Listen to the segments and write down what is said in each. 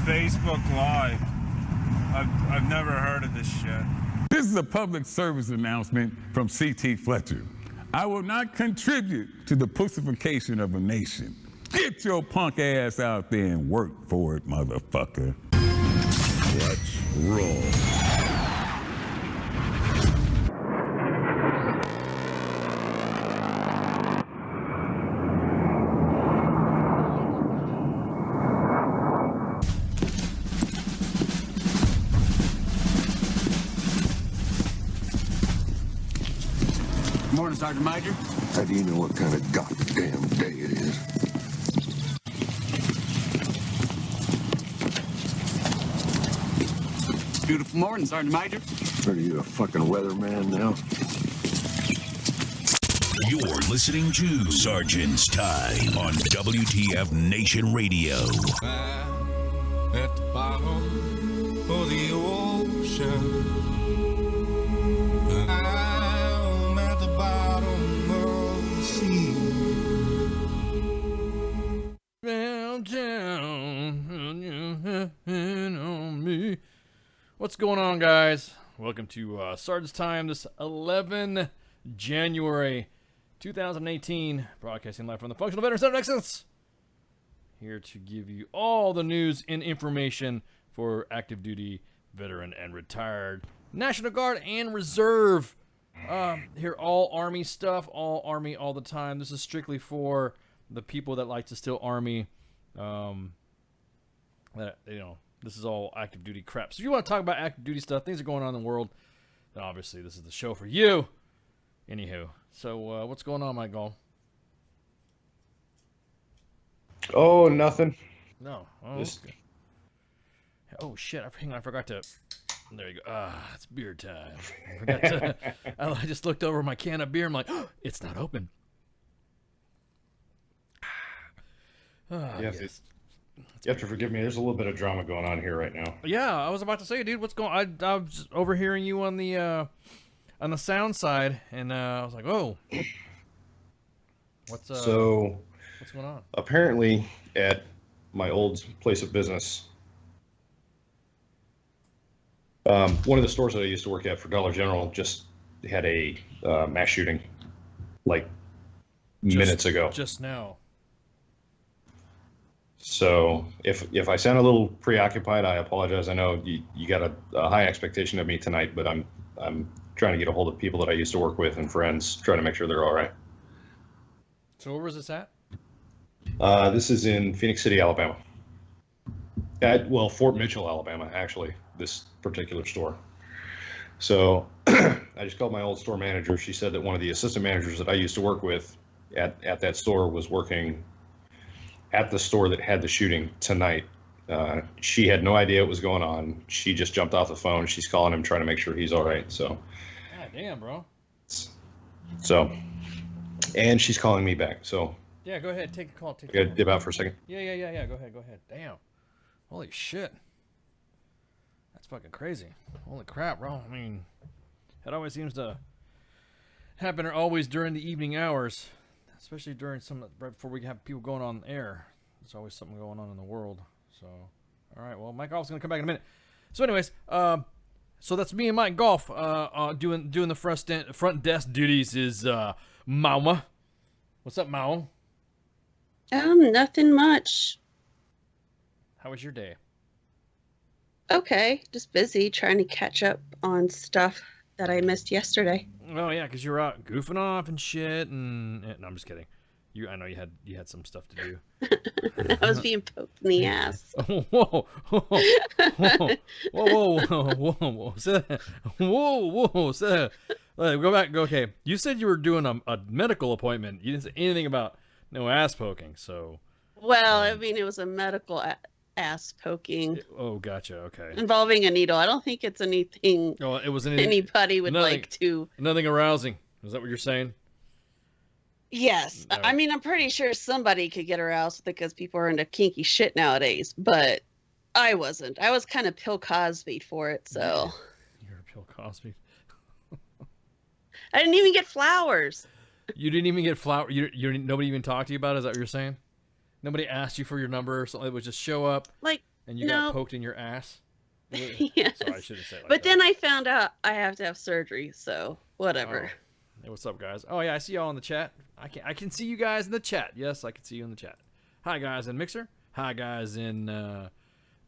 Facebook Live. I've never heard of this shit. This is a public service announcement from C.T. Fletcher. I will not contribute to the pussification of a nation. Get your punk ass out there and work for it, motherfucker. Let's roll. Morning, Sergeant Major. How do you know what kind of goddamn day it is? Beautiful morning, Sergeant Major. Are you a fucking weatherman now? You're listening to Sergeant's Time on WTF Nation Radio. At the bottom of the ocean. I'm at the bottom of the sea. Down on me. What's going on, guys? Welcome to Sergeant's Time this 11 January 2018, broadcasting live from the Functional Veteran Center of Excellence. Here to give you all the news and information for active duty, veteran, and retired National Guard and Reserve. Here, all Army stuff, all Army all the time. This is strictly for the people that like to still Army. This is all active duty crap. So if you want to talk about active duty stuff, things are going on in the world, then obviously this is the show for you. Anywho, so what's going on, Michael? Oh, nothing. No. Oh, okay. Oh shit! I forgot to. There you go. It's beer time. I forgot to. I just looked over my can of beer. I'm like, oh, it's not open. Yes. You have to forgive me. There's a little bit of drama going on here right now. Yeah, I was about to say, dude, what's going on? I was just overhearing you on the sound side, and I was like, oh. What's going on? Apparently, at my old place of business, one of the stores that I used to work at for Dollar General just had a mass shooting, minutes ago. Just now. So if I sound a little preoccupied, I apologize. I know you got a high expectation of me tonight, but I'm trying to get a hold of people that I used to work with and friends, trying to make sure they're all right. So where was this at? This is in Phoenix City, Alabama. Fort Mitchell, Alabama, actually, this particular store. So I just called my old store manager. She said that one of the assistant managers that I used to work with at that store was working at the store that had the shooting tonight. She had no idea what was going on. She just jumped off the phone. She's calling him, trying to make sure he's all right. So, God damn, bro. So, and she's calling me back. So, yeah, go ahead. Take a call. I got to dip out for a second. Yeah. Go ahead. Damn. Holy shit. That's fucking crazy. Holy crap, bro. I mean, it always seems to happen always during the evening hours. Especially during right before we have people going on air. There's always something going on in the world. So, all right. Well, Mike Golf's going to come back in a minute. So anyways, so that's me and Mike Golf doing the front desk duties is Mama. What's up, Mama? Nothing much. How was your day? Okay. Just busy trying to catch up on stuff that I missed yesterday. Oh yeah, because you were out goofing off and shit, and no, I'm just kidding. I know you had some stuff to do. I was being poked in the ass. Whoa! Go back. Okay, you said you were doing a medical appointment. You didn't say anything about no ass poking. So. Well, I mean, it was a medical ass poking. Oh, gotcha. Okay. Involving a needle. I don't think it's anything. Oh, it was anybody would like to. Nothing arousing. Is that what you're saying? Yes. No. I mean, I'm pretty sure somebody could get aroused because people are into kinky shit nowadays, but I wasn't. I was kind of Bill Cosby for it, so. You're a Bill Cosby. I didn't even get flowers. You didn't even get flowers? Nobody even talked to you about it? Is that what you're saying? Nobody asked you for your number or something? It would just show up? Like, and you No. got poked in your ass. Yes. Sorry, I shouldn't say it like But that. then I found out I have to have surgery, so whatever. Oh. Hey, what's up, guys? Oh yeah, I see y'all in the chat. I can see you guys in the chat. Yes, I can see you in the chat. Hi guys in Mixer. Hi guys in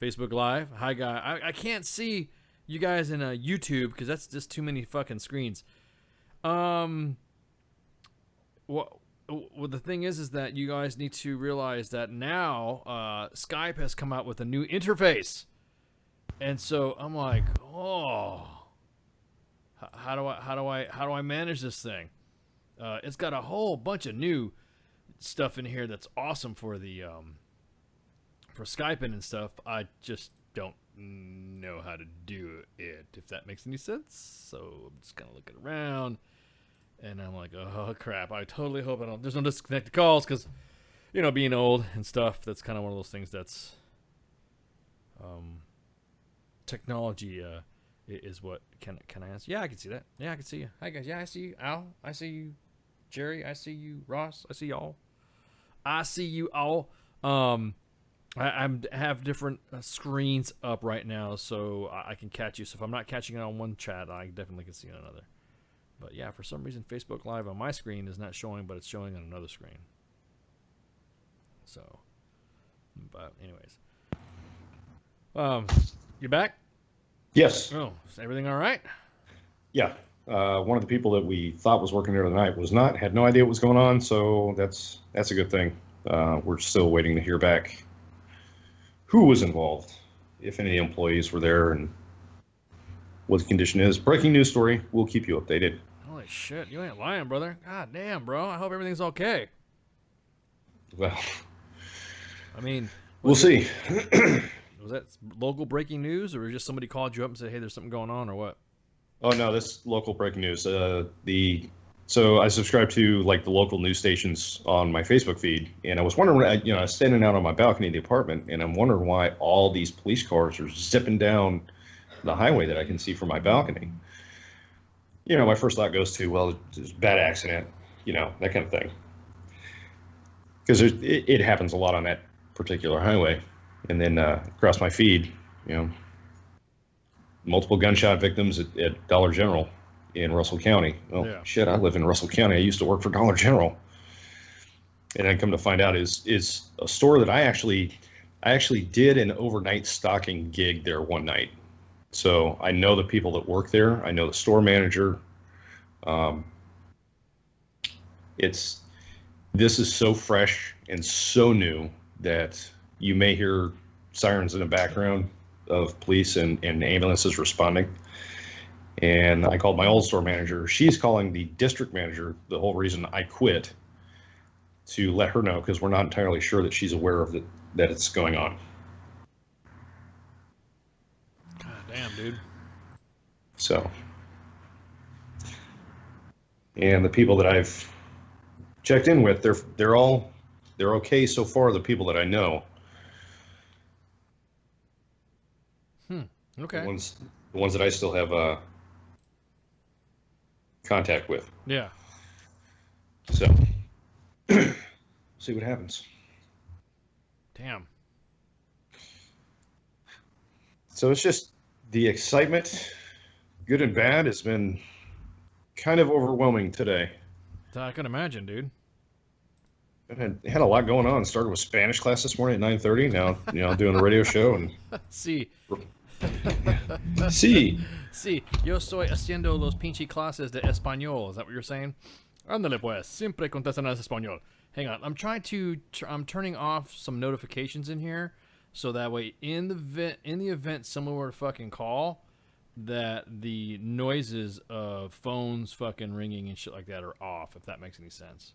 Facebook Live. Hi guys. I can't see you guys in YouTube because that's just too many fucking screens. What the thing is that you guys need to realize that now Skype has come out with a new interface, and so I'm like, oh. How do I manage this thing? It's got a whole bunch of new stuff in here that's awesome for the for Skyping and stuff. I just don't know how to do it, if that makes any sense. So I'm just kind of looking around, and I'm like, oh crap! I totally hope I don't. There's no disconnected calls because, you know, being old and stuff. That's kind of one of those things that's technology. Is what can I answer? Yeah, I can see that. Yeah, I can see you. Hi guys. Yeah, I see you. Al, I see you. Jerry, I see you. Ross, I see y'all. I see you all. I have different screens up right now, so I can catch you. So if I'm not catching it on one chat, I definitely can see on another. But yeah, for some reason, Facebook Live on my screen is not showing, but it's showing on another screen. So, but anyways, you back? Yes. Oh, is everything all right? Yeah. One of the people that we thought was working there tonight was not, had no idea what was going on, so that's a good thing. We're still waiting to hear back who was involved, if any employees were there, and what the condition is. Breaking news story. We'll keep you updated. Holy shit, you ain't lying, brother. God damn, bro. I hope everything's okay. Well, I mean, we'll see. Was that local breaking news, or just somebody called you up and said, hey, there's something going on, or what? Oh no, this local breaking news. So I subscribe to like the local news stations on my Facebook feed, and I was wondering, I was standing out on my balcony of the apartment, and I'm wondering why all these police cars are zipping down the highway that I can see from my balcony. You know, my first thought goes to, well, it's a bad accident, that kind of thing, because it happens a lot on that particular highway. And then across my feed, multiple gunshot victims at Dollar General in Russell County. Well, yeah. Shit, I live in Russell County. I used to work for Dollar General. And I come to find out is a store that I actually did an overnight stocking gig there one night. So I know the people that work there. I know the store manager. This is so fresh and so new that you may hear sirens in the background of police and ambulances responding. And I called my old store manager. She's calling the district manager, the whole reason I quit, to let her know, because we're not entirely sure that she's aware of that it's going on. God damn, dude. So, and the people that I've checked in with, they're okay so far, the people that I know. Okay. The ones that I still have contact with. Yeah. So, see what happens. Damn. So it's just the excitement, good and bad, has been kind of overwhelming today. I can imagine, dude. I had a lot going on. Started with Spanish class this morning at 9:30. Now, doing a radio show and Sí. Sí. Sí, yo estoy haciendo los pinche clases de español. Is that what you're saying? Ándale pues, siempre contestan en español. Hang on, I'm turning off some notifications in here, so that way in the event someone were to fucking call, that the noises of phones fucking ringing and shit like that are off, if that makes any sense.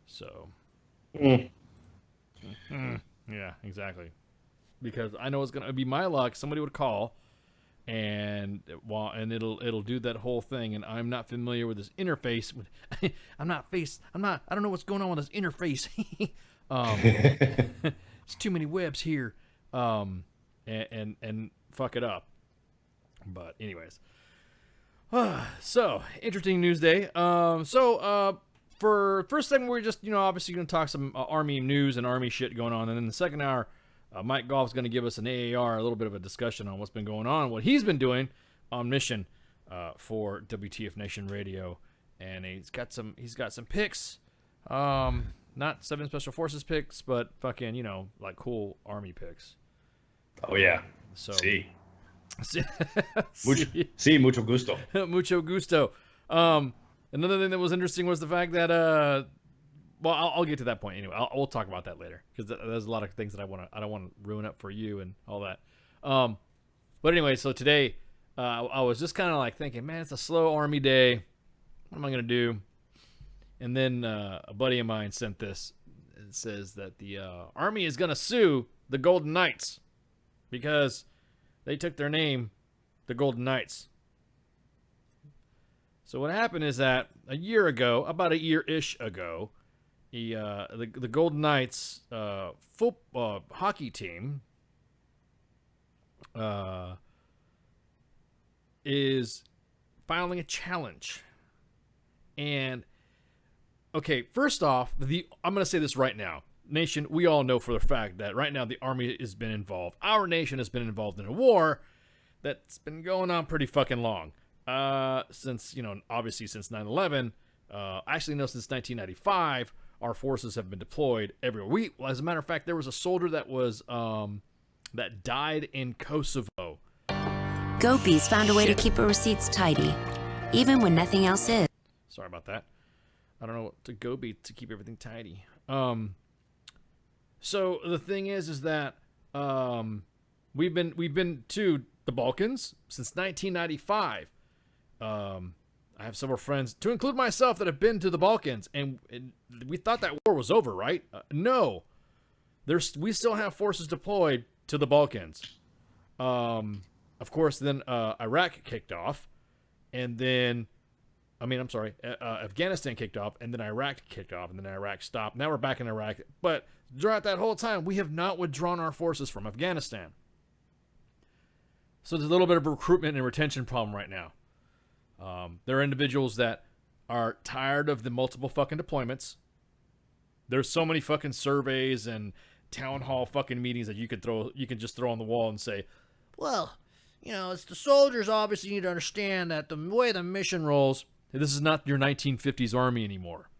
So. Yeah, exactly. Because I know it's gonna be my luck. Somebody would call, and it'll do that whole thing, and I'm not familiar with this interface. I don't know what's going on with this interface. It's too many webs here, and fuck it up. But anyways, so interesting news day. For first segment, we're just obviously gonna talk some army news and army shit going on, and then the second hour, Mike Goff's going to give us an AAR, a little bit of a discussion on what's been going on, what he's been doing on mission for WTF Nation Radio, and he's got some picks, not 7 Special Forces picks, but fucking like cool Army picks. Oh yeah. So mucho gusto. Mucho gusto. Another thing that was interesting was the fact that well, I'll get to that point anyway. We'll talk about that later because there's a lot of things that I don't want to ruin up for you and all that. But anyway, so today I was just kind of like thinking, man, it's a slow Army day. What am I gonna do? And then a buddy of mine sent this. It says that the Army is gonna sue the Golden Knights because they took their name, the Golden Knights. So what happened is that a year ago, about a year-ish ago, the Golden Knights hockey team is filing a challenge. And okay, first off, I'm going to say this right now. Nation, we all know for the fact that right now the Army has been involved. Our nation has been involved in a war that's been going on pretty fucking long. Since, obviously since 9/11, actually no, since 1995, our forces have been deployed everywhere. As a matter of fact, there was a soldier that was, that died in Kosovo. GoBees found a way to keep her receipts tidy, even when nothing else is. Sorry about that. I don't know what to GoBee to keep everything tidy. So the thing is that, we've been to the Balkans since 1995. I have several friends, to include myself, that have been to the Balkans, and we thought that war was over, right? No, we still have forces deployed to the Balkans. Of course, then Iraq kicked off, and then, Afghanistan kicked off, and then Iraq kicked off, and then Iraq stopped. Now we're back in Iraq, but throughout that whole time, we have not withdrawn our forces from Afghanistan. So there's a little bit of a recruitment and retention problem right now. There are individuals that are tired of the multiple fucking deployments. There's so many fucking surveys and town hall fucking meetings that you can just throw on the wall and say, well, it's the soldiers obviously need to understand that the way the mission rolls, this is not your 1950s Army anymore.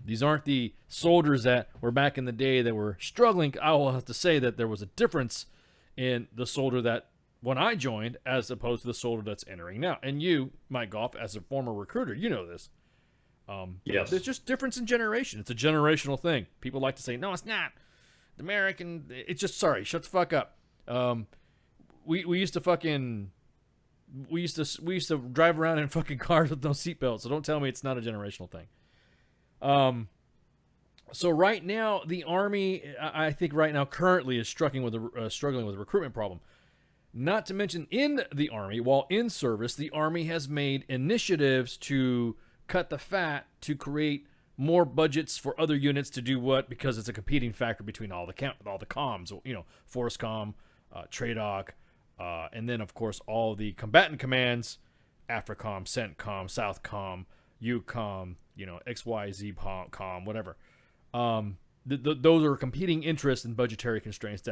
These aren't the soldiers that were back in the day that were struggling. I will have to say that there was a difference in the soldier that when I joined as opposed to the soldier that's entering now. And you, Mike Goff, as a former recruiter, you know this. Yes. There's just difference in generation. It's a generational thing. People like to say, no, it's not. The American, it's just, sorry, shut the fuck up. We used to drive around in fucking cars with no seatbelts, so don't tell me it's not a generational thing. So right now, the Army, I think right now currently is struggling with a recruitment problem. Not to mention in the Army, while in service, the Army has made initiatives to cut the fat to create more budgets for other units to do what, because it's a competing factor between all the comms, FORSCOM, TRADOC, and then of course all the combatant commands, AFRICOM, CENTCOM, SOUTHCOM, EUCOM, XYZ COM, whatever. Those are competing interests and budgetary constraints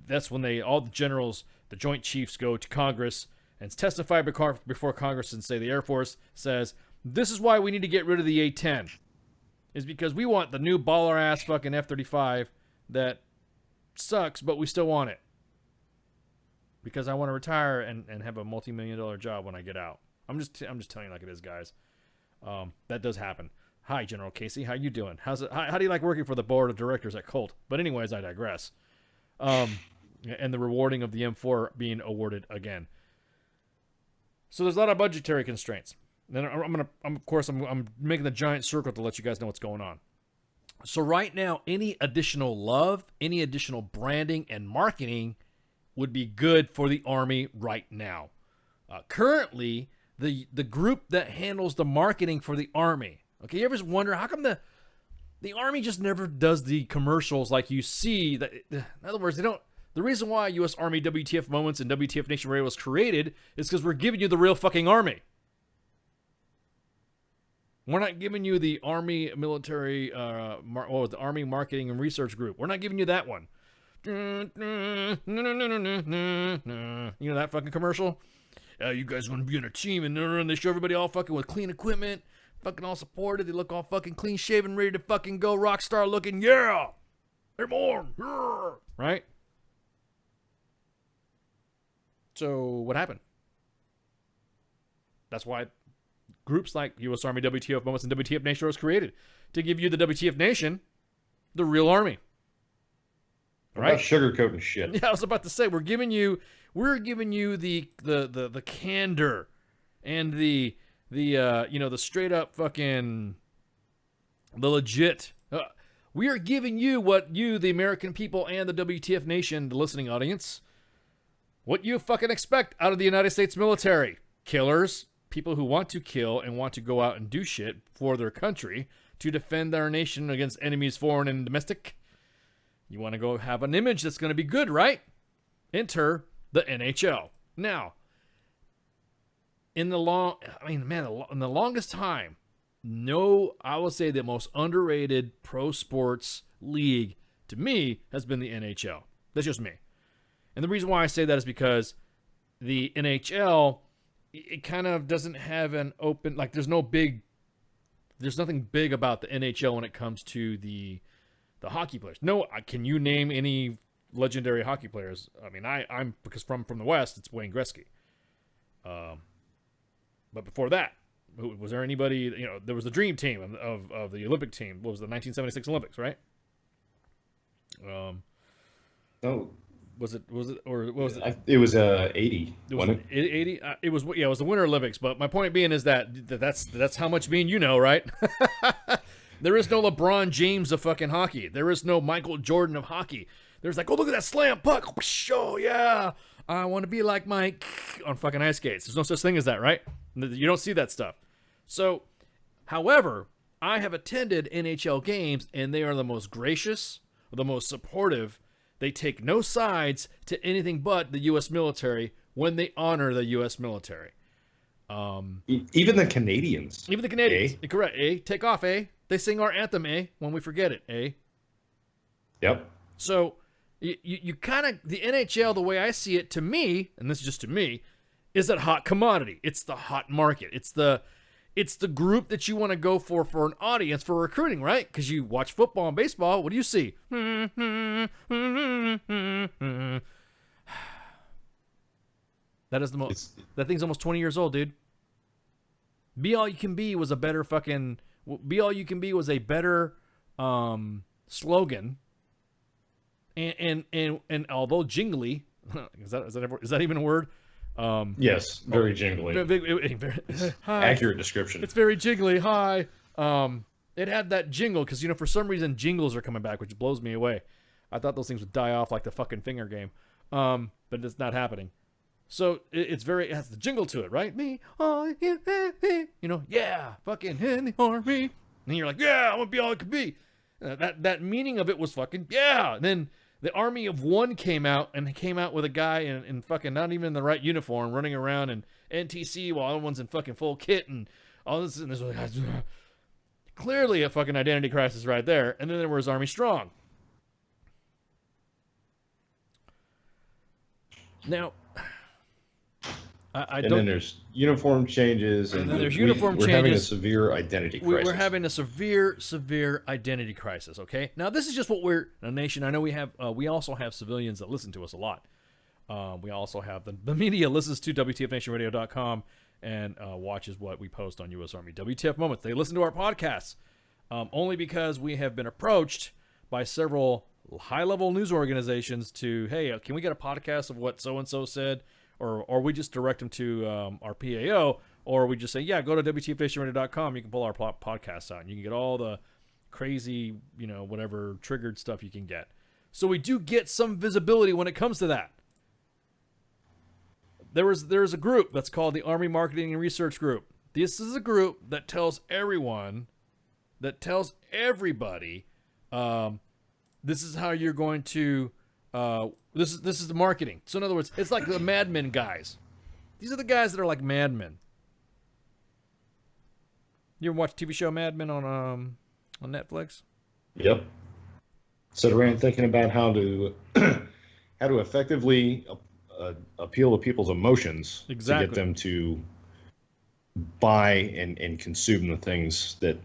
that's when all the generals, the Joint Chiefs, go to Congress and testify before Congress and say the Air Force says, this is why we need to get rid of the A-10. Is because we want the new baller-ass fucking F-35 that sucks, but we still want it. Because I want to retire and have a multi-million-dollar job when I get out. I'm just telling you like it is, guys. That does happen. Hi, General Casey. How you doing? How do you like working for the board of directors at Colt? But anyways, I digress. And the rewarding of the M4 being awarded again. So there's a lot of budgetary constraints. Then I'm making the giant circle to let you guys know what's going on. So right now, any additional love, any additional branding and marketing would be good for the Army right now. Currently, the group that handles the marketing for the Army. Okay, you ever wonder how come the Army just never does the commercials like you see? In other words, they don't. The reason why U.S. Army WTF Moments and WTF Nation Radio was created is because we're giving you the real fucking Army. We're not giving you the Army military, or the Army Marketing and Research Group. We're not giving you that one. You know that fucking commercial? You guys want to be on a team, and they show everybody all fucking with clean equipment, fucking all supported. They look all fucking clean shaven, ready to fucking go rock star looking. Yeah, they're born. Right? So what happened? That's why groups like U.S. Army WTF Moments and WTF Nation was created, to give you the WTF Nation, the real army. Right? Sugarcoating shit. Yeah, I was about to say we're giving you the candor and the straight up fucking the legit. We are giving you what you, the American people, and the WTF Nation, the listening audience, what you fucking expect out of the United States military. Killers, people who want to kill and want to go out and do shit for their country to defend their nation against enemies, foreign and domestic. You want to go have an image that's going to be good, right? Enter the NHL. Now, in the longest time, I will say the most underrated pro sports league to me has been the NHL. That's just me. And the reason why I say that is because the NHL, it kind of doesn't have an open, like there's nothing big about the NHL when it comes to the hockey players. No, can you name any legendary hockey players? I mean, I'm because from the West, it's Wayne Gretzky. But before that, was there anybody? There was the dream team of the Olympic team. What was the 1976 Olympics, right? No. Was it or what was it? It was 80. Wasn't it 80? It was it was the Winter Olympics. But my point being is that's how much me and you know, right? There is no LeBron James of fucking hockey. There is no Michael Jordan of hockey. There's like, oh, look at that slam puck. Oh, yeah. I want to be like Mike on fucking ice skates. There's no such thing as that, right? You don't see that stuff. So, however, I have attended NHL games, and they are the most gracious, the most supportive. They take no sides to anything but the U.S. military when they honor the U.S. military. Even the Canadians. Even the Canadians. Correct. Take off, They sing our anthem, when we forget it, Yep. So, you kind of, the NHL, the way I see it, to me, and this is just to me, is that hot commodity. It's the hot market. It's the group that you want to go for an audience, for recruiting, right? Because you watch football and baseball, what do you see? That is the most. That thing's almost 20 years old, dude. Be All You Can Be was a better fucking. Be All You Can Be was a better slogan. And although jingly, is that even a word? Yes, very jingly. Accurate description. It's very jingly. Hi. It had that jingle because for some reason jingles are coming back, which blows me away. I thought those things would die off like the fucking finger game, but it's not happening. So it has the jingle to it, right? Me, yeah, fucking in the army. And you're like, yeah, I want to be all I could be. That meaning of it was fucking yeah. And then the Army of One came out with a guy in fucking not even in the right uniform, running around in NTC while other one's in fucking full kit and all this. And this was like, clearly a fucking identity crisis right there. And then there was Army Strong. Now, I don't. And then there's uniform changes, and then there's uniform changes. We're having a severe identity crisis. We're having a severe identity crisis. Okay, now this is just what we're a nation. I know we have. We also have civilians that listen to us a lot. We also have the media listens to WTFNationRadio.com and watches what we post on U.S. Army WTF Moments. They listen to our podcasts only because we have been approached by several high-level news organizations to, hey, can we get a podcast of what so-and-so said? Or we just direct them to our PAO, or we just say, yeah, go to WTFNationRadio.com. You can pull our podcasts out, and you can get all the crazy, whatever triggered stuff you can get. So we do get some visibility when it comes to that. There's a group that's called the Army Marketing and Research Group. This is a group that tells everybody, this is how you're going to. This is the marketing. So in other words, it's like the Mad Men guys. These are the guys that are like Mad Men. You ever watch TV show Mad Men on Netflix? Yep. sit around thinking about how to how to effectively appeal to people's emotions to get them to buy and consume the things that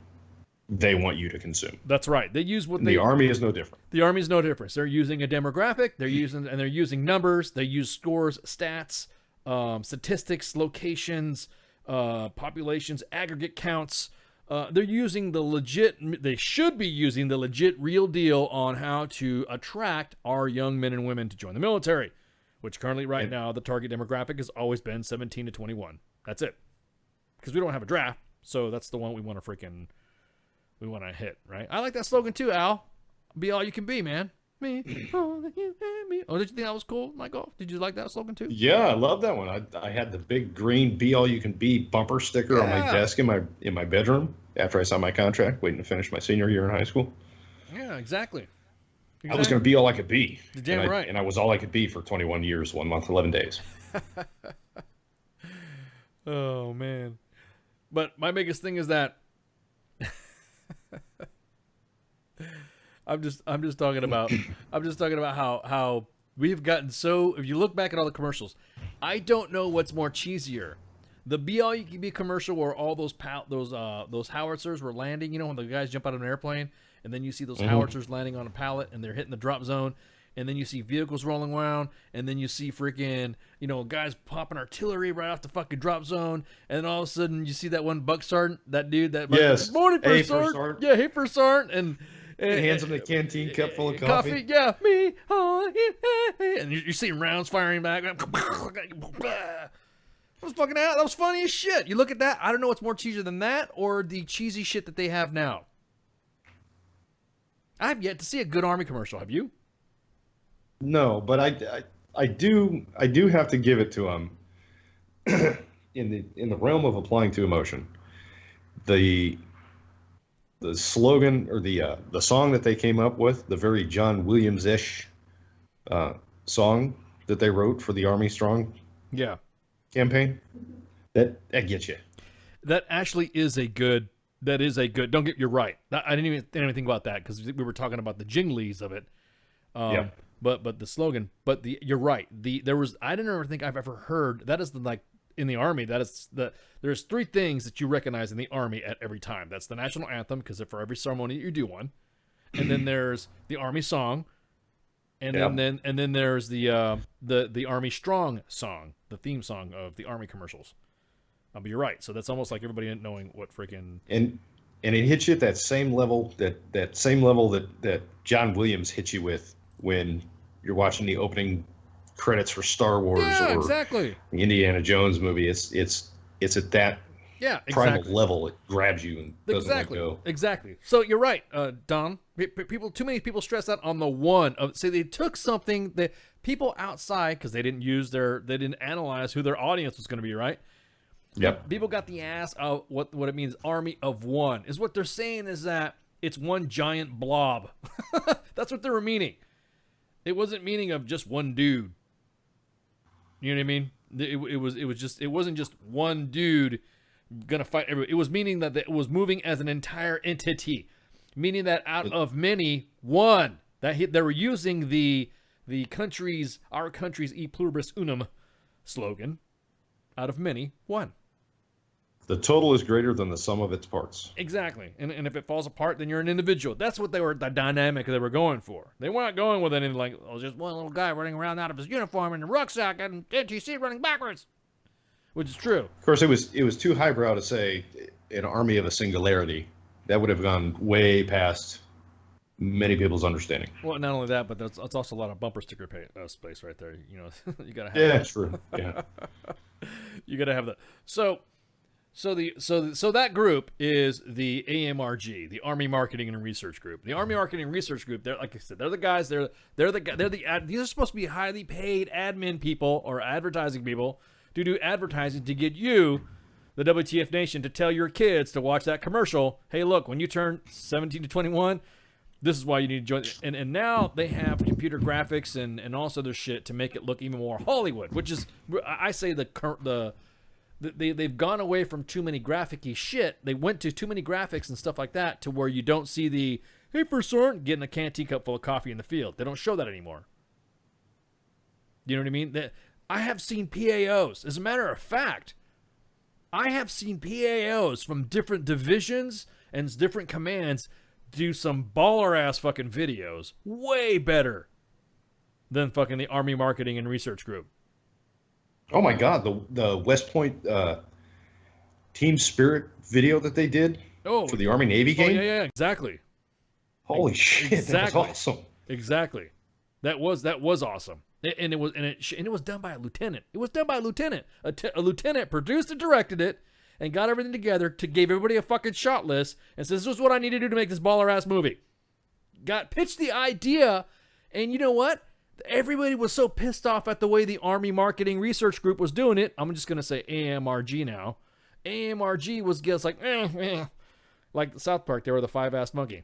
they want you to consume. That's right. They use what the Army is no different. The Army is no different. They're using a demographic. They're using numbers. They use scores, stats, statistics, locations, populations, aggregate counts. They're using the legit. They should be using the legit, real deal on how to attract our young men and women to join the military, which currently, right now, the target demographic has always been 17 to 21. That's it, because we don't have a draft, so that's the one we want to hit, right? I like that slogan too, Al. Be all you can be, man. Me, all that you can be. Oh, did you think that was cool, Michael? Did you like that slogan too? Yeah, I love that one. I had the big green "Be All You Can Be" bumper sticker on my desk in my bedroom after I signed my contract, waiting to finish my senior year in high school. Yeah, exactly. I was going to be all I could be. You're damn right. And I was all I could be for 21 years, 1 month, 11 days. Oh man. But my biggest thing is that I'm just talking about how we've gotten so, if you look back at all the commercials, I don't know what's more cheesier. The Be All You Can Be commercial where all those howitzers were landing, when the guys jump out of an airplane and then you see those howitzers landing on a pallet and they're hitting the drop zone, and then you see vehicles rolling around, and then you see freaking, guys popping artillery right off the fucking drop zone, and then all of a sudden you see that one buck sergeant, that dude that yes, morning first sergeant. Yeah, hey first sergeant, and hands him the canteen cup full of coffee. Yeah, me, and you see rounds firing back. That was funny as shit. You look at that. I don't know what's more cheesy than that or the cheesy shit that they have now. I've yet to see a good Army commercial. Have you? No, but I do have to give it to them in the realm of applying to emotion. The slogan or the song that they came up with, the very John Williams-ish song that they wrote for the Army Strong campaign, that gets you. That actually is a good. Don't get. You're right. I didn't even think about that because we were talking about the jinglies of it. But the slogan. But you're right. I didn't ever think I've ever heard. That is in the Army. There's three things that you recognize in the Army at every time. That's the national anthem, because for every ceremony you do one, and then there's the Army song, and then there's the Army Strong song, the theme song of the Army commercials. But you're right. So that's almost like everybody knowing what freaking and it hits you at that same level that John Williams hits you with when you're watching the opening credits for Star Wars or the Indiana Jones movie. It's at that primal level. It grabs you and doesn't let go. Exactly. So you're right, Don. Too many people stress out on the one of. Say they took something that people outside, because they didn't analyze who their audience was going to be, right? Yep. People got the ass of what it means. Army of one is what they're saying, is that it's one giant blob. That's what they were meaning. It wasn't meaning of just one dude. You know what I mean? It wasn't just one dude gonna fight everyone. It was meaning that it was moving as an entire entity, meaning that out of many, one. That they were using our country's e pluribus unum slogan. Out of many, one. The total is greater than the sum of its parts. Exactly. And if it falls apart, then you're an individual. That's what the dynamic they were going for. They weren't going with anything like, just one little guy running around out of his uniform in a rucksack and NTC running backwards. Which is true. Of course, it was too highbrow to say an army of a singularity. That would have gone way past many people's understanding. Well, not only that, but it's also a lot of bumper sticker space right there. You gotta have. Yeah, that. True. Yeah. You gotta have that. So that group is the AMRG, the Army Marketing and Research Group. The Army Marketing and Research Group, they're, like I said, they're the guys. These are supposed to be highly paid admin people or advertising people to do advertising to get you, the WTF Nation, to tell your kids to watch that commercial. Hey, look, when you turn 17 to 21, this is why you need to join. And now they have computer graphics and also their shit to make it look even more Hollywood, which is, I say they've gone away from too many graphic-y shit. They went to too many graphics and stuff like that to where you don't see hey, First Sergeant, getting a teacup full of coffee in the field. They don't show that anymore. You know what I mean? I have seen PAOs. As a matter of fact, I have seen PAOs from different divisions and different commands do some baller-ass fucking videos. Way better than fucking the Army Marketing and Research Group. Oh my God, the West Point Team Spirit video that they did for the Army Navy game. Yeah, exactly. Holy shit, exactly. that was awesome. Exactly, that was awesome, and it was done by a lieutenant. It was done by a lieutenant. A lieutenant produced and directed it, and got everything together to give everybody a fucking shot list, and says, "This is what I need to do to make this baller ass movie." Pitched the idea, and you know what? Everybody was so pissed off at the way the Army Marketing Research Group was doing it. I'm just gonna say AMRG now. AMRG was just like, like South Park. They were the five-assed monkey.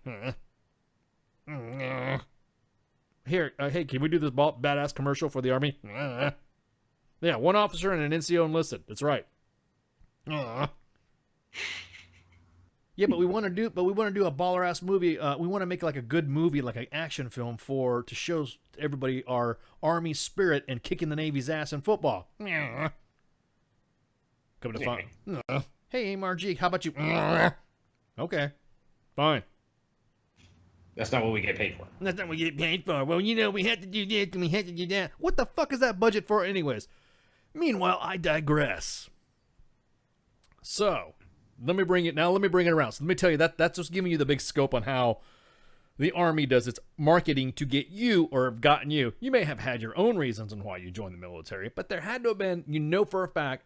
Here, hey, can we do this badass commercial for the Army? Yeah, one officer and an NCO enlisted. That's right. Yeah, but we want to do a baller ass movie. We want to make like a good movie, like an action film to show everybody our Army spirit and kicking the Navy's ass in football. Come to find. Hey, MRG, how about you? Okay, fine. That's not what we get paid for. That's not what we get paid for. Well, you know, we had to do this and we had to do that. What the fuck is that budget for anyways? Meanwhile, I digress. So, let me bring it around. So let me tell you, that's just giving you the big scope on how the Army does its marketing to get you or have gotten you. You may have had your own reasons on why you joined the military, but there had to have been, I know for a fact,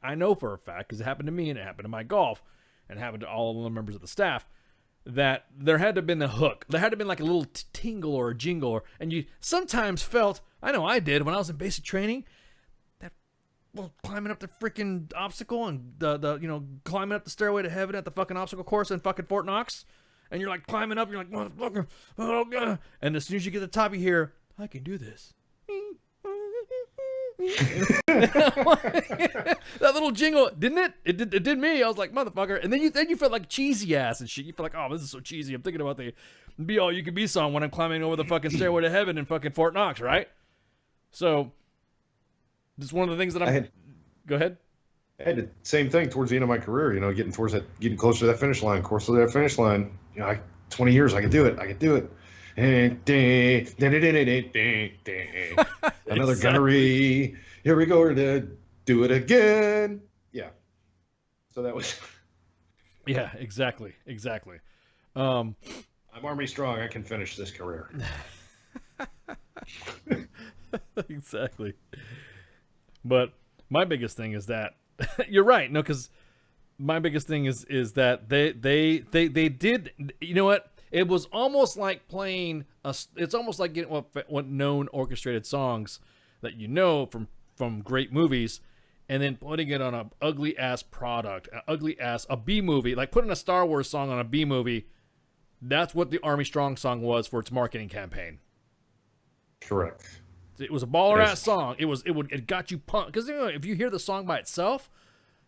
because it happened to me and it happened to my golf, and it happened to all of the members of the staff, that there had to have been a hook. There had to have been like a little tingle or a jingle, and you sometimes felt, I know I did when I was in basic training, that climbing up the freaking obstacle and the climbing up the stairway to heaven at the fucking obstacle course in fucking Fort Knox, and you're like climbing up, you're like, motherfucker, oh god, and as soon as you get to the top, you hear, I can do this. That little jingle, didn't it? It did me. I was like, motherfucker. And then you felt like cheesy ass and shit. You feel like, oh, this is so cheesy. I'm thinking about the Be All You Can Be song when I'm climbing over the fucking stairway to heaven in fucking Fort Knox, right? So this is one of the things that go ahead. I had the same thing towards the end of my career, getting closer to that finish line, 20 years, I could do it. Another gunnery. Here we go to do it again. Yeah. So that was. Yeah, exactly. I'm Army strong. I can finish this career. Exactly. But my biggest thing is that you're right. No, because my biggest thing is that they did. You know what? It was almost like playing it's almost like getting what known orchestrated songs that from great movies, and then putting it on a ugly ass product, a B movie, like putting a Star Wars song on a B movie. That's what the Army Strong song was for its marketing campaign. Correct. It was a baller ass song. It got you pumped because if you hear the song by itself.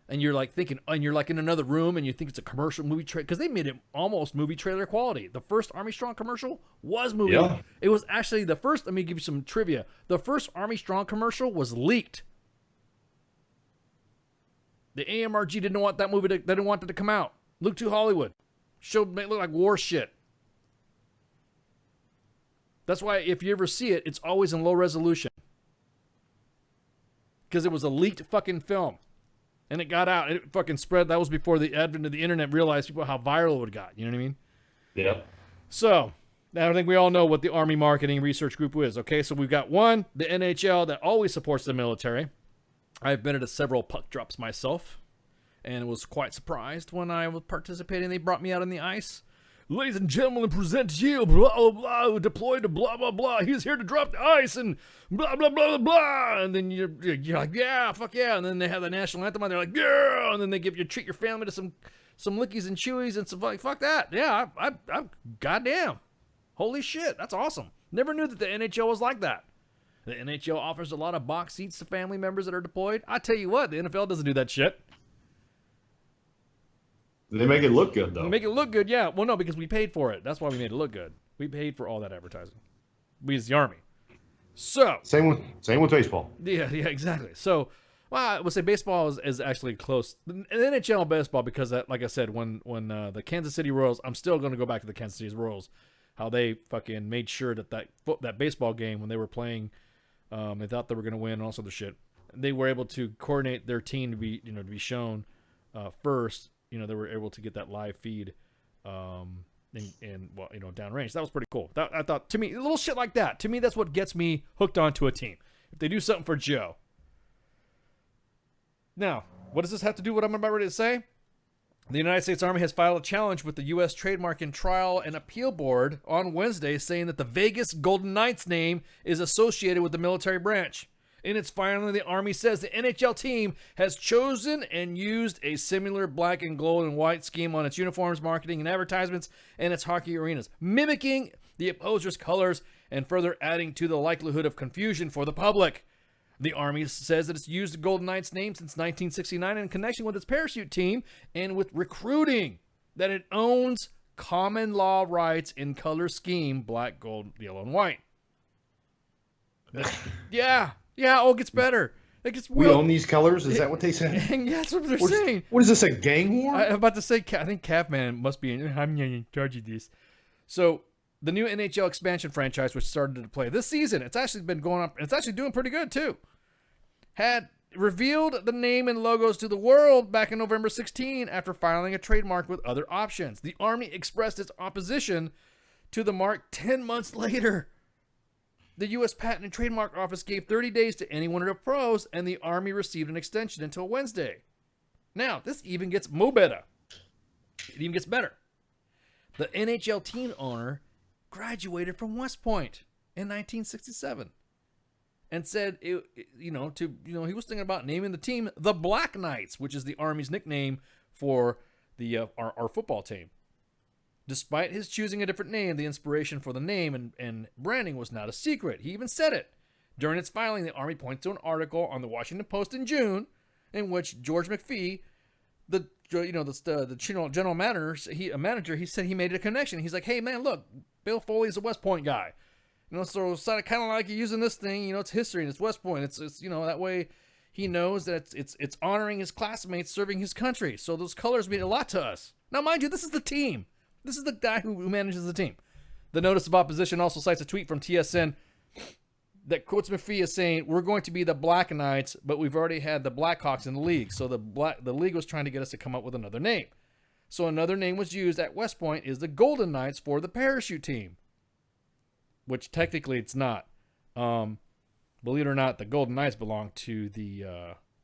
And you're like thinking, and you're like in another room, and you think it's a commercial movie trailer because they made it almost movie trailer quality. The first Army Strong commercial was movie. Yeah. It was actually the first. Let me give you some trivia. The first Army Strong commercial was leaked. The AMRG didn't want that movie. They didn't want it to come out. Looked too Hollywood. Made it look like war shit. That's why if you ever see it, it's always in low resolution because it was a leaked fucking film. And it got out. It fucking spread. That was before the advent of the internet realized people how viral it got. You know what I mean? Yeah. So, now I think we all know what the Army Marketing Research Group is. Okay, so we've got one, the NHL, that always supports the military. I've been at several puck drops myself, and was quite surprised when I was participating. They brought me out on the ice. Ladies and gentlemen, present to you, blah, blah, blah, deployed to blah, blah, blah. He's here to drop the ice and blah, blah, blah, blah, blah. And then you're like, yeah, fuck yeah. And then they have the national anthem on. They're like, yeah. And then they treat your family to some lickies and chewies and some like, fuck that. Yeah, I goddamn. Holy shit, that's awesome. Never knew that the NHL was like that. The NHL offers a lot of box seats to family members that are deployed. I tell you what, the NFL doesn't do that shit. They make it look good, though. They make it look good, yeah. Well, no, because we paid for it. That's why we made it look good. We paid for all that advertising. We as the Army. So Same with baseball. yeah, exactly. So, well, I would say baseball is actually close. The NHL baseball, because that, like I said, when the Kansas City Royals, I'm still going to go back to the Kansas City Royals, how they fucking made sure that baseball game when they were playing, they thought they were going to win and all sorts of shit. They were able to coordinate their team to be shown first. They were able to get that live feed, and downrange. That was pretty cool. I thought, to me, a little shit like that. To me, that's what gets me hooked onto a team. If they do something for Joe. Now, what does this have to do with what I'm about ready to say? The United States Army has filed a challenge with the U.S. Trademark and Trial and Appeal Board on Wednesday, saying that the Vegas Golden Knights name is associated with the military branch. In its filing, the Army says the NHL team has chosen and used a similar black and gold and white scheme on its uniforms, marketing, and advertisements, and its hockey arenas, mimicking the opposer's colors and further adding to the likelihood of confusion for the public. The Army says that it's used the Golden Knights name since 1969 in connection with its parachute team and with recruiting, that it owns common law rights in color scheme, black, gold, yellow, and white. Yeah, it gets better. It gets we own these colors? Is that what they said? Yeah, that's what they're saying. What is this, a gang war? I'm about to say, I think Calfman must be in charge of this. So, the new NHL expansion franchise, which started to play this season, it's actually been going up, and it's actually doing pretty good, too. Had revealed the name and logos to the world back in November 16 after filing a trademark with other options. The Army expressed its opposition to the mark 10 months later. The U.S. Patent and Trademark Office gave 30 days to anyone who opposed, and the Army received an extension until Wednesday. Now, this even gets better. It even gets better. The NHL team owner graduated from West Point in 1967. And said, he was thinking about naming the team the Black Knights, which is the Army's nickname for the our football team. Despite his choosing a different name, the inspiration for the name and branding was not a secret. He even said it. During its filing, the Army points to an article on the Washington Post in June, in which George McPhee, the general manager, he said he made a connection. He's like, hey man, look, Bill Foley's a West Point guy. So it's kind of like you're using this thing, it's history and it's West Point. It's that way he knows that it's honoring his classmates serving his country. So those colors mean a lot to us. Now, mind you, this is the team. This is the guy who manages the team. The notice of opposition also cites a tweet from TSN that quotes McPhee as saying, we're going to be the Black Knights, but we've already had the Blackhawks in the league. So the league was trying to get us to come up with another name. So another name was used at West Point is the Golden Knights for the parachute team. Which technically it's not. Believe it or not, the Golden Knights belong to the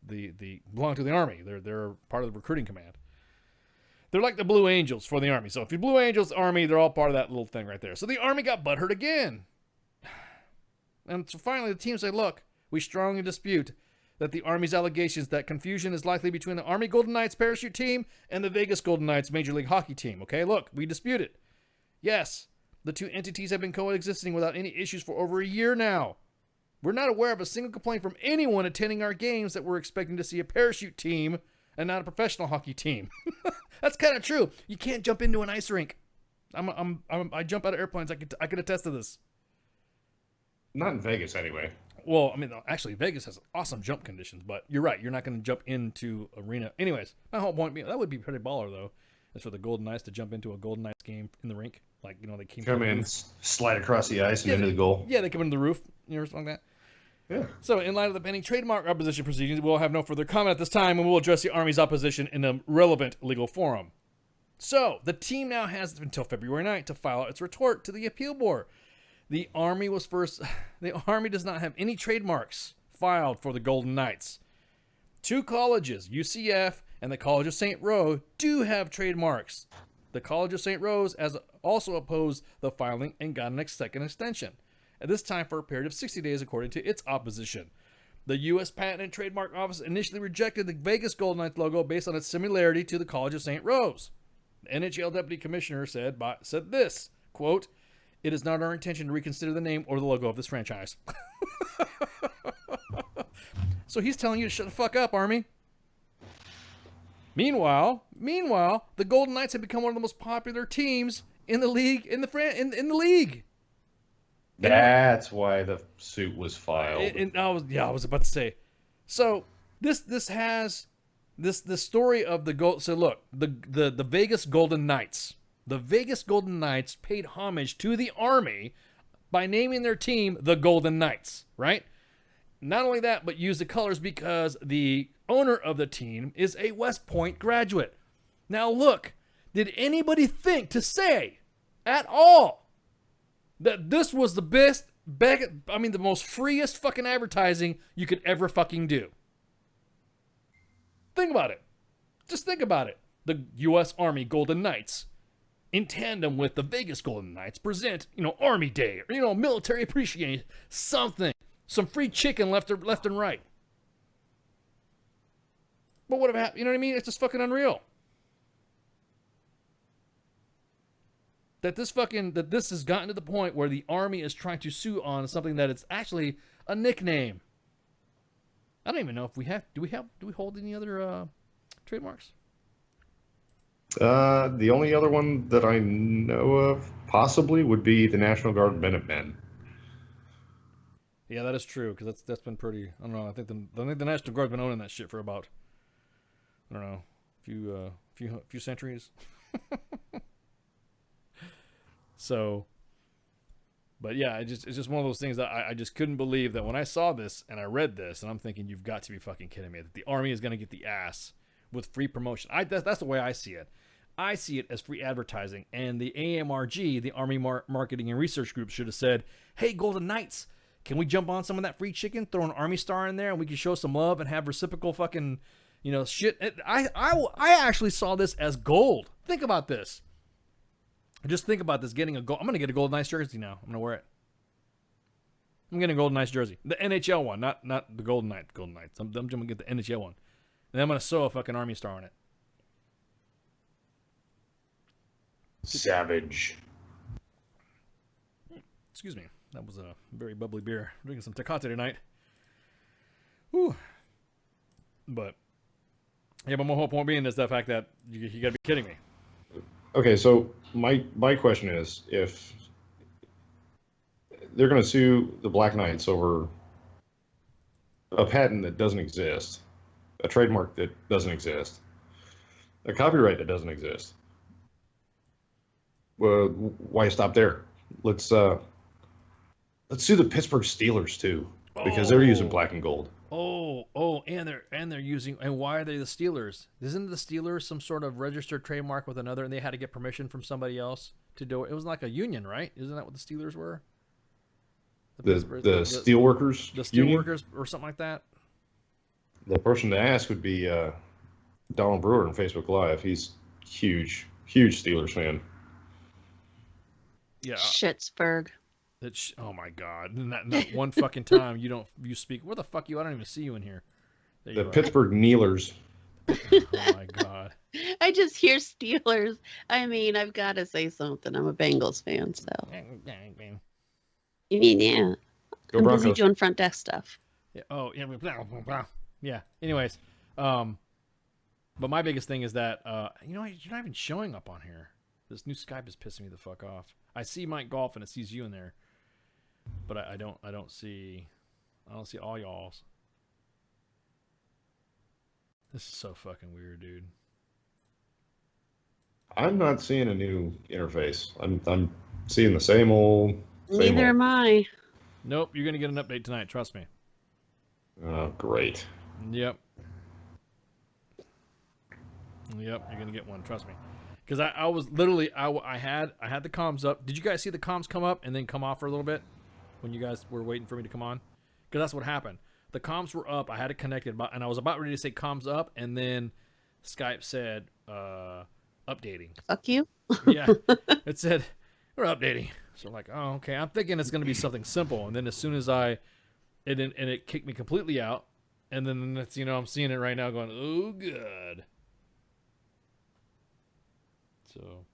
Army. They're part of the recruiting command. They're like the Blue Angels for the Army. So if you're Blue Angels Army, they're all part of that little thing right there. So the Army got butthurt again. And so finally the team said, look, we strongly dispute that the Army's allegations that confusion is likely between the Army Golden Knights parachute team and the Vegas Golden Knights Major League Hockey team. Okay, look, we dispute it. Yes. The two entities have been coexisting without any issues for over a year now. We're not aware of a single complaint from anyone attending our games that we're expecting to see a parachute team and not a professional hockey team. That's kind of true. You can't jump into an ice rink. I jump out of airplanes. I could attest to this. Not in Vegas, anyway. Well, I mean, actually, Vegas has awesome jump conditions, but you're right. You're not going to jump into arena. Anyways, my whole point, that would be pretty baller, though, is for the Golden Knights to jump into a Golden Knights game in the rink. Like, they come in, slide across the ice and into the goal. Yeah, they come into the roof, something like that. Yeah. So, in light of the pending trademark opposition proceedings, we'll have no further comment at this time, and we'll address the Army's opposition in a relevant legal forum. So, the team now has until February 9th to file its retort to the appeal board. The Army does not have any trademarks filed for the Golden Knights. Two colleges, UCF and the College of St. Rose, do have trademarks. The College of St. Rose has also opposed the filing and got a second extension, at this time for a period of 60 days according to its opposition. The U.S. Patent and Trademark Office initially rejected the Vegas Golden Knights logo based on its similarity to the College of St. Rose. The NHL Deputy Commissioner said this, quote, "It is not our intention to reconsider the name or the logo of this franchise." So he's telling you to shut the fuck up, Army. Meanwhile, the Golden Knights have become one of the most popular teams in the league, in the league. That's why the suit was filed. And I was about to say. So this story of the gold. So look, the Vegas Golden Knights. The Vegas Golden Knights paid homage to the Army by naming their team the Golden Knights, right? Not only that, but use the colors because the owner of the team is a West Point graduate. Now look, did anybody think to say at all that this was the the most freest fucking advertising you could ever fucking do? Think about it. Just think about it. The U.S. Army Golden Knights, in tandem with the Vegas Golden Knights, present, Army Day, or, military appreciation, something. Some free chicken left and right. But what have happened? You know what I mean? It's just fucking unreal. That this has gotten to the point where the Army is trying to sue on something that it's actually a nickname. I don't even know if we have. Do we hold any other trademarks? The only other one that I know of possibly would be the National Guard Minutemen. Yeah, that is true, because that's been pretty. I don't know. I think the National Guard's been owning that shit for about, I don't know, few centuries. So, but yeah, it's just one of those things that I just couldn't believe that when I saw this and I read this, and I'm thinking, you've got to be fucking kidding me, that the Army is going to get the ass with free promotion. That's the way I see it. I see it as free advertising, and the AMRG, the Army Marketing and Research Group, should have said, "Hey, Golden Knights, can we jump on some of that free chicken, throw an Army star in there, and we can show some love and have reciprocal fucking, shit." I actually saw this as gold. Think about this. Just think about this. Getting a gold. I'm gonna get a Golden Knights jersey now. I'm gonna wear it. I'm getting a Golden Knights jersey, the NHL one, not the Golden Knights. I'm gonna get the NHL one, and I'm gonna sew a fucking Army star on it. Savage. Excuse me. That was a very bubbly beer. I'm drinking some Tecate tonight. Whew. But yeah, but my whole point being is the fact that you gotta be kidding me. Okay, so my question is, if they're going to sue the Black Knights over a patent that doesn't exist, a trademark that doesn't exist, a copyright that doesn't exist, well, why stop there? Let's sue the Pittsburgh Steelers too, because they're using black and gold. And they're using, and why are they the Steelers? Isn't the Steelers some sort of registered trademark with another, and they had to get permission from somebody else to do it? It was like a union, right? Isn't that what the Steelers were? The Steelworkers? The Steelworkers or something like that? The person to ask would be Donald Brewer on Facebook Live. He's huge Steelers fan. Yeah. Schittsburg. Oh my God! Not one fucking time you speak. Where the fuck you? I don't even see you in here. The Pittsburgh Kneelers. Oh my God! I just hear Steelers. I mean, I've got to say something. I'm a Bengals fan, so. Yeah. Go I'm Broncos. busy doing front desk stuff. Yeah. Oh yeah. Yeah. Anyways, but my biggest thing is that you're not even showing up on here. This new Skype is pissing me the fuck off. I see Mike Golf and it sees you in there, but I don't see all y'all's. This is so fucking weird, dude. I'm not seeing a new interface. I'm seeing the same old. Neither am I. Nope, you're gonna get an update tonight. Trust me. Oh, great. Yep, you're gonna get one. Trust me. Because I was literally, I had the comms up. Did you guys see the comms come up and then come off for a little bit when you guys were waiting for me to come on? Because that's what happened. The comms were up. I had it connected, and I was about ready to say comms up, and then Skype said updating. Fuck you. Yeah, it said we're updating. So I'm like, oh, okay. I'm thinking it's gonna be something simple, and then as soon as it kicked me completely out, and then it's I'm seeing it right now, going, oh god. So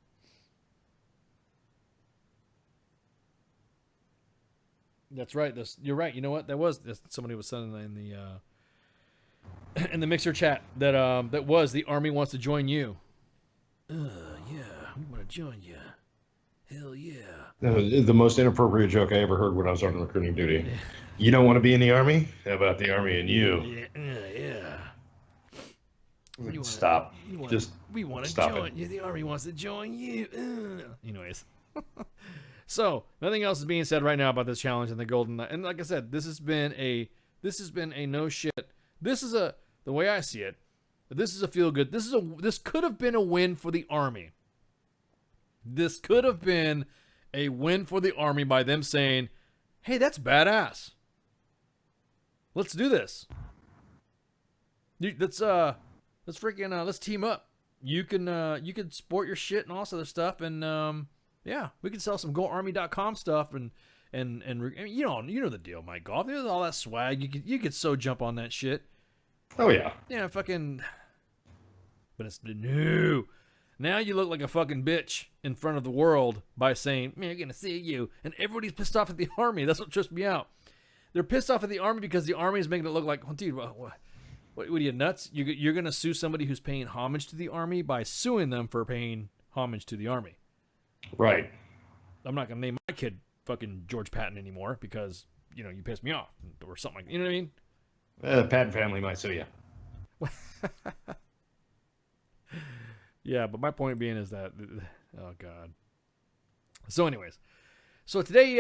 that's right. You're right. You know what? Somebody was sending in the mixer chat that was the Army wants to join you. Yeah, we want to join you. Hell yeah. The most inappropriate joke I ever heard when I was on recruiting duty. You don't want to be in the Army? How about the Army and you? Yeah. Stop. We want to stop join you. The Army wants to join you. Anyways. So, nothing else is being said right now about this challenge and the golden. And like I said, this has been a no shit. This is the way I see it. This is a feel good. This could have been a win for the Army. This could have been a win for the Army by them saying, "Hey, that's badass. Let's do this. Let's team up. You can sport your shit and all this other stuff, and yeah, we can sell some GoArmy.com stuff and you know the deal, Mike Golf. There's all that swag. You could so jump on that shit. Oh yeah. Yeah, fucking. But it's new. Now you look like a fucking bitch in front of the world by saying, "Man, you're gonna see you," and everybody's pissed off at the Army. That's what trips me out. They're pissed off at the Army because the Army is making it look like, well, dude, what are you nuts? You're gonna sue somebody who's paying homage to the Army by suing them for paying homage to the Army. Right. I'm not gonna name my kid fucking George Patton anymore because you pissed me off or something like that. You know what I mean? The Patton family might sue you. Yeah, but my point being is that, oh god. So, anyways, so today,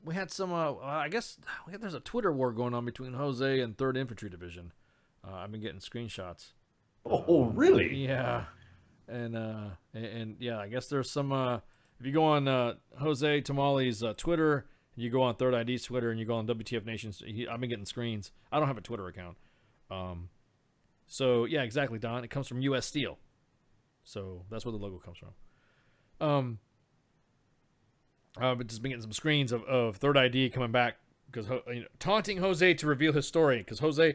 we had some. I guess there's a Twitter war going on between Jose and 3rd Infantry Division. I've been getting screenshots. Oh, really? Yeah, and yeah, I guess there's some. If you go on Jose Tamale's Twitter, and you go on 3rd ID's Twitter, and you go on WTF Nation's, I've been getting screens. I don't have a Twitter account. So yeah, exactly, Don. It comes from U.S. Steel, so that's where the logo comes from. But just been getting some screens of 3rd ID coming back because taunting Jose to reveal his story because Jose.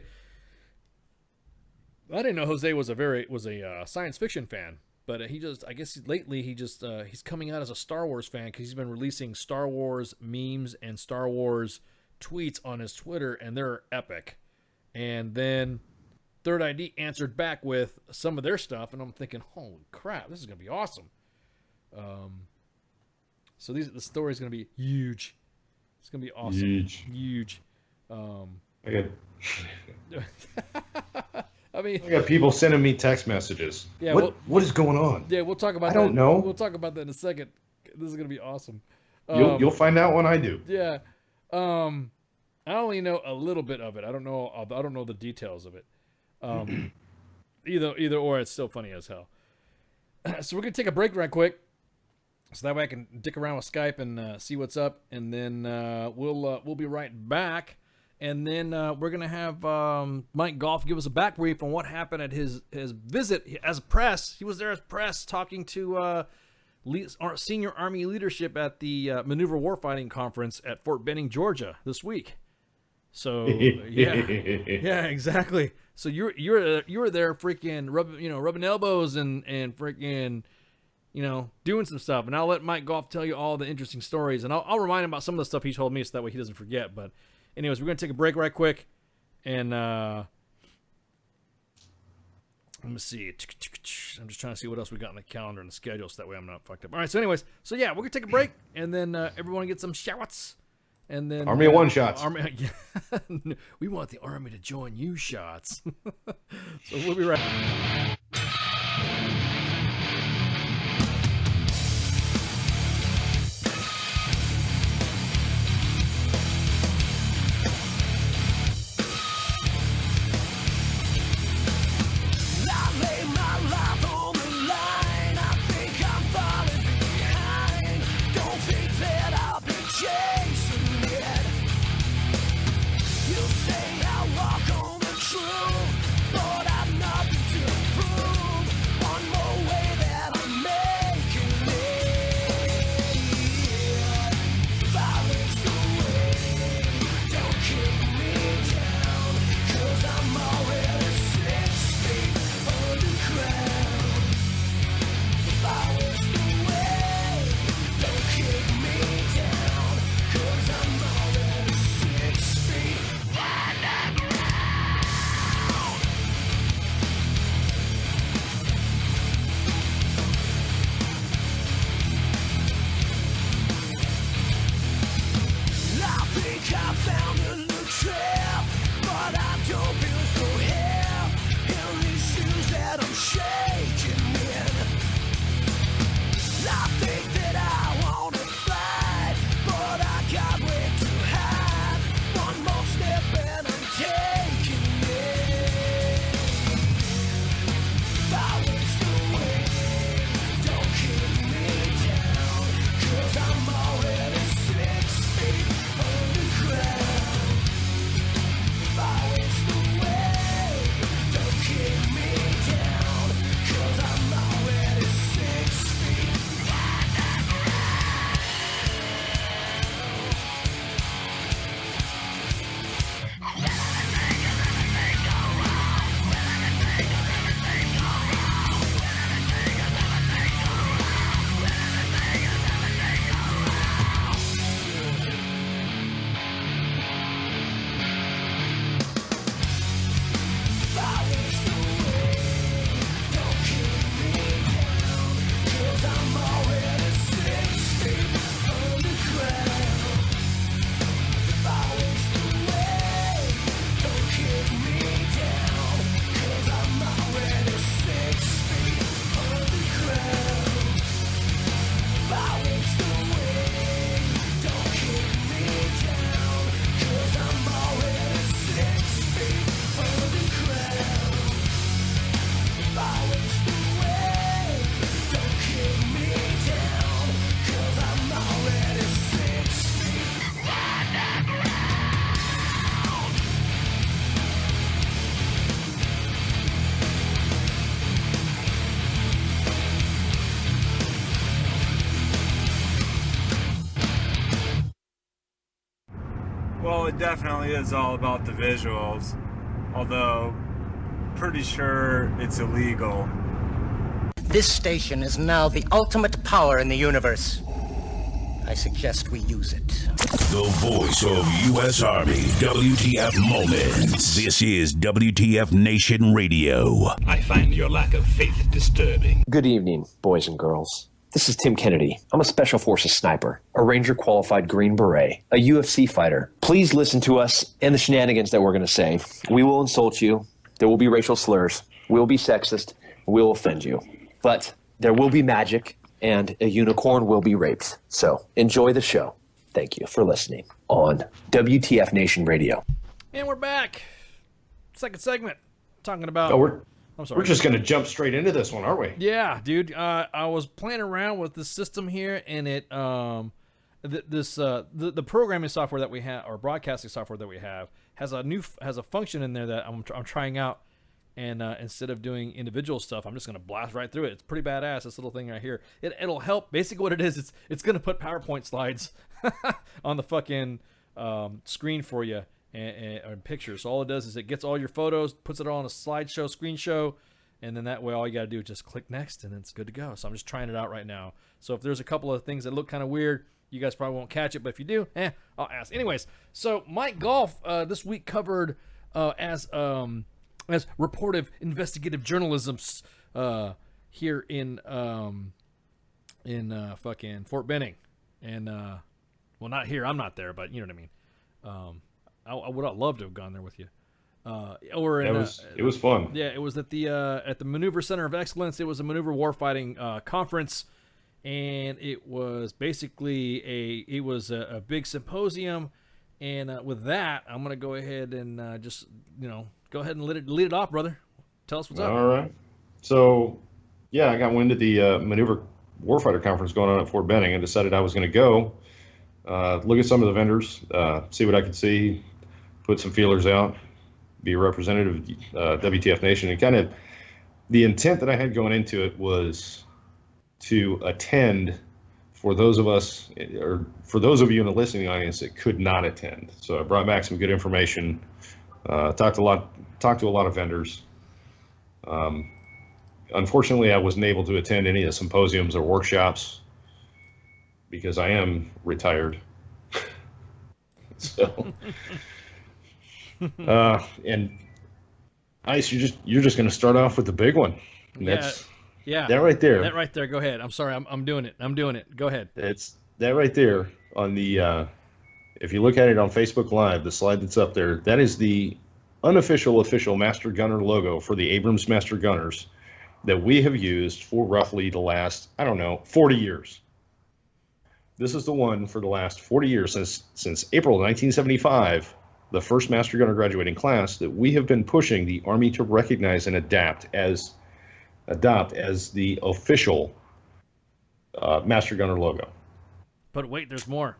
I didn't know Jose was a science fiction fan, but lately he's coming out as a Star Wars fan because he's been releasing Star Wars memes and Star Wars tweets on his Twitter, and they're epic. And then 3rd ID answered back with some of their stuff, and I'm thinking, holy crap, this is going to be awesome. So the story is going to be huge. It's going to be awesome. Huge. I mean, I got people sending me text messages. Yeah, what is going on? Yeah, we'll talk about I that. don't know. We'll talk about that in a second. This is going to be awesome. You'll find out when I do. Yeah. I only know a little bit of it. I don't know the details of it. Either or, it's still funny as hell. So we're gonna take a break right quick, so that way I can dick around with Skype and see what's up, and then we'll be right back, and then we're gonna have Mike Golf give us a back brief on what happened at his visit as press. He was there as press talking to senior Army leadership at the Maneuver Warfighting Conference at Fort Benning, Georgia this week. So yeah, exactly. So you were there freaking rubbing elbows and freaking doing some stuff. And I'll let Mike Golf tell you all the interesting stories, and I'll remind him about some of the stuff he told me so that way he doesn't forget. But anyways, we're gonna take a break right quick, and let me see. I'm just trying to see what else we got on the calendar and the schedule so that way I'm not fucked up. All right. So anyways, yeah, we're gonna take a break, and then everyone get some shouts. And then Army of One shots. We want the Army to join you shots. So we'll be right back. Say I walk on the truth, but I've nothing to prove. it definitely is all about the visuals. Although, pretty sure it's illegal. This station is now the ultimate power in the universe. I suggest we use it. The voice of U.S. Army, WTF Moments. This is WTF Nation Radio. I find your lack of faith disturbing. Good evening, boys and girls. This is Tim Kennedy. I'm a Special Forces sniper, a Ranger-qualified Green Beret, a UFC fighter. Please listen to us and the shenanigans that we're going to say. We will insult you. There will be racial slurs. We will be sexist. We will offend you. But there will be magic, and a unicorn will be raped. So enjoy the show. Thank you for listening on WTF Nation Radio. And we're back. Second segment. Talking about... Oh, I'm sorry. We're just going to jump straight into this one, aren't we? Yeah, dude. I was playing around with this system here, and it the programming software that we have, or broadcasting software that we have, has a function in there that I'm trying out, and instead of doing individual stuff, I'm just going to blast right through it. It's pretty badass. This little thing right here. It'll help. Basically, what it is, it's going to put PowerPoint slides on the fucking screen for you. And pictures. So all it does is it gets all your photos, puts it all on a slideshow, screen show, and then that way all you got to do is just click next, and it's good to go. So I'm just trying it out right now. So if there's a couple of things that look kind of weird, you guys probably won't catch it, but if you do, I'll ask. Anyways, so Mike Golf this week covered as reportive investigative journalism here in fucking Fort Benning, and well, not here. I'm not there, but you know what I mean. I would have loved to have gone there with you. It was fun. Yeah, it was at the Maneuver Center of Excellence. It was a maneuver warfighting conference, and it was basically a big symposium. And with that, I'm gonna go ahead and just go ahead and lead it off, brother. Tell us what's up. All right. So, yeah, I got wind of the maneuver warfighter conference going on at Fort Benning, and decided I was going to go look at some of the vendors, see what I could see. Put some feelers out, be a representative of WTF Nation, and kind of the intent that I had going into it was to attend for those of us, or for those of you in the listening audience that could not attend. So I brought back some good information, talked to a lot of vendors. Unfortunately, I wasn't able to attend any of the symposiums or workshops because I am retired. So. And Ice, you're just going to start off with the big one. Yeah. That right there. That right there. Go ahead. I'm sorry. I'm doing it. Go ahead. It's that right there on the. If you look at it on Facebook Live, the slide that's up there, that is the unofficial official Master Gunner logo for the Abrams Master Gunners that we have used for roughly the last 40 years. This is the one for the last 40 years since April 1975. The first Master Gunner graduating class that we have been pushing the Army to recognize and adopt as the official Master Gunner logo. But wait, there's more.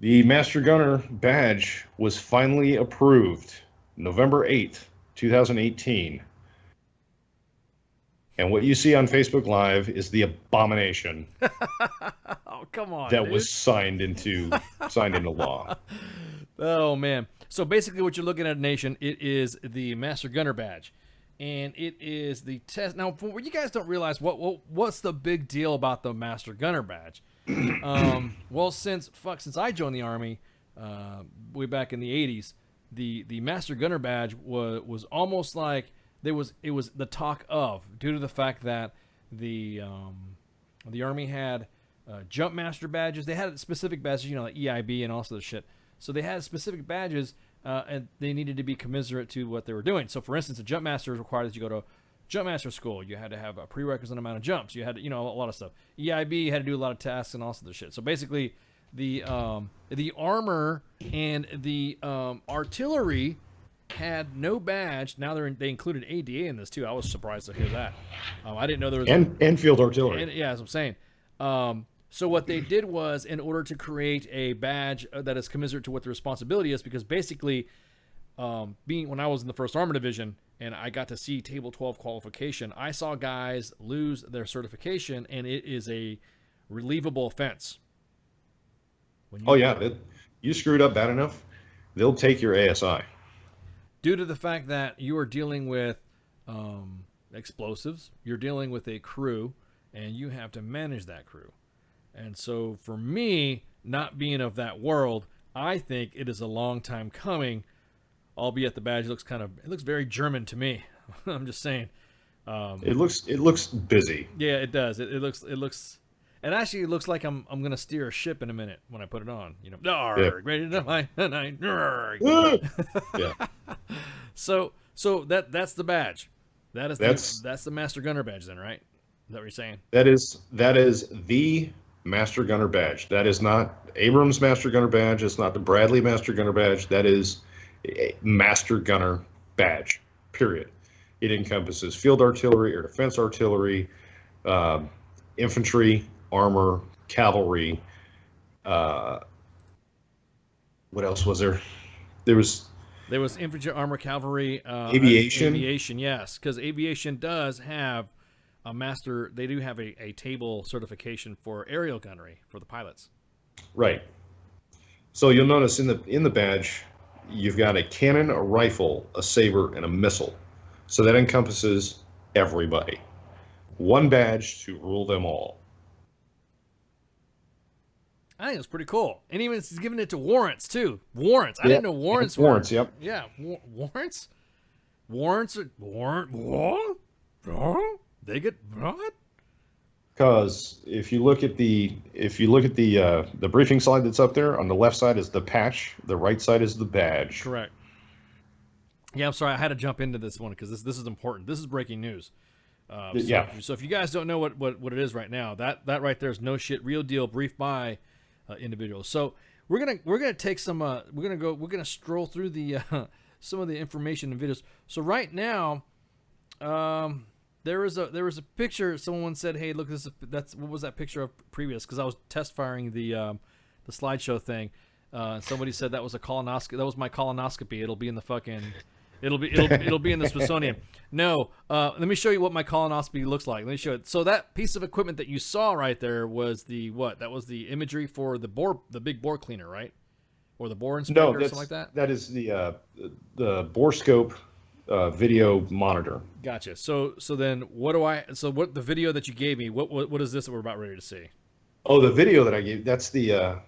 The Master Gunner badge was finally approved November 8th, 2018. And what you see on Facebook Live is the abomination. Oh, come on, that dude. was signed into law. Oh man! So basically, what you're looking at, Nation, it is the Master Gunner badge, and it is the test. Now, for you guys don't realize what's the big deal about the Master Gunner badge. Well, since I joined the Army way back in the '80s, the Master Gunner badge was almost like it was the talk of, due to the fact that the Army had jump master badges. They had specific badges, like EIB and also the shit. So they had specific badges, and they needed to be commensurate to what they were doing. So, for instance, a jump master is required that you go to jump master school. You had to have a prerequisite amount of jumps. You had to, a lot of stuff. EIB had to do a lot of tasks and also the shit. So basically, the armor and the artillery had no badge. Now they included ADA in this too. I was surprised to hear that. I didn't know there was and field artillery. Yeah, as I'm saying. So what they did was, in order to create a badge that is commensurate to what the responsibility is, because basically, when I was in the 1st Armor Division and I got to see Table 12 qualification, I saw guys lose their certification, and it is a relievable offense. Oh yeah, you screwed up bad enough, they'll take your ASI. Due to the fact that you are dealing with explosives, you're dealing with a crew, and you have to manage that crew. And so for me, not being of that world, I think it is a long time coming, albeit the badge looks very German to me. I'm just saying. It looks busy. Yeah, it does. It looks, and actually it looks like I'm going to steer a ship in a minute when I put it on, you know, ready to fly tonight. Yeah. So that's the badge. That's the Master Gunner badge then, right? Is that what you're saying? That is the Master Gunner badge. That is not Abrams Master Gunner badge. It's not the Bradley Master Gunner badge. That is a Master Gunner badge, period. It encompasses field artillery, air defense artillery, infantry, armor, cavalry. What else was there? There was infantry, armor, cavalry, aviation. Aviation, yes, because aviation does have a master. They do have a table certification for aerial gunnery for the pilots. Right. So you'll notice in the badge, you've got a cannon, a rifle, a saber, and a missile. So that encompasses everybody. One badge to rule them all. I think it's pretty cool. And even it's giving it to warrants too. Warrants. I didn't know warrants. Warrants. Yep. Yeah. Warrants. Warrants. What? They get what? Because if you look at the briefing slide that's up there, on the left side is the patch, the right side is the badge. Correct. Yeah, I'm sorry, I had to jump into this one because this is important. This is breaking news. So if you guys don't know what it is right now, that right there is no shit, real deal, brief by individuals. So we're gonna take some. We're gonna stroll through the some of the information and videos. So right now, there was a picture. Someone said, "Hey, look, what was that picture of previous?" Because I was test firing the slideshow thing. Somebody said that was a colonoscopy. That was my colonoscopy. It'll be in the fucking. It'll be in the Smithsonian. No, let me show you what my colonoscopy looks like. Let me show it. So that piece of equipment that you saw right there was the what? That was the imagery for the big bore cleaner, right? Or the bore inspector or something like that? That is the bore scope video monitor. Gotcha. So then what the video that you gave me, what is this that we're about ready to see? Oh, the video that I gave, that's the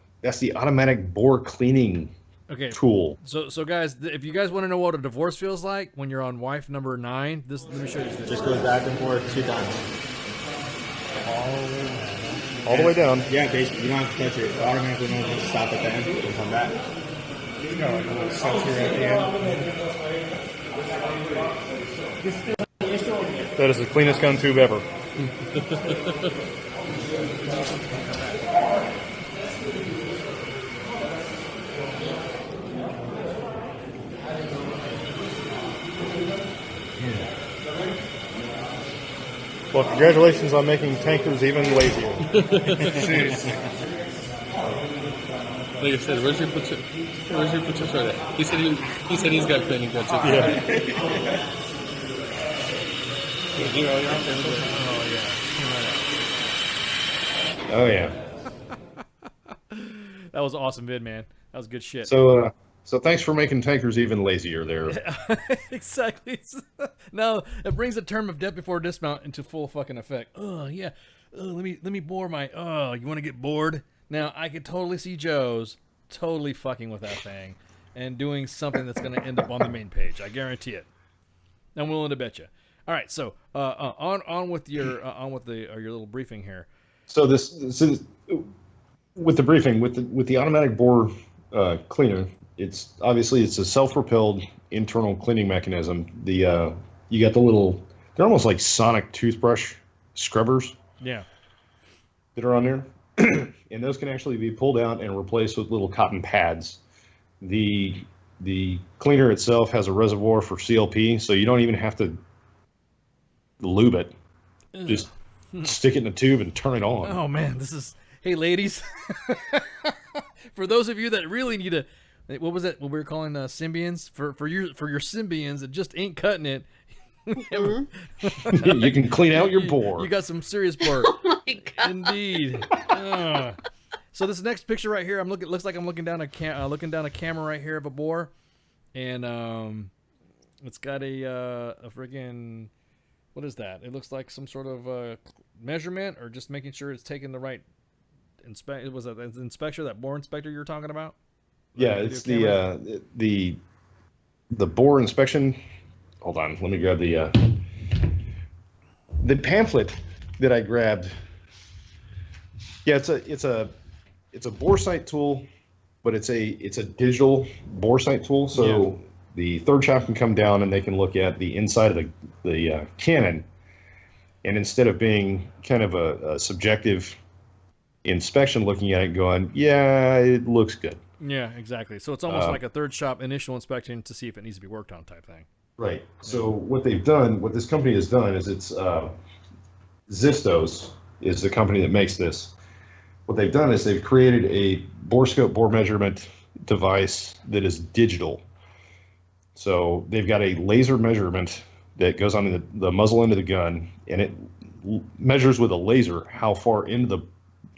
automatic bore cleaning tool. So guys, if you guys want to know what a divorce feels like when you're on wife number 9, let me show you this. Just goes back and forth 2 times. All the way down. Yeah, basically, you don't have to touch it. It automatically knows when to stop at the end and come back. It's got like a little sensor at the end. That is the cleanest gun tube ever. Well, congratulations on making tankers even lazier. Like I said, where's your potential? He said he's got cleaning guns. Yeah. Oh yeah. That was an awesome vid, man. That was good shit. So thanks for making tankers even lazier there. Exactly. No, it brings the term of death before dismount into full fucking effect. Oh yeah. Let me bore my. Oh, you want to get bored? Now I could totally see Joe's totally fucking with that thing and doing something that's going to end up on the main page. I guarantee it. I'm willing to bet you. All right, so on with your your little briefing here. So this is with the briefing with the automatic bore cleaner. It's obviously a self-propelled internal cleaning mechanism. You got the little, they're almost like sonic toothbrush scrubbers. Yeah. That are on there, and those can actually be pulled out and replaced with little cotton pads. The cleaner itself has a reservoir for CLP, so you don't even have to lube it. Ugh. Just stick it in a tube and turn it on. Oh man, hey ladies, for those of you that really need a, what was it? What we were calling Symbians for your Symbians that just ain't cutting it. You can clean out your bore. You got some serious bore. Oh my god. Indeed. So this next picture right here, looks like I'm looking down a camera right here of a bore, and it's got a friggin', what is that? It looks like some sort of measurement, or just making sure it's taking the right Was it the inspector, that bore inspector you were talking about? Yeah, it's the bore inspection. Hold on, let me grab the pamphlet that I grabbed. Yeah, it's a bore sight tool, but it's a digital bore sight tool. So the third shop can come down and they can look at the inside of the cannon, and instead of being kind of a subjective inspection, looking at it, going, yeah, it looks good. Yeah, exactly. So it's almost like a third shop initial inspection to see if it needs to be worked on type thing. Right. So what this company has done is it's Zistos is the company that makes this. What they've done is they've created a bore scope bore measurement device that is digital. So they've got a laser measurement that goes on the muzzle end of the gun, and it measures with a laser how far into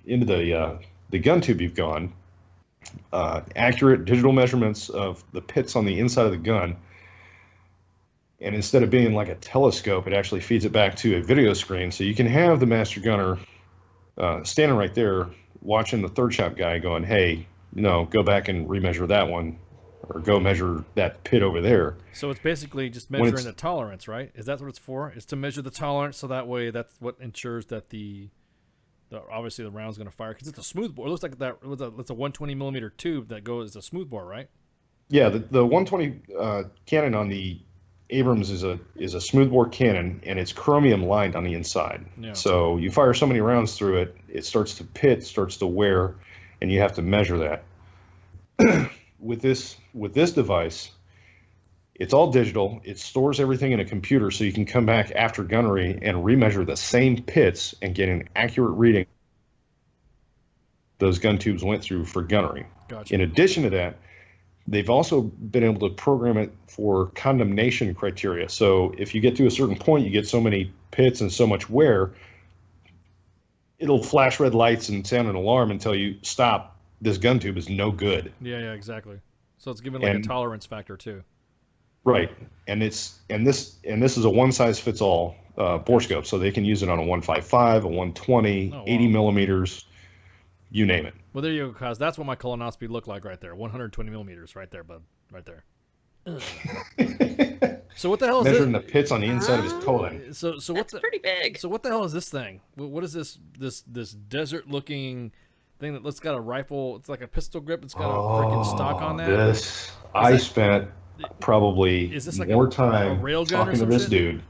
the gun tube you've gone. Accurate digital measurements of the pits on the inside of the gun. And instead of being like a telescope, it actually feeds it back to a video screen. So you can have the master gunner standing right there watching the third shop guy going, hey, go back and remeasure that one, or go measure that pit over there. So it's basically just measuring the tolerance, right? Is that what it's for? It's to measure the tolerance, so that way that's what ensures that obviously the round's going to fire, because it's a smooth bore. It looks like it's a 120 millimeter tube that goes as a smooth bore, right? Yeah, the 120 cannon on the Abrams is a smooth bore cannon, and it's chromium lined on the inside. Yeah. So you fire so many rounds through it, it starts to pit, starts to wear, and you have to measure that. With this device, it's all digital. It stores everything in a computer, so you can come back after gunnery and remeasure the same pits and get an accurate reading those gun tubes went through for gunnery. Gotcha. In addition to that, they've also been able to program it for condemnation criteria. So if you get to a certain point, you get so many pits and so much wear, it'll flash red lights and sound an alarm and tell you, stop, this gun tube is no good. Yeah, exactly. So it's given like a tolerance factor too. Right, and this is a one size fits all bore scope, so they can use it on a 155, a 120, 80 millimeters, you name it. Well, there you go, cause that's what my colonoscopy looked like right there, 120 millimeters, right there, bud, right there. So what the hell is measuring the pits on the inside of his colon? So that's pretty big. So what the hell is this thing? What is this desert looking thing that looks got a rifle? It's like a pistol grip. It's got a freaking stock on that. I spent probably like more a time railgun talking to this dude.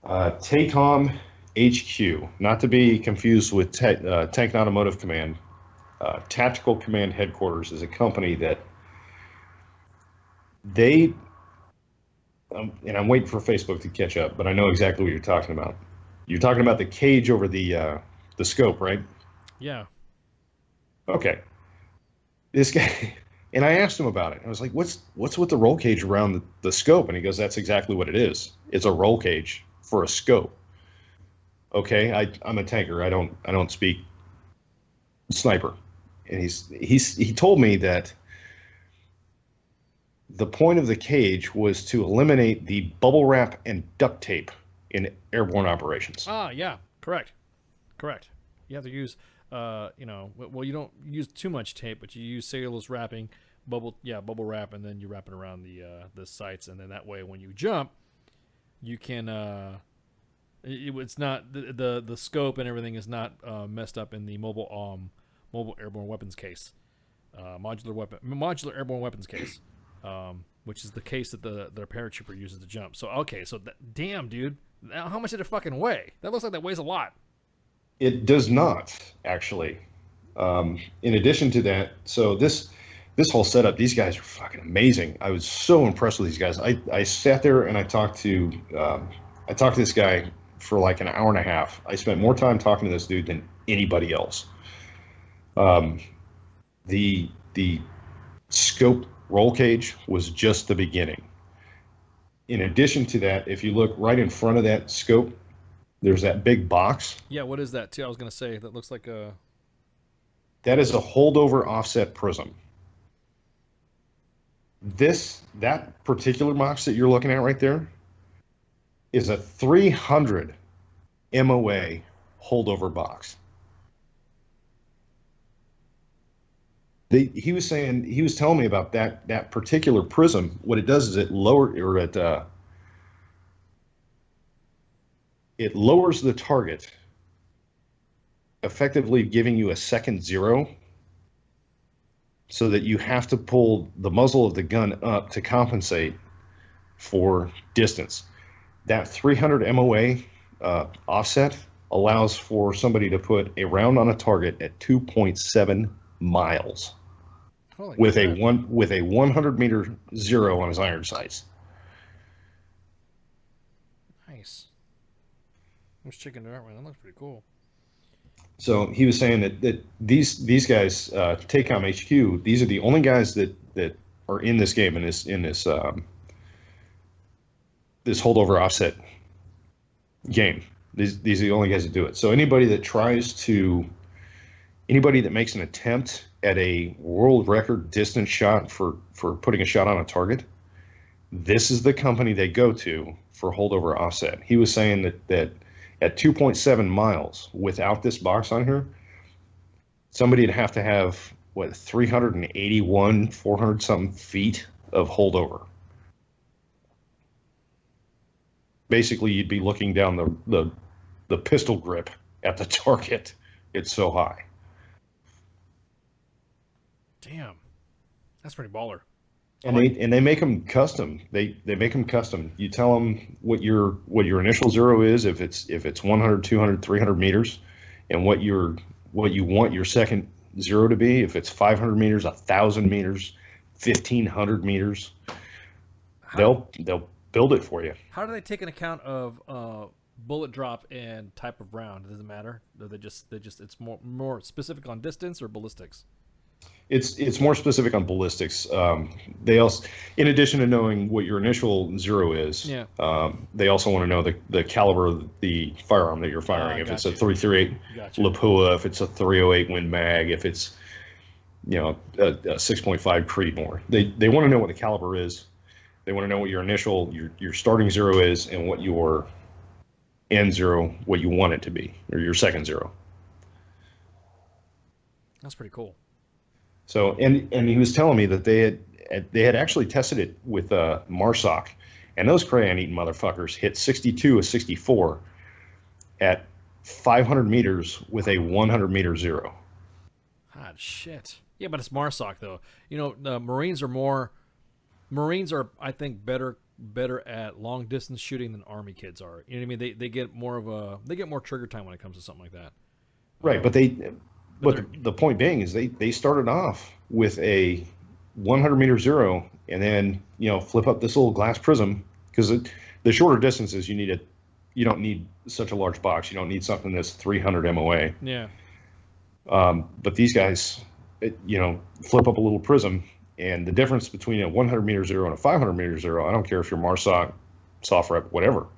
TACOM HQ, not to be confused with Tank Automotive Command. Tactical Command Headquarters is a company that and I'm waiting for Facebook to catch up, but I know exactly what you're talking about. You're talking about the cage over the scope, right? Yeah. Okay. This guy, and I asked him about it. I was like, "What's with the roll cage around the scope?" And he goes, "That's exactly what it is. It's a roll cage for a scope." Okay, I'm a tanker. I don't speak sniper, and he told me that the point of the cage was to eliminate the bubble wrap and duct tape in airborne operations. Yeah, correct. You have to use, well, you don't use too much tape, but you use cellulose wrapping, bubble wrap, and then you wrap it around the sights, and then that way when you jump, you can, it's not, the scope and everything is not messed up in the mobile airborne weapons case, modular airborne weapons case. Which is the case that the paratrooper uses to jump. So, okay, so damn, dude. How much did it fucking weigh? That looks like that weighs a lot. It does not, actually. In addition to that, so this whole setup, these guys are fucking amazing. I was so impressed with these guys. I sat there and I talked to this guy for like an hour and a half. I spent more time talking to this dude than anybody else. The scope roll cage was just the beginning. In addition to that, if you look right in front of that scope, there's that big box. Yeah, what is that too? I was gonna say that looks like a. That is a holdover offset prism. That particular box that you're looking at right there is a 300 MOA holdover box. He was telling me about that particular prism. What it does is it lowers the target, effectively giving you a second zero, so that you have to pull the muzzle of the gun up to compensate for distance. That 300 MOA offset allows for somebody to put a round on a target at 2.7 miles. Holy with crap. a 100 meter zero on his iron sights. Nice. I'm just checking it out, man. That looks pretty cool. So he was saying that these guys, TACOM HQ, these are the only guys that are in this game, in this holdover offset game. These are the only guys that do it. So anybody that makes an attempt at a world record distance shot for putting a shot on a target, this is the company they go to for holdover offset. He was saying that at 2.7 miles without this box on here, somebody'd have to have 381, 400 something feet of holdover. Basically, you'd be looking down the pistol grip at the target. It's so high. Damn, that's pretty baller. And they make them custom. They make them custom. You tell them what your initial zero is, if it's 100, 200, 300 meters, and what you want your second zero to be. If it's 500 meters, 1,000 meters, 1,500 meters, they'll build it for you. How do they take an account of bullet drop and type of round? Does it matter? Or they just it's more specific on distance or ballistics? It's more specific on ballistics. They also, in addition to knowing what your initial zero is, they also want to know the caliber of the firearm that you're firing. If it's a 338 Lapua, if it's a 308 Win Mag, if it's a 6.5 Creedmoor. They want to know what the caliber is. They want to know what your initial your starting zero is and what your end zero, what you want it to be, or your second zero. That's pretty cool. So, and he was telling me that they had actually tested it with MARSOC, and those crayon-eating motherfuckers hit 62 of 64 at 500 meters with a 100 meter zero. God, shit. Yeah, but it's MARSOC though. The Marines are I think better at long distance shooting than Army kids are. You know what I mean? They get more trigger time when it comes to something like that. Right, but the point being is they started off with a 100 meter zero, and then flip up this little glass prism, because the shorter distances you don't need such a large box. You don't need something that's 300 MOA. Yeah. But these guys, flip up a little prism, and the difference between a 100 meter zero and a 500 meter zero, I don't care if you're MARSOC, SOFREP, whatever,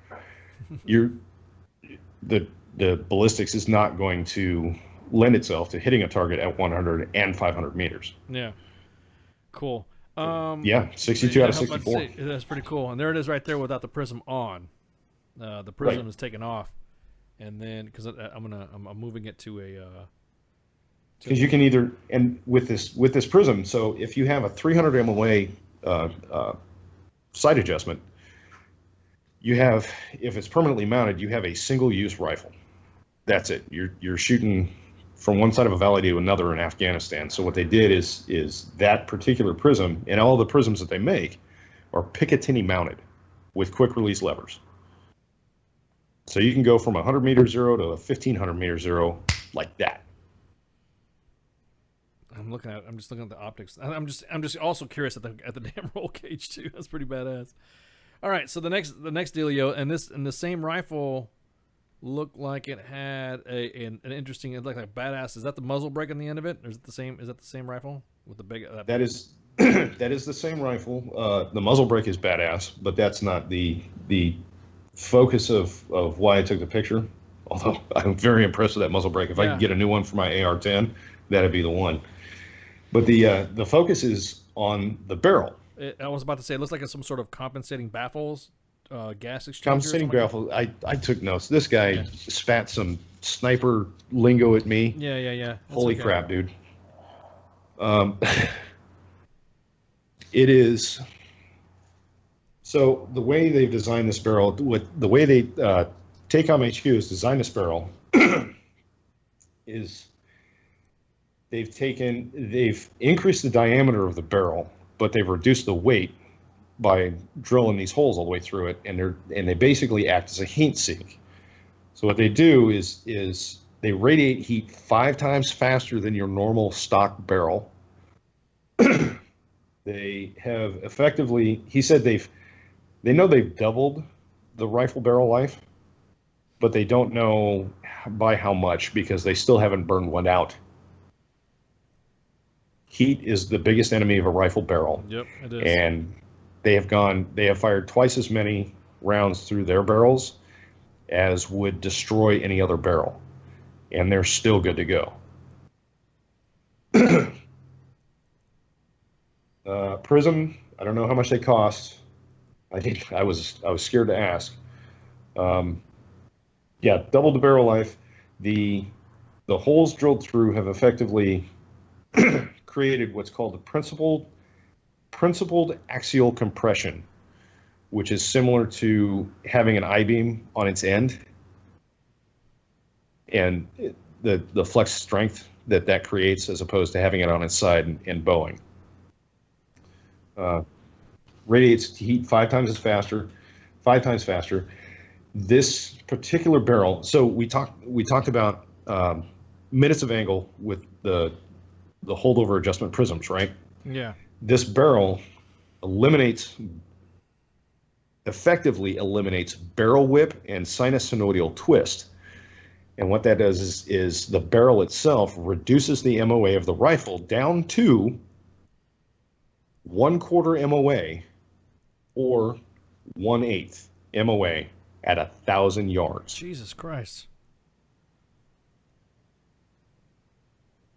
the ballistics is not going to lend itself to hitting a target at 100 and 500 meters. Yeah. Cool. 62 out of 64. That's pretty cool. And there it is right there without the prism on. The prism is taken off. And then, because I'm moving it to a... Because you can either, and with this prism, so if you have a 300 MOA sight adjustment, you have, if it's permanently mounted, you have a single-use rifle. That's it. You're shooting from one side of a valley to another in Afghanistan. So what they did is that particular prism, and all the prisms that they make, are Picatinny mounted with quick release levers. So you can go from a 100 meter zero to a 1,500 meter zero like that. I'm just looking at the optics. I'm just also curious at the damn roll cage too. That's pretty badass. All right, so the next dealio, and the same rifle looked like it had an interesting, it looked like badass. Is that the muzzle brake on the end of it, or is it the same? Is that the same rifle with the big? That is the same rifle. The muzzle brake is badass, but that's not the focus of why I took the picture. Although I'm very impressed with that muzzle brake. If I could get a new one for my AR-10, that'd be the one. But the focus is on the barrel. I was about to say, it looks like it's some sort of compensating baffles, gas exchanger. Compensating baffle. I took notes. This guy spat some sniper lingo at me. Yeah. That's Holy okay. crap, dude. It is. So the way they've designed this barrel, the way they Tacom HQ has designed this barrel is they've increased the diameter of the barrel, but they've reduced the weight by drilling these holes all the way through it, and they basically act as a heat sink. So what they do is they radiate heat 5 times faster than your normal stock barrel. They have effectively, he said they know they've doubled the rifle barrel life, but they don't know by how much because they still haven't burned one out. Heat is the biggest enemy of a rifle barrel. Yep, it is. And they have fired twice as many rounds through their barrels as would destroy any other barrel. And they're still good to go. Prism, I don't know how much they cost. I was scared to ask. Yeah, double the barrel life. The holes drilled through have effectively created what's called the principled axial compression, which is similar to having an I-beam on its end, and the flex strength that creates as opposed to having it on its side and bowing. Radiates heat 5 times faster. This particular barrel. So we talked about minutes of angle with the holdover adjustment prisms, right? Yeah. This barrel effectively eliminates barrel whip and sinusoidal twist. And what that does is the barrel itself reduces the MOA of the rifle down to 1/4 MOA or 1/8 MOA at 1,000 yards. Jesus Christ.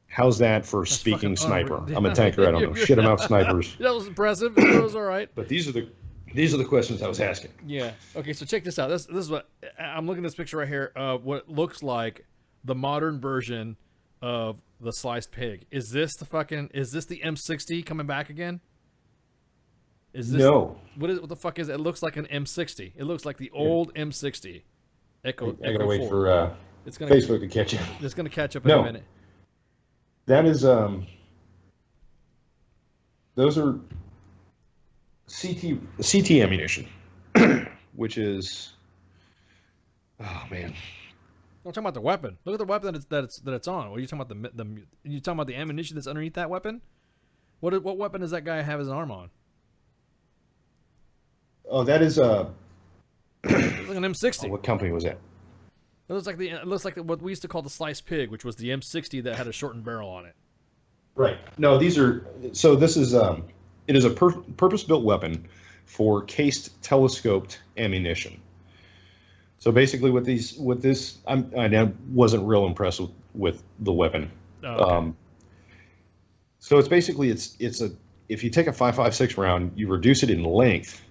How's that for speaking sniper? I'm a tanker. I don't know shit about snipers. That was impressive. It was all right. But these are the questions I was asking. Yeah. Okay. So check this out. This is what I'm looking at. This picture right here. What looks like the modern version of the sliced pig. Is this the M60 coming back again? Is this, no. What the fuck is it? It looks like an M60. It looks like the old M60. I gotta wait for Facebook to catch up. It's gonna catch up in a minute. That is those are CT ammunition, which is, oh man. I'm talking about the weapon. Look at the weapon that it's on. What are you talking about? You talking about the ammunition that's underneath that weapon? What weapon does that guy have his arm on? Oh, that is it's like an M60. Oh, what company was that? It looks like what we used to call the sliced pig, which was the M60 that had a shortened barrel on it. Right. No, this is it is a purpose-built weapon for cased telescoped ammunition. So basically, with this, I wasn't real impressed with the weapon. Oh, okay. So it's basically if you take a 5.56 round, you reduce it in length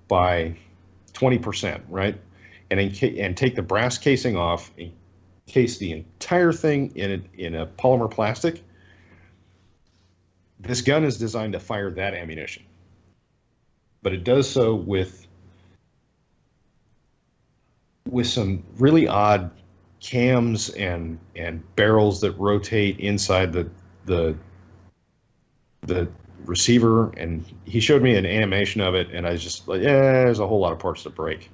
by 20%, right? And take the brass casing off, and case the entire thing in a polymer plastic. This gun is designed to fire that ammunition, but it does so with some really odd cams and barrels that rotate inside the receiver. And he showed me an animation of it, and I was just like, yeah, there's a whole lot of parts to break.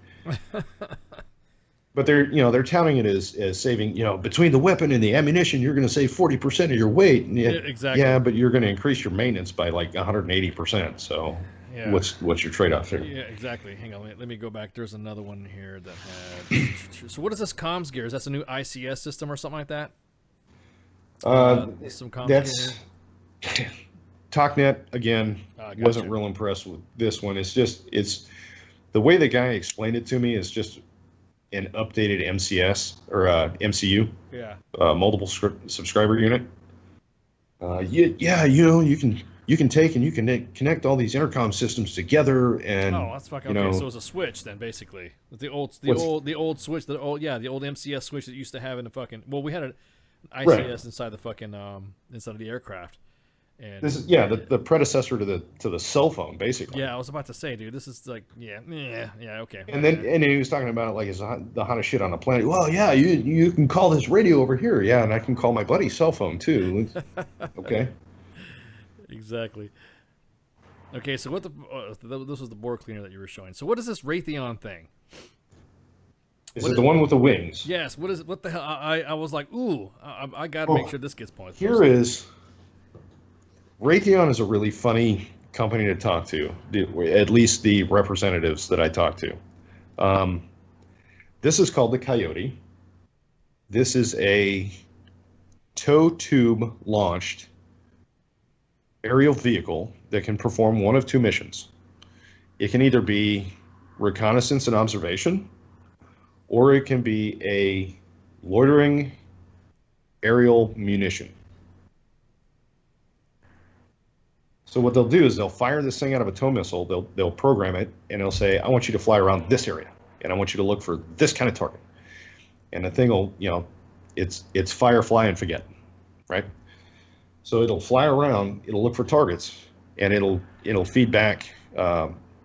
But they're touting it as saving, between the weapon and the ammunition, you're going to save 40% of your weight. And exactly. Yeah, but you're going to increase your maintenance by like 180%. So yeah. What's your trade-off there? Yeah, exactly. Hang on, let me go back. There's another one here that had. So what is this comms gear? Is that a new ICS system or something like that? Some comms gear. TalkNet again. Gotcha. Wasn't real impressed with this one. It's the way the guy explained it to me is just an updated MCS or MCU. Yeah. Multiple subscriber unit. you can take and you can connect all these intercom systems together, and Oh, that's fucking okay. So it's a switch then, basically. The old switch, the old MCS switch that used to have in the fucking. Well, we had an ICS Right. inside the fucking inside of the aircraft. And this is the predecessor to the cell phone, basically. yeah, I was about to say, dude, this is like yeah, okay. And then he was talking about it like it's the hottest shit on the planet. Well, yeah, you can call this radio over here, yeah, and I can call my buddy's cell phone too. Okay. Exactly. Okay, so what this was the bore cleaner that you were showing. So what is this Raytheon thing? Is it the one with the wings? Yes. What is it? What the hell? I was like, ooh, I got to make sure this gets pointed. Here is Raytheon is a really funny company to talk to. At least the representatives that I talk to. This is called the Coyote. This is a tow tube launched aerial vehicle that can perform one of two missions. It can either be reconnaissance and observation, or it can be a loitering aerial munition. So what they'll do is they'll fire this thing out of a tow missile, they'll program it, and they'll say, I want you to fly around this area, and I want you to look for this kind of target. And the thing will, it's fire, fly, and forget, right? So it'll fly around, it'll look for targets, and it'll feed back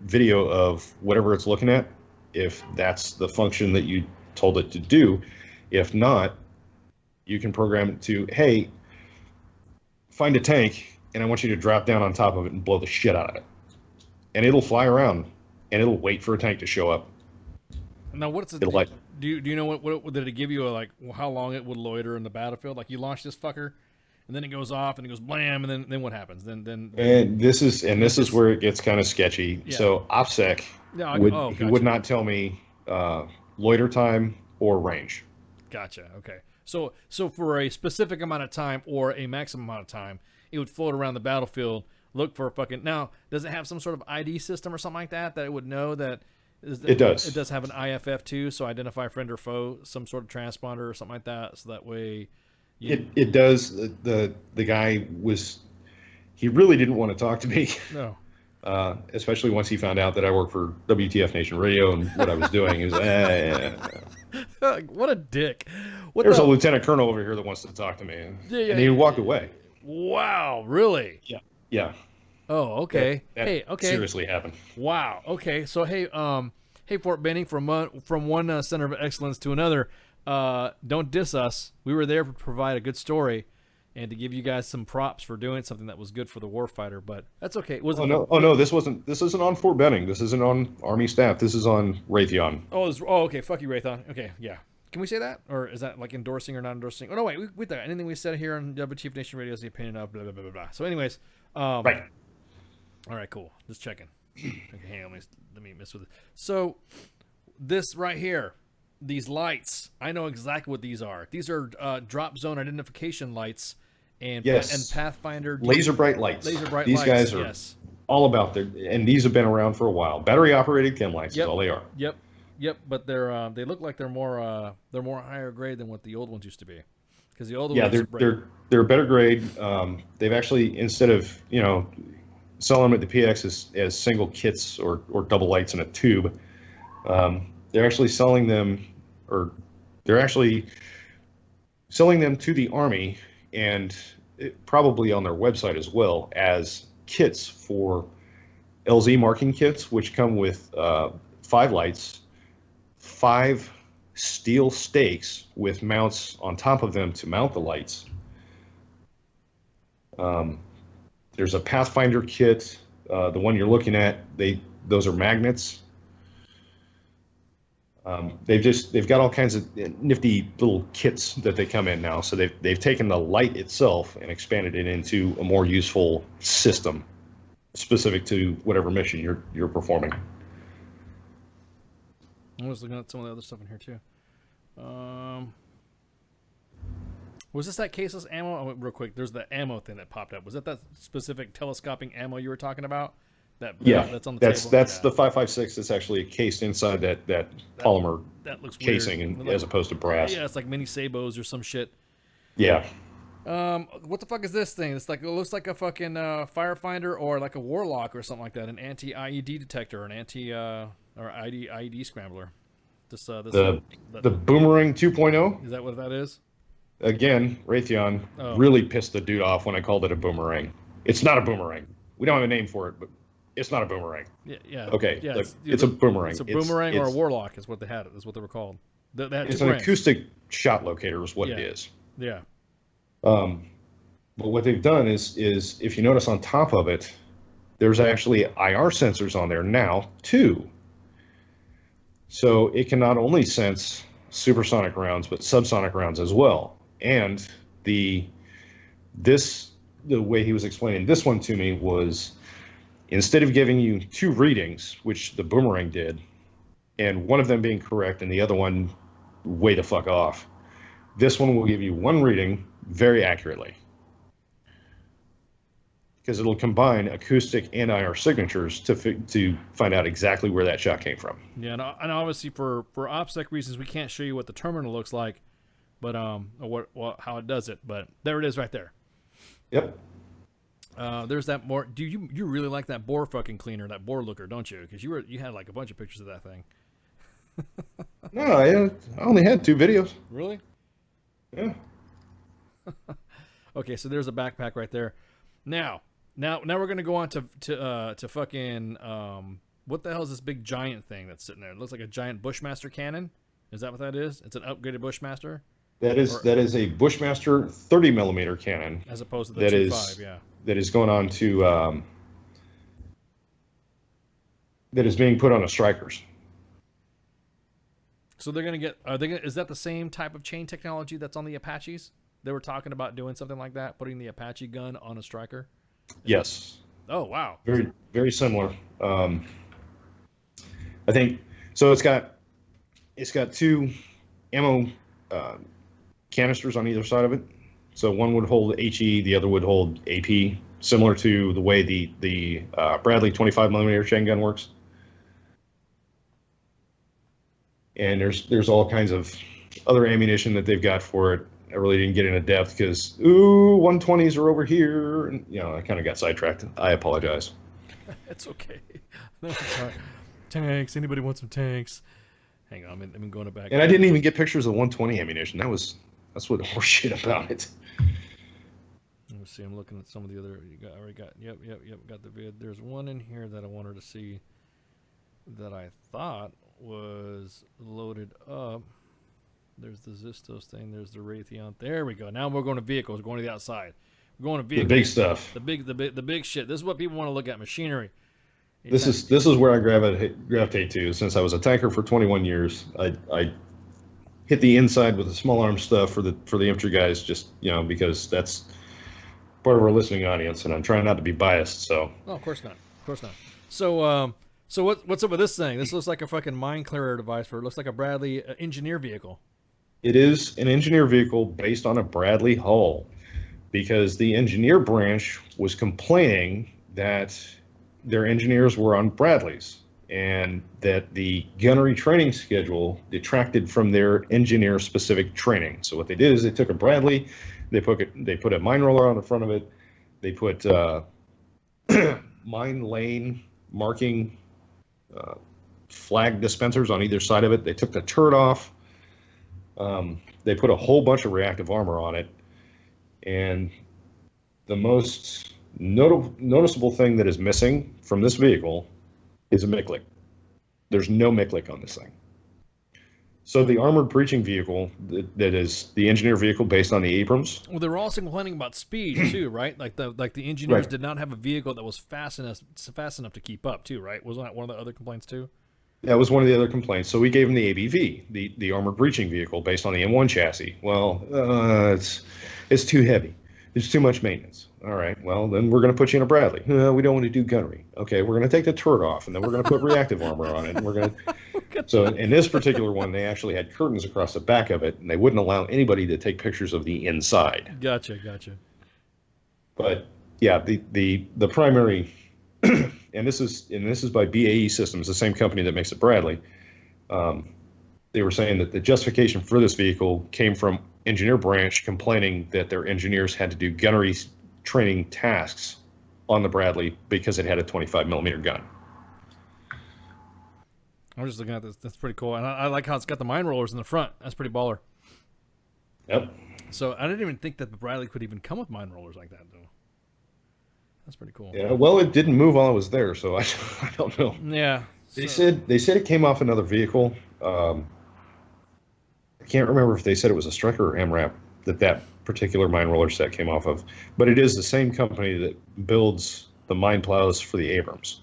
video of whatever it's looking at, if that's the function that you told it to do. If not, you can program it to, hey, find a tank, and I want you to drop down on top of it and blow the shit out of it. And it'll fly around, and it'll wait for a tank to show up. Now, what's it? Do you know what did it give you? Like how long it would loiter in the battlefield? Like you launch this fucker, and then it goes off, and it goes blam, and then what happens? Then this is where it gets kind of sketchy. Yeah. So OPSEC would not tell me loiter time or range. Gotcha. Okay. So for a specific amount of time or a maximum amount of time, it would float around the battlefield, look for a fucking. Now, does it have some sort of ID system or something like that it would know that? It does. It does have an IFF too, so identify friend or foe, some sort of transponder or something like that. So that way, it does. The guy he really didn't want to talk to me. No. Especially once he found out that I work for WTF Nation Radio and what I was doing. He was what a dick. There's a lieutenant colonel over here that wants to talk to me, and he walked away. Wow, really? Yeah. Oh, okay. That okay. seriously happened. Wow. Okay. So hey, Fort Benning, from one center of excellence to another, don't diss us. We were there to provide a good story and to give you guys some props for doing something that was good for the warfighter. But that's okay. No. This isn't on Fort Benning. This isn't on Army staff. This is on Raytheon. Okay. Fuck you, Raytheon. Okay. Yeah. Can we say that, or is that like endorsing or not endorsing? Oh no, wait. We that anything we said here on WTF Nation Radio is the opinion of blah blah blah blah blah. So, anyways, right. All right, cool. Just checking. Okay, hang on. Let me mess with it. So, this right here, these lights, I know exactly what these are. These are drop zone identification lights and Pathfinder laser bright lights. Laser bright these lights. These guys are all about and these have been around for a while. Battery operated chem lights is all they are. Yep. But they look like they're more higher grade than what the old ones used to be. Because the old ones they're a better grade. They've actually, instead of selling them at the PX as single kits or double lights in a tube, they're actually selling them to the Army, and probably on their website as well, as kits for LZ marking kits, which come with 5 lights, 5 steel stakes with mounts on top of them to mount the lights. There's a Pathfinder kit. The one you're looking at, those are magnets. They've got all kinds of nifty little kits that they come in now. So they've taken the light itself and expanded it into a more useful system specific to whatever mission you're performing. I was looking at some of the other stuff in here too. Was this that caseless ammo? Oh, real quick, there's the ammo thing that popped up. Was that specific telescoping ammo you were talking about? That's on the table. That's the 5.56. That's actually cased inside that polymer that looks casing, weird. as opposed to brass. Yeah, it's like mini sabos or some shit. Yeah. What the fuck is this thing? It's like, it looks like a fucking firefighter or like a warlock or something like that. An anti-IED detector, an IED scrambler. The Boomerang 2.0. Is that what that is? Again, Raytheon really pissed the dude off when I called it a boomerang. It's not a boomerang. We don't have a name for it, but it's not a boomerang. Yeah. Okay. Yeah, look, it's a boomerang. It's a boomerang or a warlock is what they had. Is what they were called. It's an acoustic shot locator is what it is. Yeah. But what they've done is if you notice on top of it, there's actually IR sensors on there now too. So it can not only sense supersonic rounds, but subsonic rounds as well. And the way he was explaining this one to me was, instead of giving you 2 readings, which the boomerang did, and one of them being correct and the other one way the fuck off, this one will give you 1 reading very accurately, because it'll combine acoustic and IR signatures to find out exactly where that shot came from. Yeah, and obviously for OPSEC reasons, we can't show you what the terminal looks like, but how it does it. But there it is, right there. Yep. There's that more. Do you really like that bore fucking cleaner, that bore looker, don't you? Because you had like a bunch of pictures of that thing. No, I only had 2 videos. Really? Yeah. Okay, so there's a backpack right there. Now we're gonna go on to fucking what the hell is this big giant thing that's sitting there? It looks like a giant Bushmaster cannon. Is that what that is? It's an upgraded Bushmaster. That is a Bushmaster 30 millimeter cannon, as opposed to the 2.5. Yeah. That is going on to that is being put on a Strikers. So they're gonna get. Is that the same type of chain technology that's on the Apaches? They were talking about doing something like that, putting the Apache gun on a Striker. Yes. Oh wow. Very, very similar. I think so. It's got 2 ammo canisters on either side of it. So one would hold HE, the other would hold AP, similar to the way the Bradley 25 millimeter chain gun works. And there's all kinds of other ammunition that they've got for it. I really didn't get into depth because 120s are over here, and I kind of got sidetracked. I apologize. It's okay. No, it's all right. Tanks. Anybody want some tanks? Hang on, I'm going back. And I didn't even get pictures of 120 ammunition. That's what the horseshit about it. Let's see. I'm looking at some of the other. Yep. Got the vid. There's one in here that I wanted to see that I thought was loaded up. There's the Zistos thing. There's the Raytheon. There we go. Now we're going to vehicles. We're going to the outside. We're going to vehicles. The big stuff. The big shit. This is what people want to look at. Machinery. This is where I gravitate to. Since I was a tanker for 21 years, I hit the inside with the small arm stuff for the infantry guys, just because that's part of our listening audience, and I'm trying not to be biased. So. Oh, of course not. So what's up with this thing? This looks like a fucking mine clearer device. It looks like a Bradley engineer vehicle. It is an engineer vehicle based on a Bradley hull, because the engineer branch was complaining that their engineers were on Bradleys and that the gunnery training schedule detracted from their engineer specific training. So what they did is they took a Bradley, they put a mine roller on the front of it, they put mine lane marking flag dispensers on either side of it. They took the turret off. They put a whole bunch of reactive armor on it, and the most noticeable thing that is missing from this vehicle is a MICLIC. There's no MICLIC on this thing. So the armored breaching vehicle that is the engineer vehicle based on the Abrams. Well, they were also complaining about speed too, right? Like the engineers Right. did not have a vehicle that was fast enough to keep up too, right? Wasn't that one of the other complaints too? That was one of the other complaints. So we gave them the ABV, the armored breaching vehicle based on the M1 chassis. Well, it's too heavy. It's too much maintenance. All right, well, then we're going to put you in a Bradley. We don't want to do gunnery. Okay, we're going to take the turret off, and then we're going to put reactive armor on it. And we're going to. So in this particular one, they actually had curtains across the back of it, and they wouldn't allow anybody to take pictures of the inside. Gotcha. But yeah, the primary, and this is by BAE Systems, the same company that makes the Bradley. they were saying that the justification for this vehicle came from engineer branch complaining that their engineers had to do gunnery training tasks on the Bradley because it had a 25 millimeter gun. I'm just looking at this. That's pretty cool, and I like how it's got the mine rollers in the front. That's pretty baller. Yep. So I didn't even think that the Bradley could even come with mine rollers like that, though. That's pretty cool. Yeah. Well, it didn't move while I was there, so I don't know. Yeah. They said it came off another vehicle. I can't remember if they said it was a Stryker or MRAP that particular mine roller set came off of, but it is the same company that builds the mine plows for the Abrams.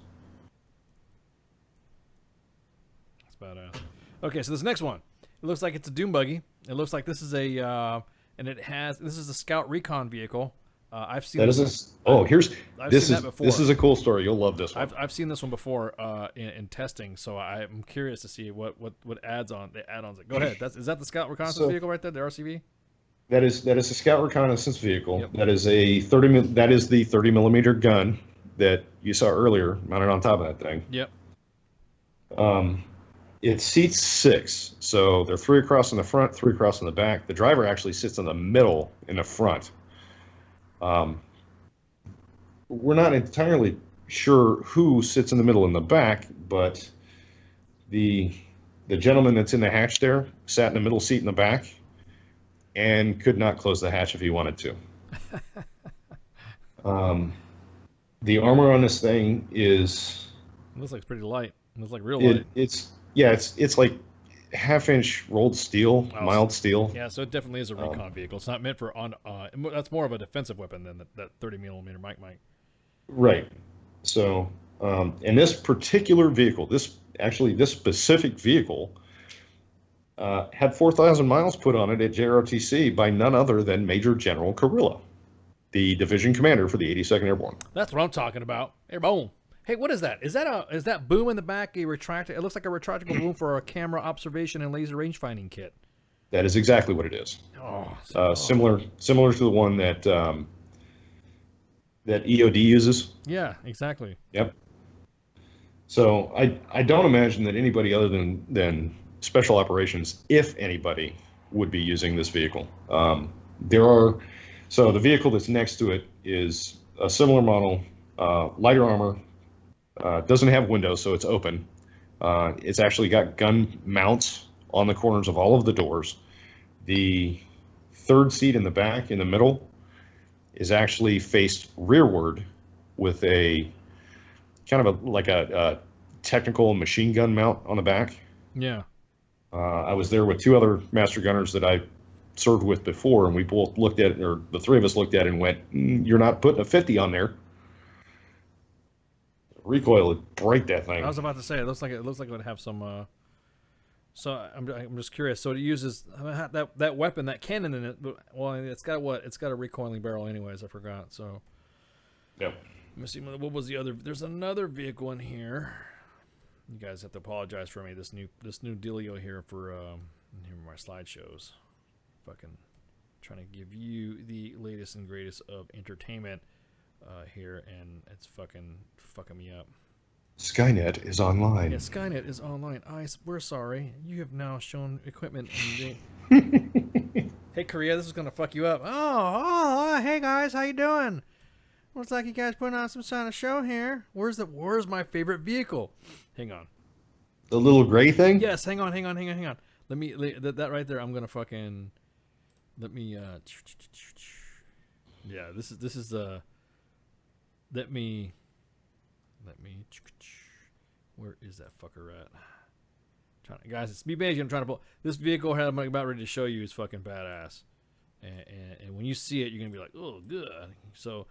That's badass. Okay, so this next one, it looks like it's a dune buggy. It looks like this is a, and this is a Scout Recon vehicle. I've seen this is a cool story. You'll love this one. I've seen this one before in testing, so I'm curious to see what add-ons. Go ahead. Is that the Scout Reconnaissance vehicle right there, the RCV? That is a Scout Reconnaissance vehicle. Yep. That is the 30 millimeter gun that you saw earlier, mounted on top of that thing. Yep. It seats 6, so they're 3 across in the front, 3 across in the back. The driver actually sits in the middle in the front. We're not entirely sure who sits in the middle and the back, but the gentleman that's in the hatch there sat in the middle seat in the back and could not close the hatch if he wanted to. The armor on this thing is... It looks like it's pretty light. It looks like real light. It's like half-inch rolled steel, mild steel. Yeah, so it definitely is a recon vehicle. It's not meant for that's more of a defensive weapon than that 30 millimeter Mike. Right. So, and this particular vehicle, this specific vehicle, had 4,000 miles put on it at JROTC by none other than Major General Carrillo, the division commander for the 82nd Airborne. That's what I'm talking about. Airborne. Hey, what is that? Is that boom in the back a retractable? It looks like a retractable boom for a camera observation and laser range finding kit. That is exactly what it is. Similar to the one that EOD uses. Yeah, exactly. Yep. So I don't imagine that anybody other than special operations, if anybody, would be using this vehicle. So the vehicle that's next to it is a similar model, lighter armor. Doesn't have windows, so it's open. It's actually got gun mounts on the corners of all of the doors. The third seat in the back, in the middle, is actually faced rearward with a kind of like a technical machine gun mount on the back. Yeah. I was there with 2 other master gunners that I served with before, and we both looked at it, or the 3 of us looked at it and went, "You're not putting a 50 on there." Recoil would break that thing. I was about to say it looks like it would have some. So I'm just curious. So it uses that weapon, that cannon in it. But, well, it's got what? It's got a recoiling barrel, anyways. I forgot. So. Yep. Let me see. What was the other? There's another vehicle in here. You guys have to apologize for me. This new dealio here for my slideshows. Fucking trying to give you the latest and greatest of entertainment. Here, and it's fucking me up. Skynet is online. Yeah, Skynet is online. We're sorry. You have now shown equipment. Hey, Korea, this is gonna fuck you up. Oh, hey guys, how you doing? Looks like you guys putting on some kind of show here. Where's my favorite vehicle? Hang on. The little gray thing? Yes. Hang on. Let me that right there. I'm gonna fucking. Let me. Yeah. This is Let me. Where is that fucker at? Guys, it's me, Benji. I'm trying to pull this vehicle. I'm about ready to show you is fucking badass, and when you see it, you're gonna be like, oh, good. So,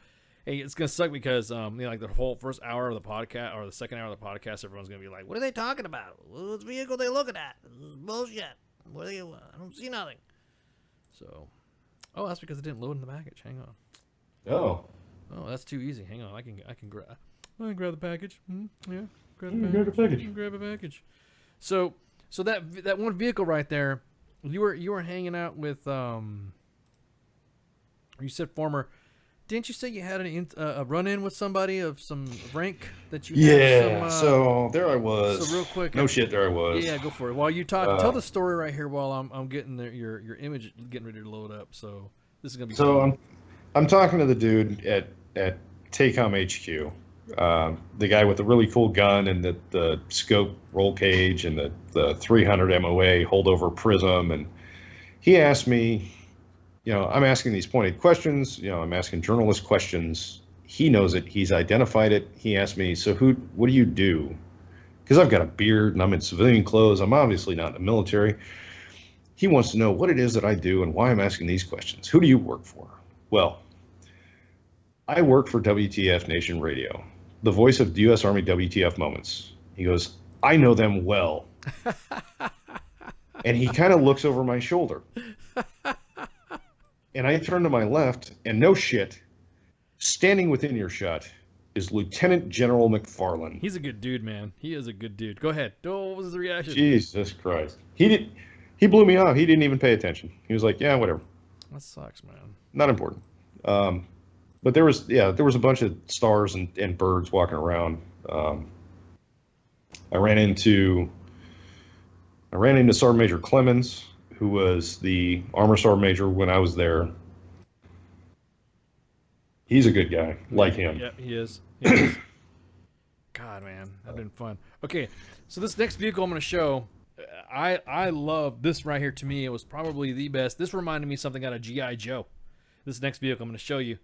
hey, it's gonna suck because like the whole first hour of the podcast or the second hour of the podcast, everyone's gonna be like, what are they talking about? What vehicle they looking at? This is bullshit. I don't see nothing. So, that's because it didn't load in the package. Hang on. Oh, that's too easy. Hang on, I can grab the package. Yeah, grab a package. So that one vehicle right there, you were hanging out with you said former Didn't you say you had a run-in with somebody of some rank that you Yeah. had some, so there I was. So real quick. No shit, there I was. Yeah, go for it. While you talk, tell the story right here while I'm getting your image getting ready to load up. So this is gonna be. So fun. I'm talking to the dude at Taycom HQ, the guy with the really cool gun and the scope roll cage and the 300 MOA holdover prism, and he asked me, I'm asking these pointed questions, I'm asking journalist questions. He knows it. He's identified it. He asked me, so what do you do? Because I've got a beard and I'm in civilian clothes. I'm obviously not in the military. He wants to know what it is that I do and why I'm asking these questions. Who do you work for? Well, I work for WTF Nation Radio, the voice of U.S. Army WTF moments. He goes, I know them well. And he kind of looks over my shoulder. And I turn to my left, and no shit, standing within earshot is Lieutenant General McFarland. He's a good dude, man. He is a good dude. Go ahead. Oh, what was the reaction? Jesus Christ. He blew me off. He didn't even pay attention. He was like, yeah, whatever. That sucks, man. Not important. But there was a bunch of stars and birds walking around. I ran into Sergeant Major Clemens, who was the Armor Sergeant Major when I was there. He's a good guy. Like him. Yeah, he is. He is. God, man, that'd been fun. Okay, so this next vehicle I'm going to show, I love this right here. To me, it was probably the best. This reminded me of something out of G.I. Joe. This next vehicle I'm going to show you,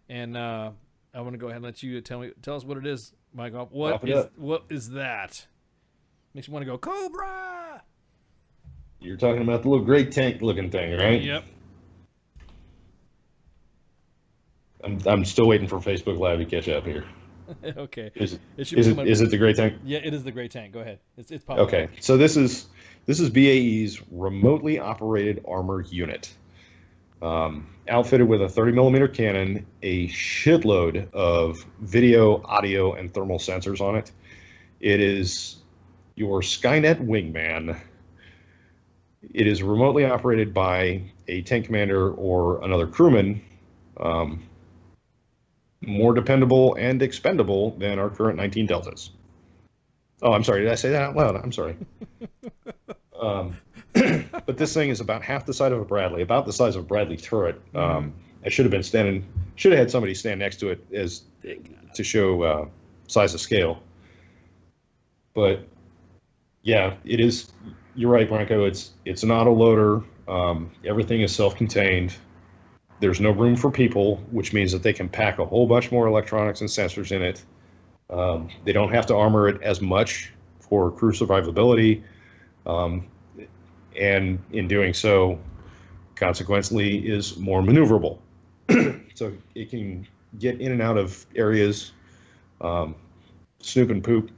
and I want to go ahead and let you tell us what it is, Michael. What is that? Makes you want to go Cobra. You're talking about the little gray tank looking thing, right? Yep. I'm still waiting for Facebook Live to catch up here. Okay. Is it the gray tank? Yeah, it is the gray tank. Go ahead. It's popping. Okay. So this is BAE's remotely operated armor unit, outfitted with a 30mm cannon, a shitload of video, audio, and thermal sensors on it. It is your Skynet wingman. It is remotely operated by a tank commander or another crewman, more dependable and expendable than our current 19 Deltas. Oh, I'm sorry. Did I say that out loud? I'm sorry. But this thing is about half the size of a Bradley, about the size of a Bradley turret. I should have had somebody stand next to it to show size of scale. But yeah, it is. You're right, Branko. It's an autoloader. Everything is self-contained. There's no room for people, which means that they can pack a whole bunch more electronics and sensors in it. They don't have to armor it as much for crew survivability. And in doing so, consequently, is more maneuverable. So it can get in and out of areas, snoop and poop.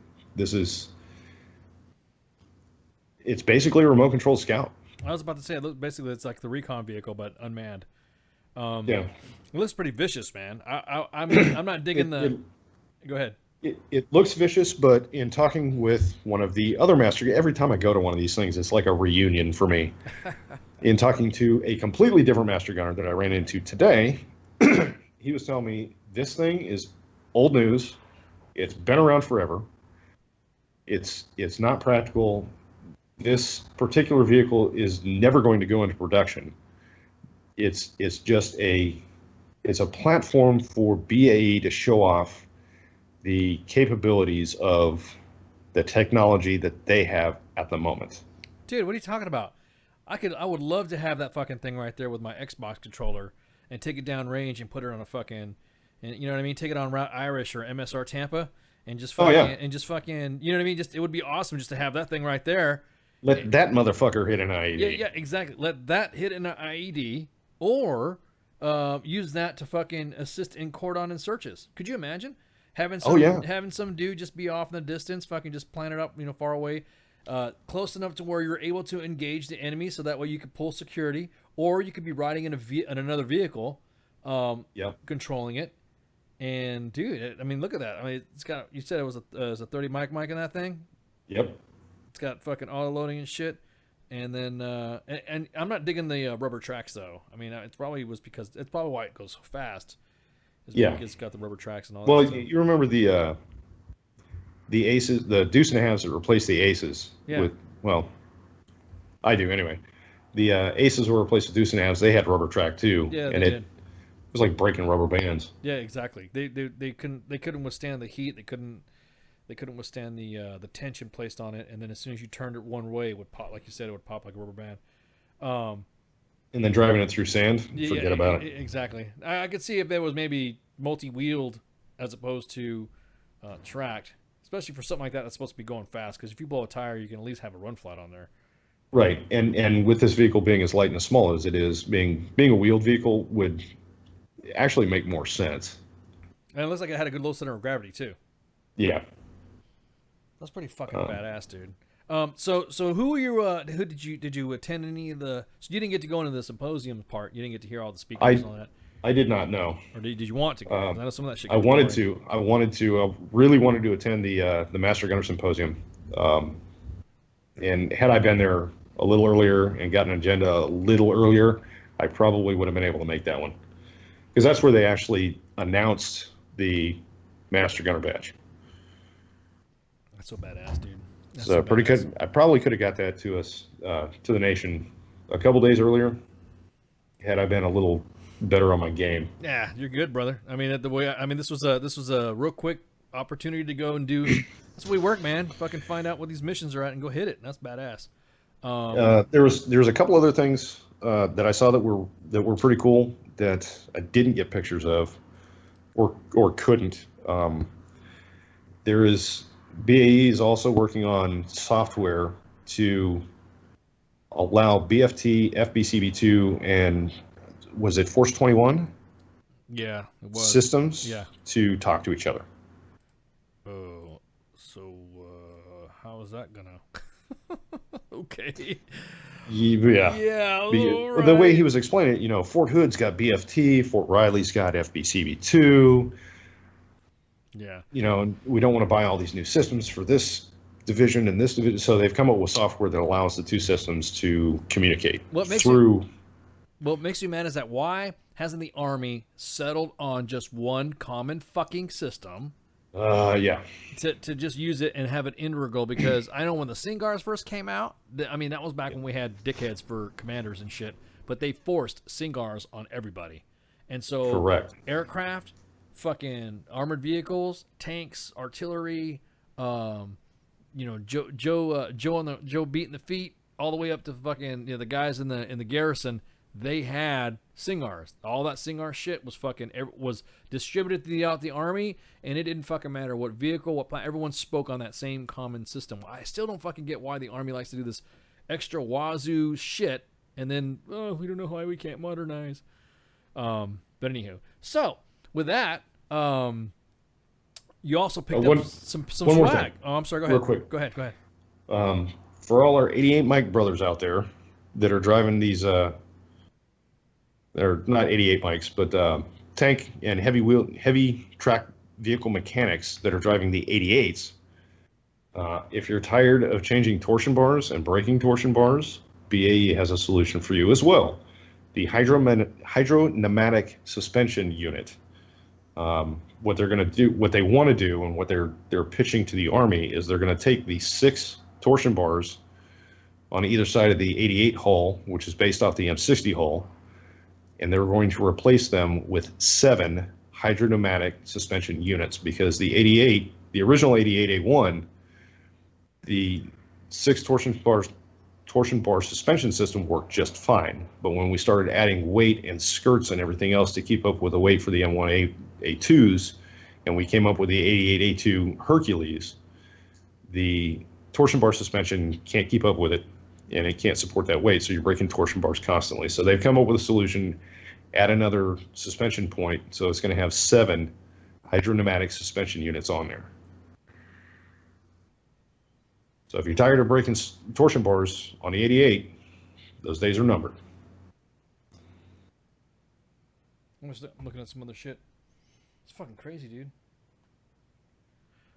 It's basically a remote controlled scout. I was about to say, basically, it's like the recon vehicle, but unmanned. Yeah. It looks pretty vicious, man. I'm not digging Go ahead. It looks vicious, but in talking with one of the other master, every time I go to one of these things, it's like a reunion for me. In talking to a completely different master gunner that I ran into today, he was telling me this thing is old news. It's been around forever. It's not practical. This particular vehicle is never going to go into production. It's just a platform for BAE to show off the capabilities of the technology that they have at the moment. Dude, what are you talking about? I would love to have that fucking thing right there with my Xbox controller and take it down range and put it on a fucking, and you know what I mean? Take it on Route Irish or MSR Tampa and just fucking, you know what I mean? It would be awesome just to have that thing right there. Let that motherfucker hit an IED. Yeah, exactly. Let that hit an IED or use that to fucking assist in cordon and searches. Could you imagine having some dude just be off in the distance, fucking just plant it up, far away, close enough to where you're able to engage the enemy, so that way you could pull security, or you could be riding in another vehicle, controlling it. And dude, I mean, look at that. I mean, it's got. You said it was a 30 mic in that thing. Yep. It's got fucking auto loading and shit. And then, and I'm not digging the rubber tracks though. I mean, it's probably why it goes so fast. Yeah. It's got the rubber tracks and all Well, that stuff. you remember the Aces, the Deuce and a Halves that replaced the Aces Yeah. with, well, I do anyway. The Aces were replaced with Deuce and a Halves. They had rubber track too. Yeah, and they it did. was like breaking rubber bands. Yeah, exactly. They couldn't withstand the heat. They couldn't withstand the tension placed on it. And then as soon as you turned it one way, it would pop. Like you said, it would pop like a rubber band. And then driving it through sand, forget about it. Exactly. I could see if it was maybe multi-wheeled as opposed to tracked, especially for something like that that's supposed to be going fast. Because if you blow a tire, you can at least have a run flat on there. Right, and with this vehicle being as light and as small as it is, being a wheeled vehicle would actually make more sense. And it looks like it had a good low center of gravity too. Yeah. That's pretty fucking badass, dude. So who were you? Who did you attend any of the? So you didn't get to go into the symposium part. You didn't get to hear all the speakers and all that. I did not know. Or did you want to go? I know some of that shit. I wanted to. I really wanted to attend the Master Gunner Symposium. And had I been there a little earlier and gotten an agenda a little earlier, I probably would have been able to make that one. Because that's where they actually announced the Master Gunner badge. That's so badass, dude. That's So pretty good. I probably could have got that to us, to the nation, a couple days earlier, had I been a little better on my game. Yeah, you're good, brother. I mean, this was a real quick opportunity to go and do. That's the way we work, man. Fucking find out what these missions are at and go hit it. That's badass. There was a couple other things that I saw that were pretty cool that I didn't get pictures of, or couldn't. There is BAE is also working on software to allow BFT, FBCB2, and was it Force 21? Yeah, it was. Systems Yeah. to talk to each other. Oh, so how is that gonna? Okay. Yeah. Yeah. The way he was explaining it, Fort Hood's got BFT, Fort Riley's got FBCB2. Yeah. And we don't want to buy all these new systems for this division and this division. So they've come up with software that allows the two systems to communicate What makes me mad is that why hasn't the Army settled on just one common fucking system? Yeah. To just use it and have it integral, because I know when the Singars first came out, that was back when we had dickheads for commanders and shit, but they forced Singars on everybody. And so Correct. Aircraft, fucking armored vehicles, tanks, artillery, Joe beating the feet all the way up to fucking the guys in the garrison. They had Singars. All that Singar shit was distributed throughout the Army, and it didn't fucking matter what vehicle, what plan. Everyone spoke on that same common system. I still don't fucking get why the Army likes to do this extra wazoo shit, and then we don't know why we can't modernize. But anywho, so with that, you also picked up some one more swag. thing. Oh, I'm sorry. Go ahead. Real quick. Go ahead. For all our 88 Mike brothers out there that are driving these, they're not 88 Mikes, but tank and heavy track vehicle mechanics that are driving the 88s. If you're tired of changing torsion bars and breaking torsion bars, BAE has a solution for you as well. The hydropneumatic suspension unit. What they're going to do, what they want to do, and what they're pitching to the Army is they're going to take the 6 torsion bars on either side of the 88 hull, which is based off the M60 hull, and they're going to replace them with 7 hydropneumatic suspension units, because the original 88A1, the 6 torsion bar suspension system worked just fine. But when we started adding weight and skirts and everything else to keep up with the weight for the M1A2s, and we came up with the 88A2 Hercules, the torsion bar suspension can't keep up with it, and it can't support that weight, so you're breaking torsion bars constantly. So they've come up with a solution, add another suspension point, so it's going to have 7 hydropneumatic suspension units on there. So if you're tired of breaking torsion bars on the 88, those days are numbered. I'm looking at some other shit. It's fucking crazy, dude.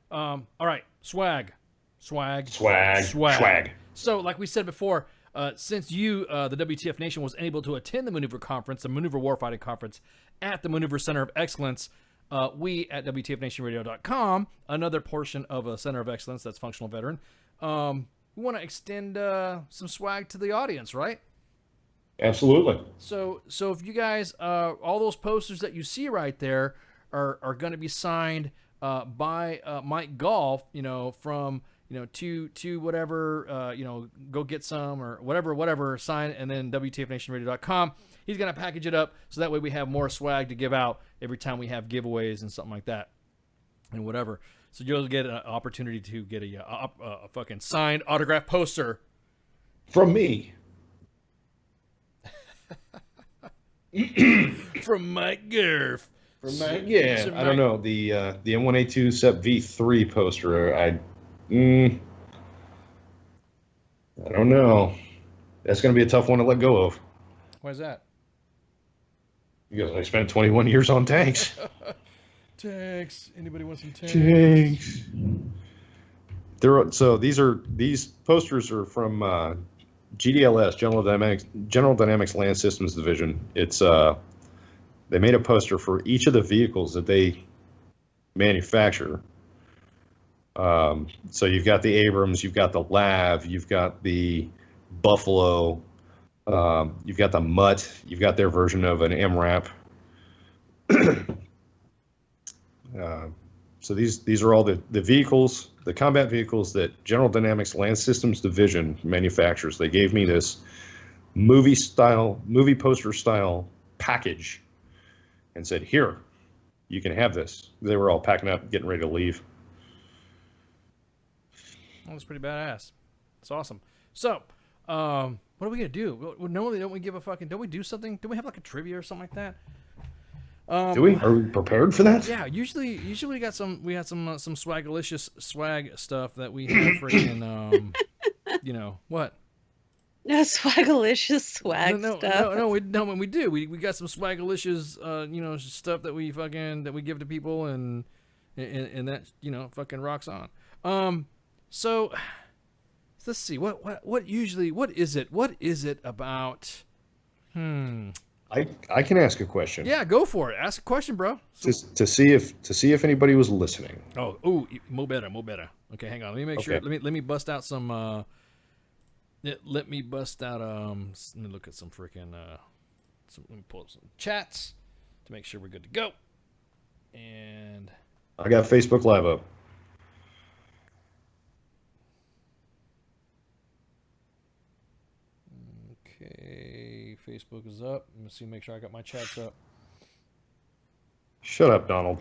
All right, swag. So, like we said before, since the WTF Nation was able to attend the Maneuver Conference, the Maneuver Warfighting Conference at the Maneuver Center of Excellence. We at WTFNationRadio.com, another portion of a Center of Excellence that's Functional Veteran, we want to extend some swag to the audience, right? Absolutely. So if you guys, all those posters that you see right there are going to be signed by Mike Golf, from to whatever, go get some or whatever, sign, and then WTFNationRadio.com. He's going to package it up so that way we have more swag to give out every time we have giveaways and something like that and whatever. So you'll get an opportunity to get a fucking signed autograph poster. From me. From Mike Gerf. From Mike, yeah. I don't know. The M1A2 SEP V3 poster, I don't know. That's going to be a tough one to let go of. Why is that? Because I spent 21 years on tanks. Tanks. Anybody want some tanks? Tanks. So these posters are from GDLS, General Dynamics Land Systems Division. It's they made a poster for each of the vehicles that they manufacture. So you've got the Abrams, you've got the Lav, you've got the Buffalo, you've got the Mutt, you've got their version of an MRAP. So these are all the vehicles, the combat vehicles that General Dynamics Land Systems Division manufactures. They gave me this movie poster style package and said, here, you can have this. They were all packing up, getting ready to leave. Well, that's pretty badass. It's awesome. So, what are we gonna do? Normally, don't we give a fucking? Don't we do something? Do we have like a trivia or something like that? Do we? Are we prepared for that? Yeah. Usually we got some. We had some swagalicious swag stuff that we have freaking. What? No swagalicious swag stuff. No. We do. We got some swagalicious stuff that we give to people and that fucking rocks on. So let's see what is it about? I can ask a question. Yeah, go for it. Ask a question, bro. To see if anybody was listening. Oh, mo better. Okay, hang on. Let me make sure. Let me bust out some. Let me bust out. Let me look at some freaking. Let me pull up some chats to make sure we're good to go. And I got Facebook Live up. Okay, Facebook is up. Let me see. Make sure I got my chats up. Shut up, Donald.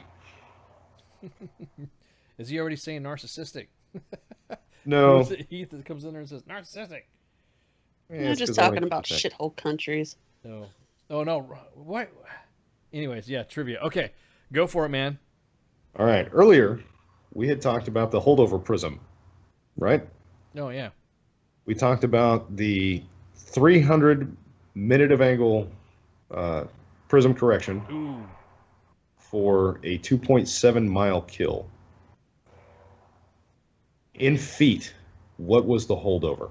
Is he already saying narcissistic? No. Heath comes in there and says narcissistic. We're just talking about shithole countries. No. Oh no. What? Anyways, yeah, trivia. Okay, go for it, man. All right. Earlier, we had talked about the holdover prism, right? Oh yeah. We talked about the 300 minute of angle prism correction. Ooh. For a 2.7 mile kill. In feet, what was the holdover?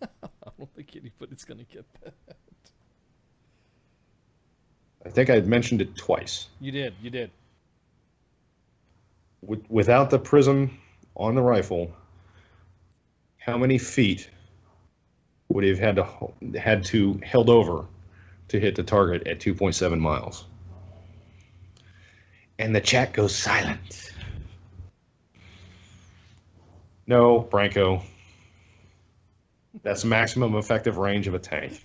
I don't think anybody's going to get that. I think I mentioned it twice. You did. Without the prism on the rifle, how many feet would he have had to held over to hit the target at 2.7 miles? And the chat goes silent. No, Branko. That's maximum effective range of a tank.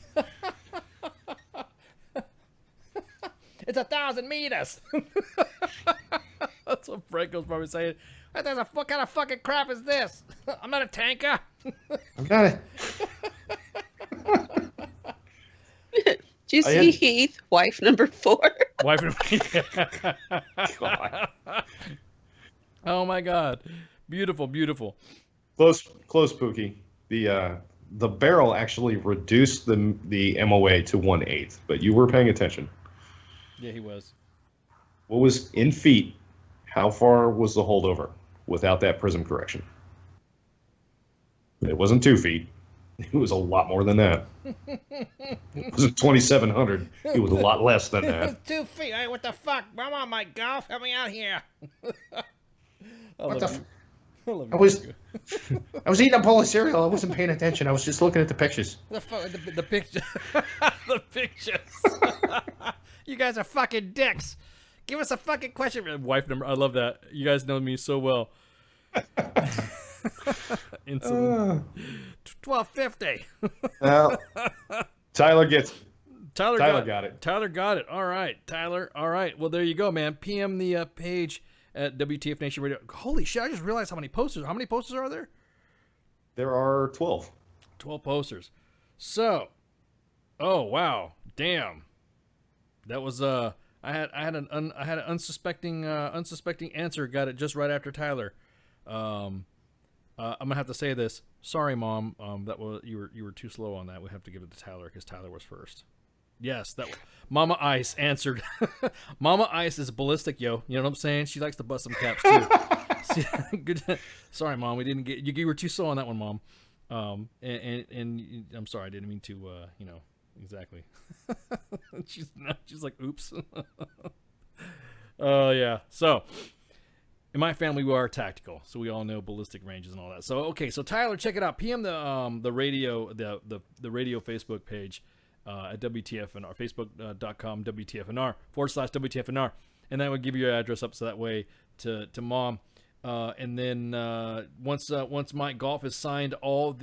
It's 1,000 meters. That's what Branko's probably saying. What kind of fucking crap is this? I'm not a tanker. I got it. Do you see Heath, wife number 4? Wife number. God. Oh my God, beautiful. Close, Pookie. The barrel actually reduced the MOA to 1/8, but you were paying attention. Yeah, he was. What was in feet? How far was the holdover without that prism correction? It wasn't 2 feet. It was a lot more than that. It wasn't 2,700. It was a lot less than that. 2 feet. Hey, what the fuck? Come on, Mike Golf. Help me out here. What the? I was eating a bowl of cereal. I wasn't paying attention. I was just looking at the pictures. The picture. The pictures. You guys are fucking dicks. Give us a fucking question. Wife number. I love that. You guys know me so well. Insulin. 1250. Well, Tyler gets it. Tyler got it. Tyler got it. All right, Tyler. All right. Well, there you go, man. PM the page at WTF Nation Radio. Holy shit! I just realized how many posters. How many posters are there? There are 12. 12 posters. So, oh wow, damn. That was I had an unsuspecting answer. Got it just right after Tyler. I'm gonna have to say this. Sorry, Mom. That was you were too slow on that. We have to give it to Tyler because Tyler was first. Yes, that Mama Ice answered. Mama Ice is ballistic, yo. You know what I'm saying? She likes to bust some caps too. Good. Sorry, Mom. We didn't get you. Were too slow on that one, Mom. And I'm sorry. I didn't mean to. Exactly. she's like, oops. Yeah. So. In my family, we are tactical, so we all know ballistic ranges and all that. So, okay, so Tyler, check it out. PM the radio the radio Facebook page at WTFNR, facebook.com WTFNR/WTFNR, and that would give you your address up so that way to Mom. And then once Mike Golf has signed all of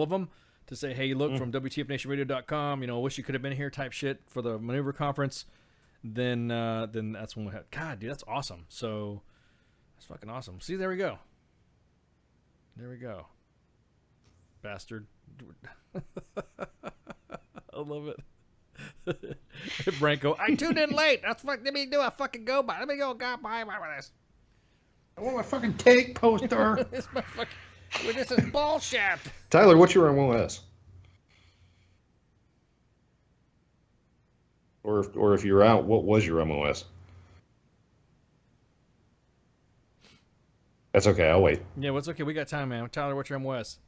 them to say, hey, look, from WTFNationRadio.com, wish you could have been here type shit for the maneuver conference. Then that's when we have. God, dude, that's awesome. So that's fucking awesome. See, there we go. Bastard. I love it. Branko, I tuned in late. That's fuck. Let me do a fucking go by. Let me go by this. I want my fucking take poster. This is bullshit. Tyler, what's your MOS? Or if you're out, what was your MOS? That's okay. I'll wait. Yeah, what's okay? We got time, man. Tyler, what's your MOS?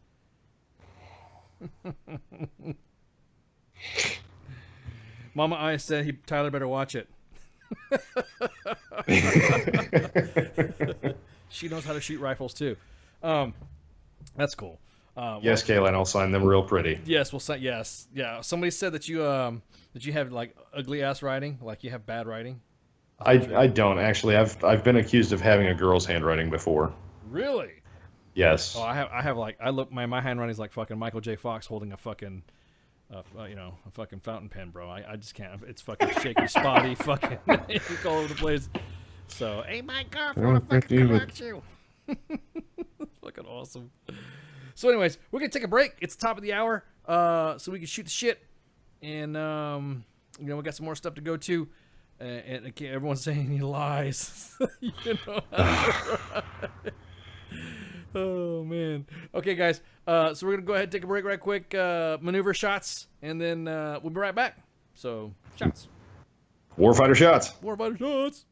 Mama Ice said Tyler better watch it. She knows how to shoot rifles too. That's cool. Yes, Kayla, I'll sign them real pretty. Yes, we'll sign. Yes, yeah. Somebody said that you have like ugly ass writing, like you have bad writing. I don't actually. I've been accused of having a girl's handwriting before. Really? Yes. Oh, I have like my handwriting's like fucking Michael J. Fox holding a fucking a fucking fountain pen, bro. I just can't. It's fucking shaky, spotty, fucking all over the place. So, hey, my God, I want to fucking correct you. Fucking awesome. So, anyways, we're gonna take a break. It's the top of the hour, so we can shoot the shit, and we got some more stuff to go to, and everyone's saying he lies. Oh man. Okay, guys. So we're gonna go ahead and take a break right quick. Maneuver shots, and then we'll be right back. So shots. Warfighter shots. Warfighter shots.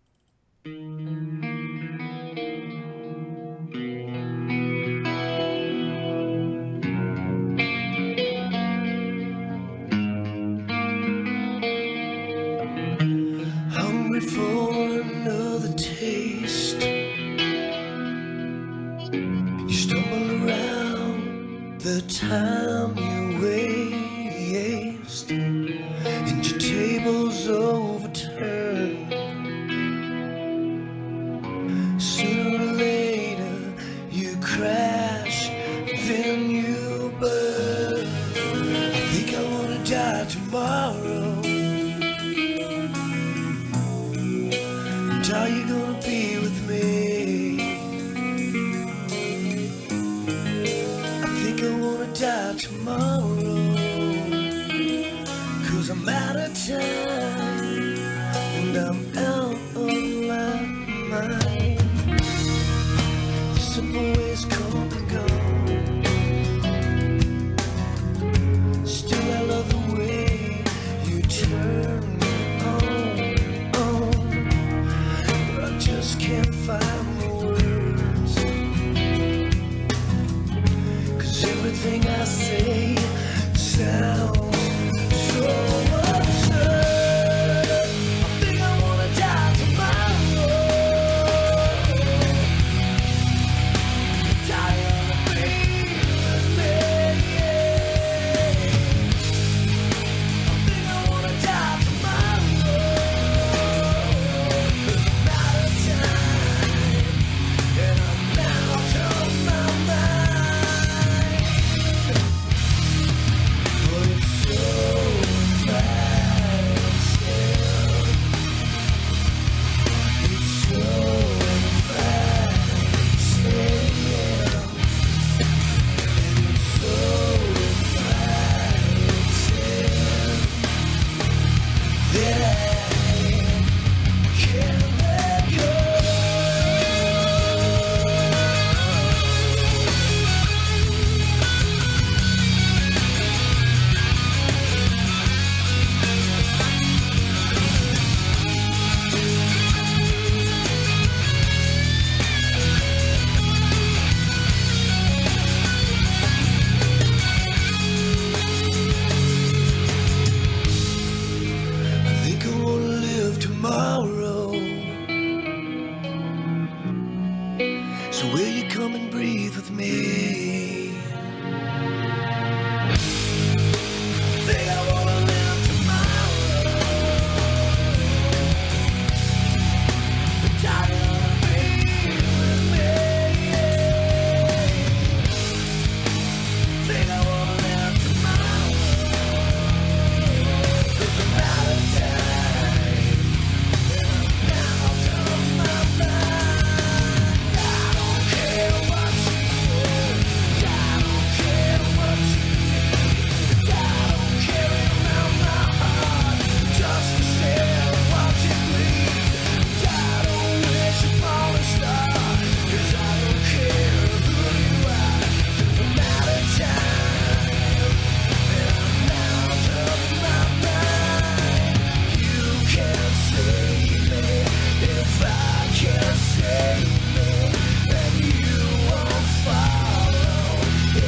Hungry for another taste. You stumble around the time you waste, and your table's overturned. Sooner or later, you crash, then you burn. I think I wanna die tomorrow. And are you gonna be with me? I think I wanna die tomorrow, 'cause I'm out of time and I'm out of my mind. The simple ways come and go. Still I love the way you turn me on. But I just can't find the words, 'cause So will you come and breathe with me? Think I wanna live tomorrow. But I wanna breathe with me. Think I wanna live tomorrow. Doesn't matter time. And I'm out of my mind. I don't care what you do. I don't care what you do. I don't care about my heart. Just to stare and watch it bleed. I don't wish upon a star. 'Cause I don't care who you are. Doesn't matter time. And I'm out of my mind. You can't save me if I can't save me. And you won't follow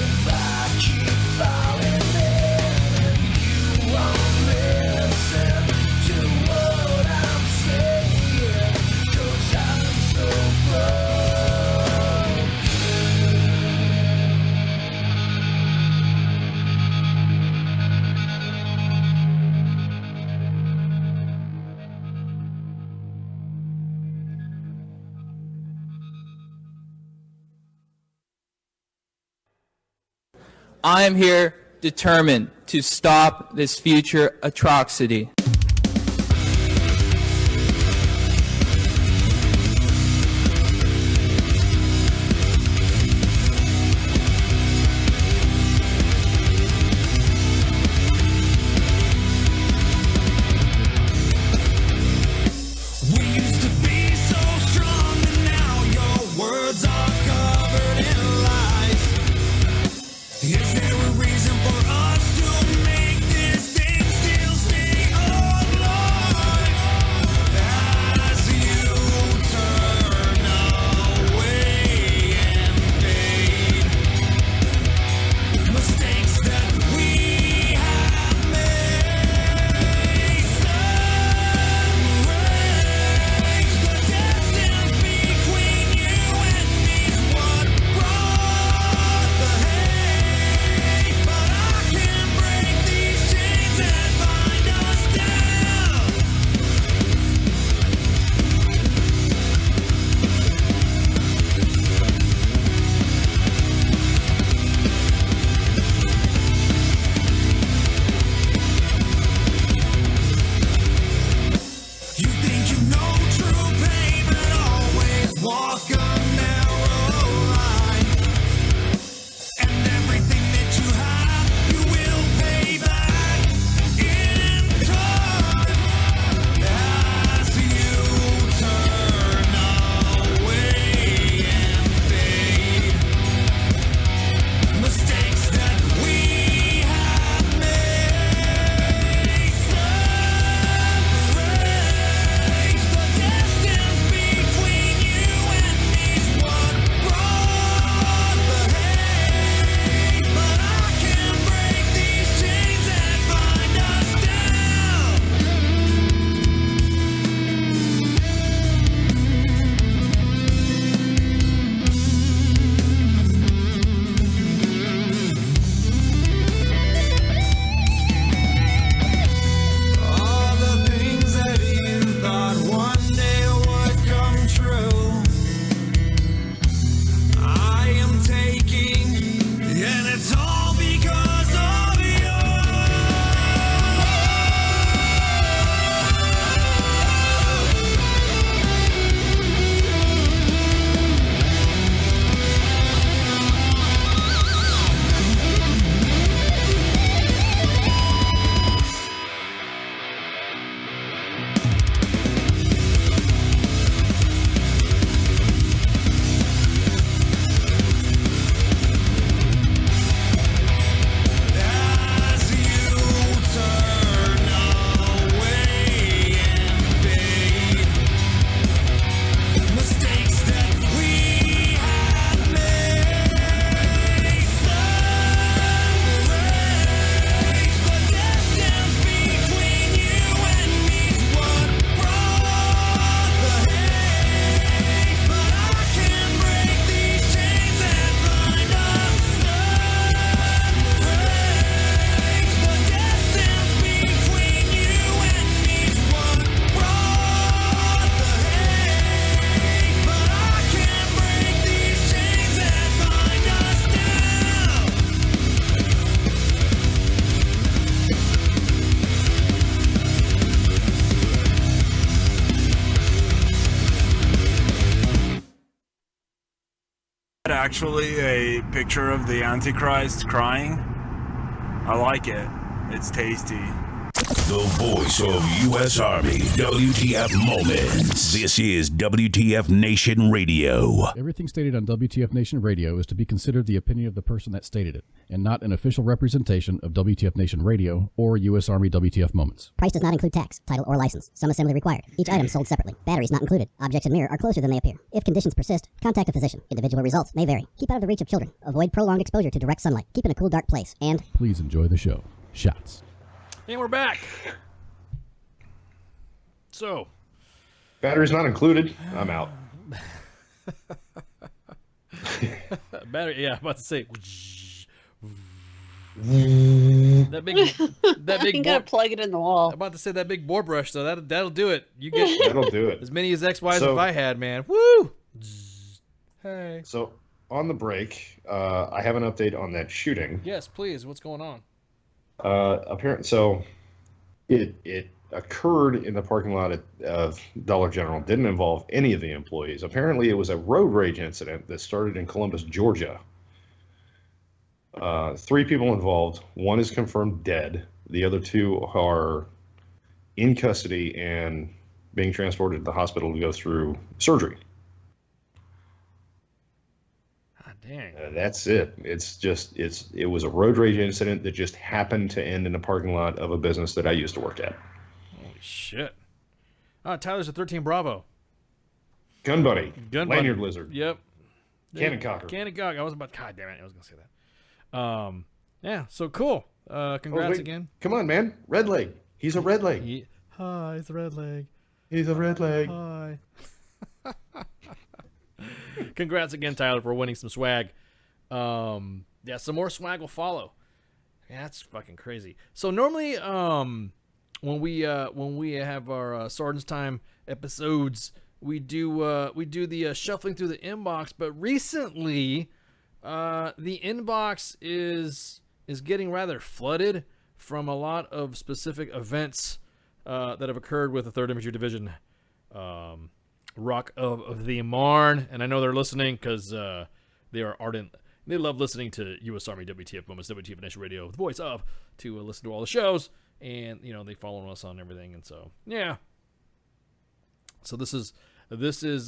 if I keep falling in. And you won't listen to what I'm saying. 'Cause I'm so broke. I am here determined to stop this future atrocity. We used to be so strong, and now your words are covered in lies. Is there a reason for us to make this thing still stay alive? Actually, a picture of the Antichrist crying. I like it. It's tasty. The voice of U.S. Army, WTF Moments. This is WTF Nation Radio. Everything stated on WTF Nation Radio is to be considered the opinion of the person that stated it, and not an official representation of WTF Nation Radio or U.S. Army WTF Moments. Price does not include tax, title, or license. Some assembly required. Each item sold separately. Batteries not included. Objects in mirror are closer than they appear. If conditions persist, contact a physician. Individual results may vary. Keep out of the reach of children. Avoid prolonged exposure to direct sunlight. Keep in a cool, dark place. And please enjoy the show. Shots. And we're back. So, batteries not included. I'm out. Battery, yeah, I'm about to say. that big. You gotta plug it in the wall. I'm about to say that big bore brush, though. That'll do it. You get that'll do it. As many as XYs as I had, man. Woo! Hey. So on the break, I have an update on that shooting. Yes, please. What's going on? So it occurred in the parking lot of Dollar General. Didn't involve any of the employees. Apparently, it was a road rage incident that started in Columbus, Georgia. 3 people involved. 1 is confirmed dead. The other 2 are in custody and being transported to the hospital to go through surgery. Dang. That's it. It was a road rage incident that just happened to end in the parking lot of a business that I used to work at. Holy shit. Tyler's a 13 Bravo. Gun buddy. buddy. Lanyard lizard. Yep. Cannon cocker. Cannon cocker. I was about, God damn it, I was going to say that. Yeah, so cool. Congrats again. Come on, man. Red leg. He's a red leg. Hi, he's a red leg. He's a red leg. Hi. Congrats again, Tyler, for winning some swag. Yeah, some more swag will follow. Yeah, that's fucking crazy. So normally, when we have our Sergeant's Time episodes, we do the shuffling through the inbox. But recently, the inbox is getting rather flooded from a lot of specific events that have occurred with the 3rd Infantry Division. Rock of the Marne, and I know they're listening because they are ardent. They love listening to U.S. Army WTF Moments, WTF Nation Radio, the voice of, to listen to all the shows, and they follow us on everything, and so yeah. So this is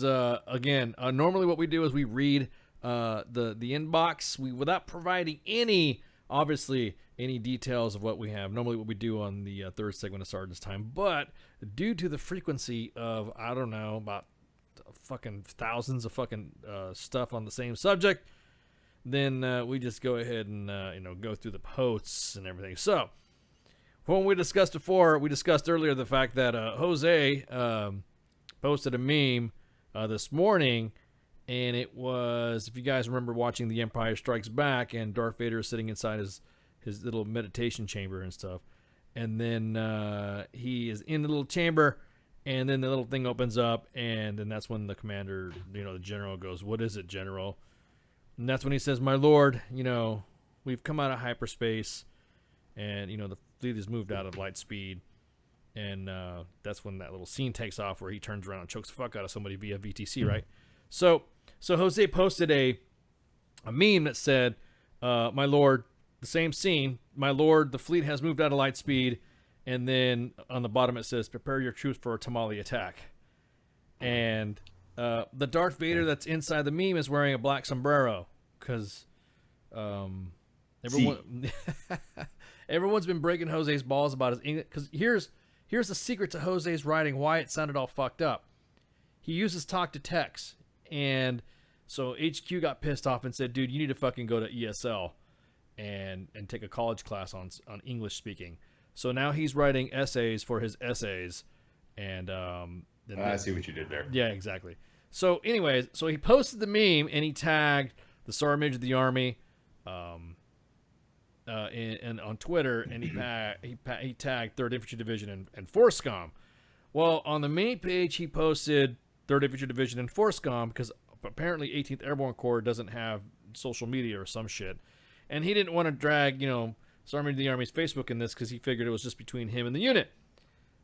again normally what we do is we read the inbox without providing any details of what we have. Normally what we do on the 3rd segment of Sergeant's Time, but due to the frequency of about fucking thousands of fucking stuff on the same subject, then we just go ahead and go through the posts and everything. So when we discussed earlier the fact that Jose posted a meme this morning, and it was, if you guys remember watching The Empire Strikes Back, and Darth Vader is sitting inside his little meditation chamber and stuff, and then he is in the little chamber, and then the little thing opens up, and then that's when the commander, the general goes, "What is it, General?" And that's when he says, "My lord, we've come out of hyperspace, and the fleet has moved out of light speed." And that's when that little scene takes off where he turns around and chokes the fuck out of somebody via VTC, right? So Jose posted a meme that said, "My lord," the same scene, "My lord, the fleet has moved out of light speed." And then on the bottom it says, "Prepare your troops for a tamale attack." And the Darth Vader that's inside the meme is wearing a black sombrero because everyone's been breaking Jose's balls about his English. Because here's the secret to Jose's writing, why it sounded all fucked up. He uses talk to text, and so HQ got pissed off and said, "Dude, you need to fucking go to ESL and take a college class on English speaking." So now he's writing essays for his essays, and I see what you did there. Yeah, exactly. So anyways, so he posted the meme and he tagged the Sergeant Major of the Army, and on Twitter, and he tagged 3rd Infantry Division and FORSCOM. Well, on the main page, he posted 3rd Infantry Division and FORSCOM because apparently 18th Airborne Corps doesn't have social media or some shit, and he didn't want to drag Sergeant of the Army's Facebook in this because he figured it was just between him and the unit.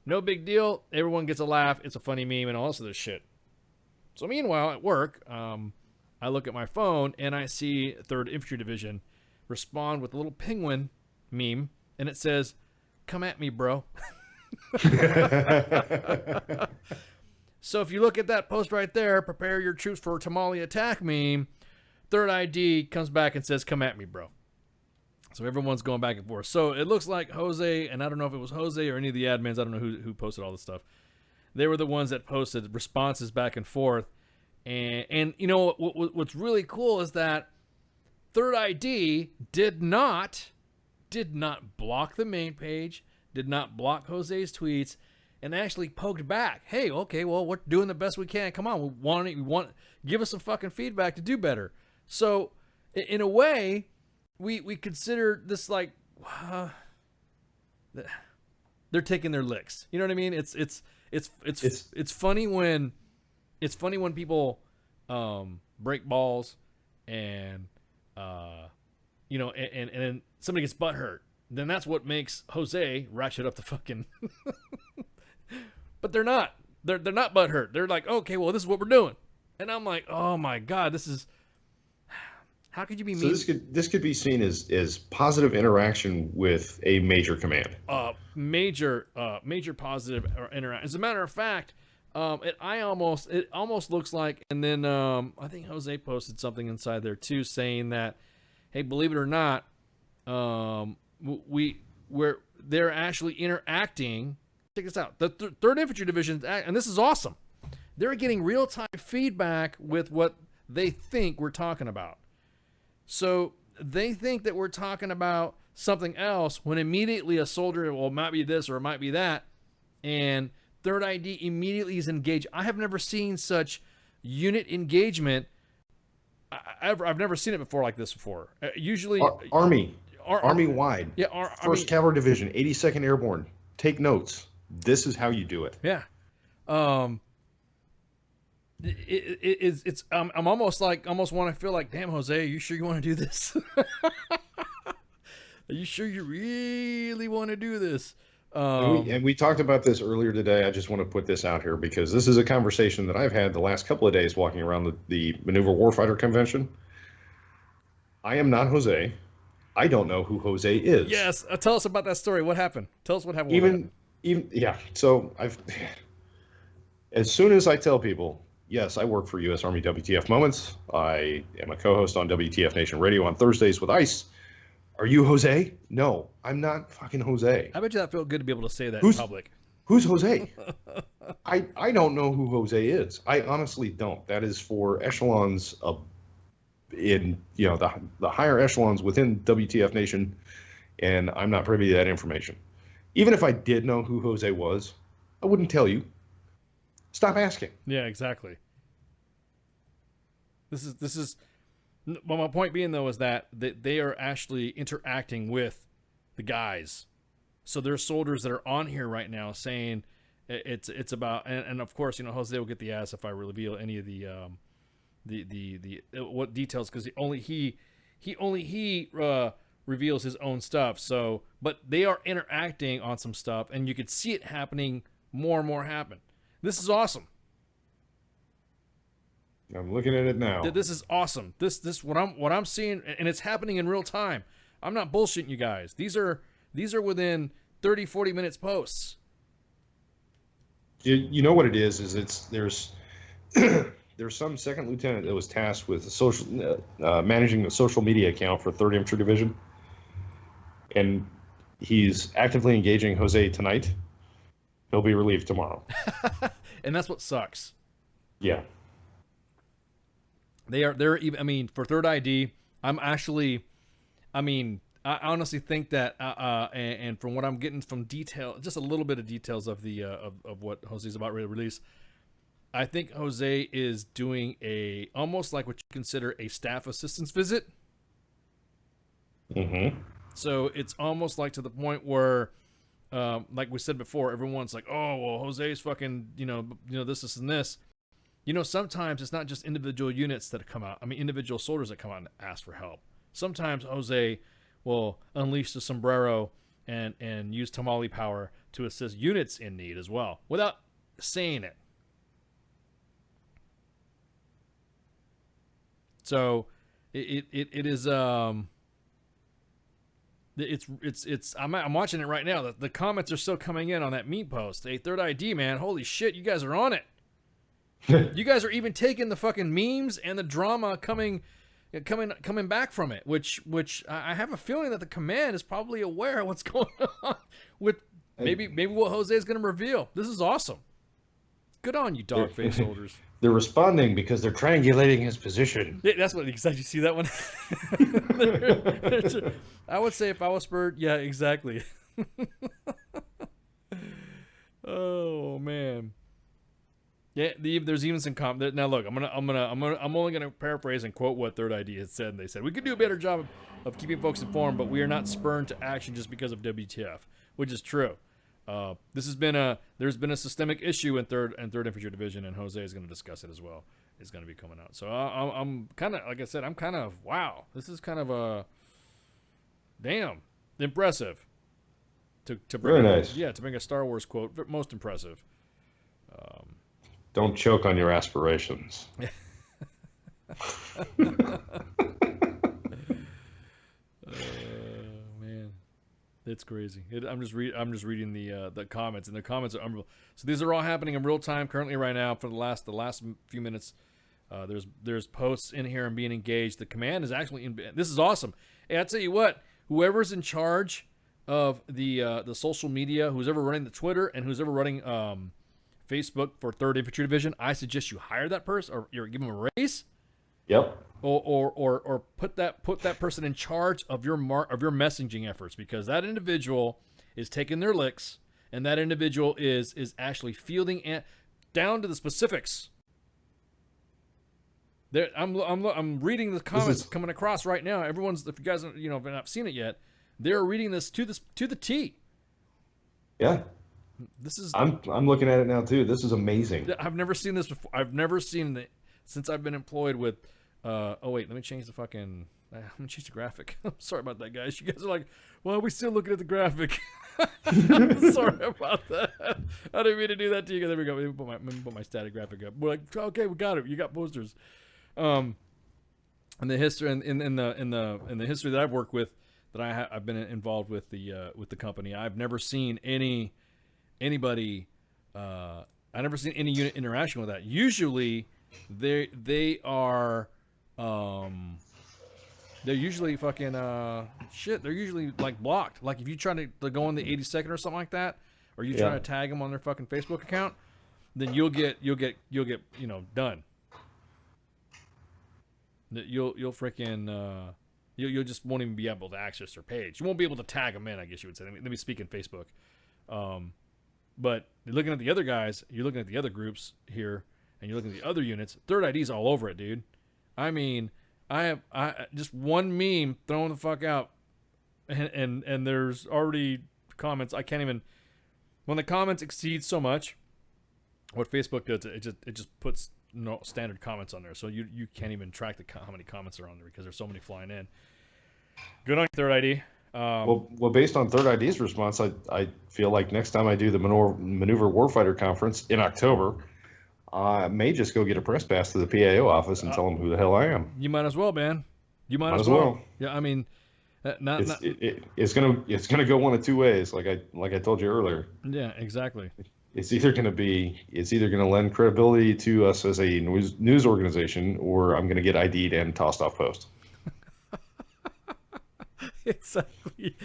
No big deal. Everyone gets a laugh. It's a funny meme and all this other shit. So meanwhile, at work, I I look at my phone and I see 3rd Infantry Division respond with a little penguin meme, and it says, "Come at me, bro." So if you look at that post right there, "Prepare your troops for tamale attack" meme, 3rd ID comes back and says, "Come at me, bro." So everyone's going back and forth. So it looks like Jose, and I don't know if it was Jose or any of the admins, I don't know who posted all this stuff. They were the ones that posted responses back and forth. And you know, what's really cool is that 3rd ID did not block the main page, did not block Jose's tweets, and actually poked back. Hey, okay, well, we're doing the best we can. Come on, we want give us some fucking feedback to do better. So, in a way, we consider this like they're taking their licks. You know what I mean? It's funny when people break balls and you know, and then somebody gets butt hurt. Then that's what makes Jose ratchet up the fucking. But they're not. They're not butt hurt. They're like, okay, well, this is what we're doing, and I'm like, oh my god, this is. How could you be mean? So this could be seen as positive interaction with a major command. Major positive interaction. As a matter of fact, it almost looks like, and then I think Jose posted something inside there too, saying that, hey, believe it or not, they're actually interacting. Check this out. The 3rd Infantry Division, and this is awesome. They're getting real-time feedback with what they think we're talking about. So they think that we're talking about something else when immediately a soldier, well, it might be this or it might be that, and 3rd ID immediately is engaged. I have never seen such unit engagement. I've never seen it before like this before. Usually, Army wide. Yeah, 1st Cavalry Division, 82nd Airborne. Take notes. This is how you do it. Yeah. I'm almost want to feel like, damn, Jose, are you sure you want to do this? Are you sure you really want to do this? And we talked about this earlier today. I just want to put this out here because this is a conversation that I've had the last couple of days walking around the Maneuver Warfighter Convention. I am not Jose. I don't know who Jose is. Yes. Tell us about that story. What happened? Tell us what happened. Yeah. So as soon as I tell people, yes, I work for U.S. Army WTF Moments. I am a co-host on WTF Nation Radio on Thursdays with ICE. Are you Jose? No, I'm not fucking Jose. I bet you that felt good to be able to say that in public. Who's Jose? I don't know who Jose is. I honestly don't. That is for echelons in the higher echelons within WTF Nation, and I'm not privy to that information. Even if I did know who Jose was, I wouldn't tell you. Stop asking. Yeah, exactly. This is. Well, my point being though is that they are actually interacting with the guys. So there's soldiers that are on here right now saying it's about, and of course, you know, Jose will get the ass if I reveal any of the what details, because he reveals his own stuff. So, but they are interacting on some stuff, and you could see it happening more and more happen. This is awesome. I'm looking at it now. This is awesome. This what I'm seeing, and it's happening in real time. I'm not bullshitting you guys. These are within 30, 40 minutes posts. You know what it is there's some second lieutenant that was tasked with managing the social media account for 3rd Infantry Division, and he's actively engaging Jose tonight. He'll be relieved tomorrow. And that's what sucks. Yeah. They're even, I mean, for 3rd ID, I honestly think that, and from what I'm getting from just a little bit of details of of what Jose's about ready to release, I think Jose is doing almost like what you consider a staff assistance visit. Mm-hmm. So it's almost like to the point where, like we said before, everyone's like, oh, well, Jose's fucking, you know, this and this. You know, sometimes it's not just individual units that come out. I mean, individual soldiers that come out and ask for help. Sometimes Jose will unleash the sombrero and use tamale power to assist units in need as well, without saying it. So it is it's I'm watching it right now. The comments are still coming in on that meme post. Hey, Third ID, man, holy shit, you guys are on it. You guys are even taking the fucking memes and the drama coming back from it, which I have a feeling that the command is probably aware of what's going on with maybe what Jose is going to reveal. This is awesome. Good on you, dog face holders. They're responding because they're triangulating his position. Yeah, that's what exactly. You see that one? I would say if I was Spurred, yeah, exactly. Oh man. Yeah, there's even some comment. Now look, I'm only gonna paraphrase and quote what Third ID has said. And they said we could do a better job of keeping folks informed, but we are not spurred to action just because of WTF, which is true. There's been a systemic issue in Third Infantry Division, and Jose is going to discuss it as well. It's going to be coming out. So I'm kind of, like I said, I'm kind of, wow, this is kind of a damn impressive. To bring Very nice. Yeah, to bring a Star Wars quote, most impressive. Don't choke on your aspirations. Man, it's crazy. I'm just reading the comments, and the comments are unreal. So these are all happening in real time currently right now for the last few minutes. There's posts in here and being engaged. The command is actually in. This is awesome. Hey, I tell you what, whoever's in charge of the social media, who's ever running the Twitter and who's ever running Facebook for 3rd Infantry Division, I suggest you hire that person or you give them a raise. Yep. Or put that person in charge of your messaging efforts, because that individual is taking their licks, and that individual is actually fielding down to the specifics. There, I'm reading the comments coming across right now. Everyone's, if you guys have not seen it yet, they're reading this to the T. Yeah. This is. I'm looking at it now too. This is amazing. I've never seen this before. I've never seen it since I've been employed with. Oh wait, let me change the fucking. I'm gonna change the graphic. I'm sorry about that, guys. You guys are like, well, we're still looking at the graphic. Sorry about that. I didn't mean to do that to you. There we go. Let me put my static graphic up. We're like, okay, we got it. You got posters. And the history in the history that I've worked with, that I've been involved with the company, I've never seen anybody. I've never seen any unit interaction with that. Usually, they are. They're usually fucking shit. They're usually like blocked. Like if you try to go on the 82nd or something like that, or you try to tag them on their fucking Facebook account, then you'll get done. You'll freaking you'll just won't even be able to access their page. You won't be able to tag them in, I guess you would say. Let me speak in Facebook. But you're looking at the other guys, you're looking at the other groups here, and you're looking at the other units. Third ID's all over it, dude. I mean, I just one meme thrown the fuck out, and there's already comments. I can't even. When the comments exceed so much, what Facebook does, it just puts no standard comments on there, so you can't even track how many comments are on there because there's so many flying in. Good on you, Third ID. Well, based on Third ID's response, I feel like next time I do the Maneuver Warfighter Conference in October, I may just go get a press pass to the PAO office and tell them who the hell I am. You might as well, man. You might as well. Yeah, I mean, it's gonna go one of two ways, like I told you earlier. Yeah, exactly. It's either gonna lend credibility to us as a news organization, or I'm gonna get ID'd and tossed off post. Exactly.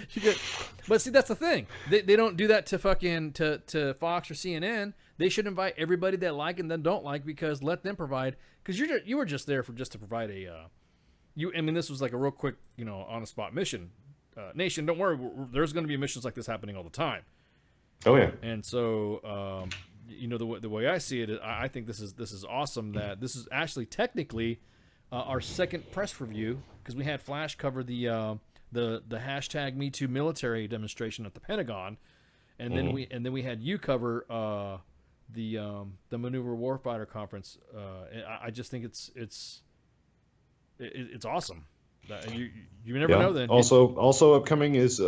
But see, that's the thing. They don't do that to fucking to Fox or CNN. They should invite everybody that like and then don't like, because let them provide. Because you were just there to provide a. I mean, this was like a real quick, on the spot mission. Nation, don't worry. There's going to be missions like this happening all the time. Oh yeah. And so, the way I see it, I think this is awesome. That this is actually technically our second press review, because we had Flash cover the hashtag #MeToo military demonstration at the Pentagon, and then we had you cover the Maneuver Warfighter Conference. I just think it's awesome. You never know. Then also upcoming is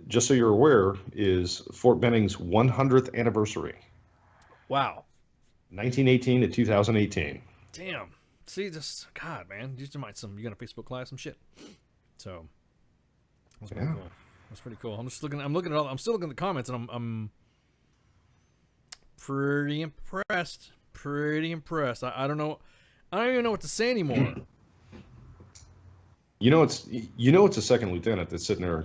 just so you're aware, is Fort Benning's 100th anniversary. Wow. 1918 to 2018. Damn. See, just God, man, you just might you got a Facebook Live some shit. So that's pretty cool. That's pretty cool. I'm still looking at the comments, and I'm pretty impressed. Pretty impressed. I don't know. I don't even know what to say anymore. It's a second lieutenant that's sitting there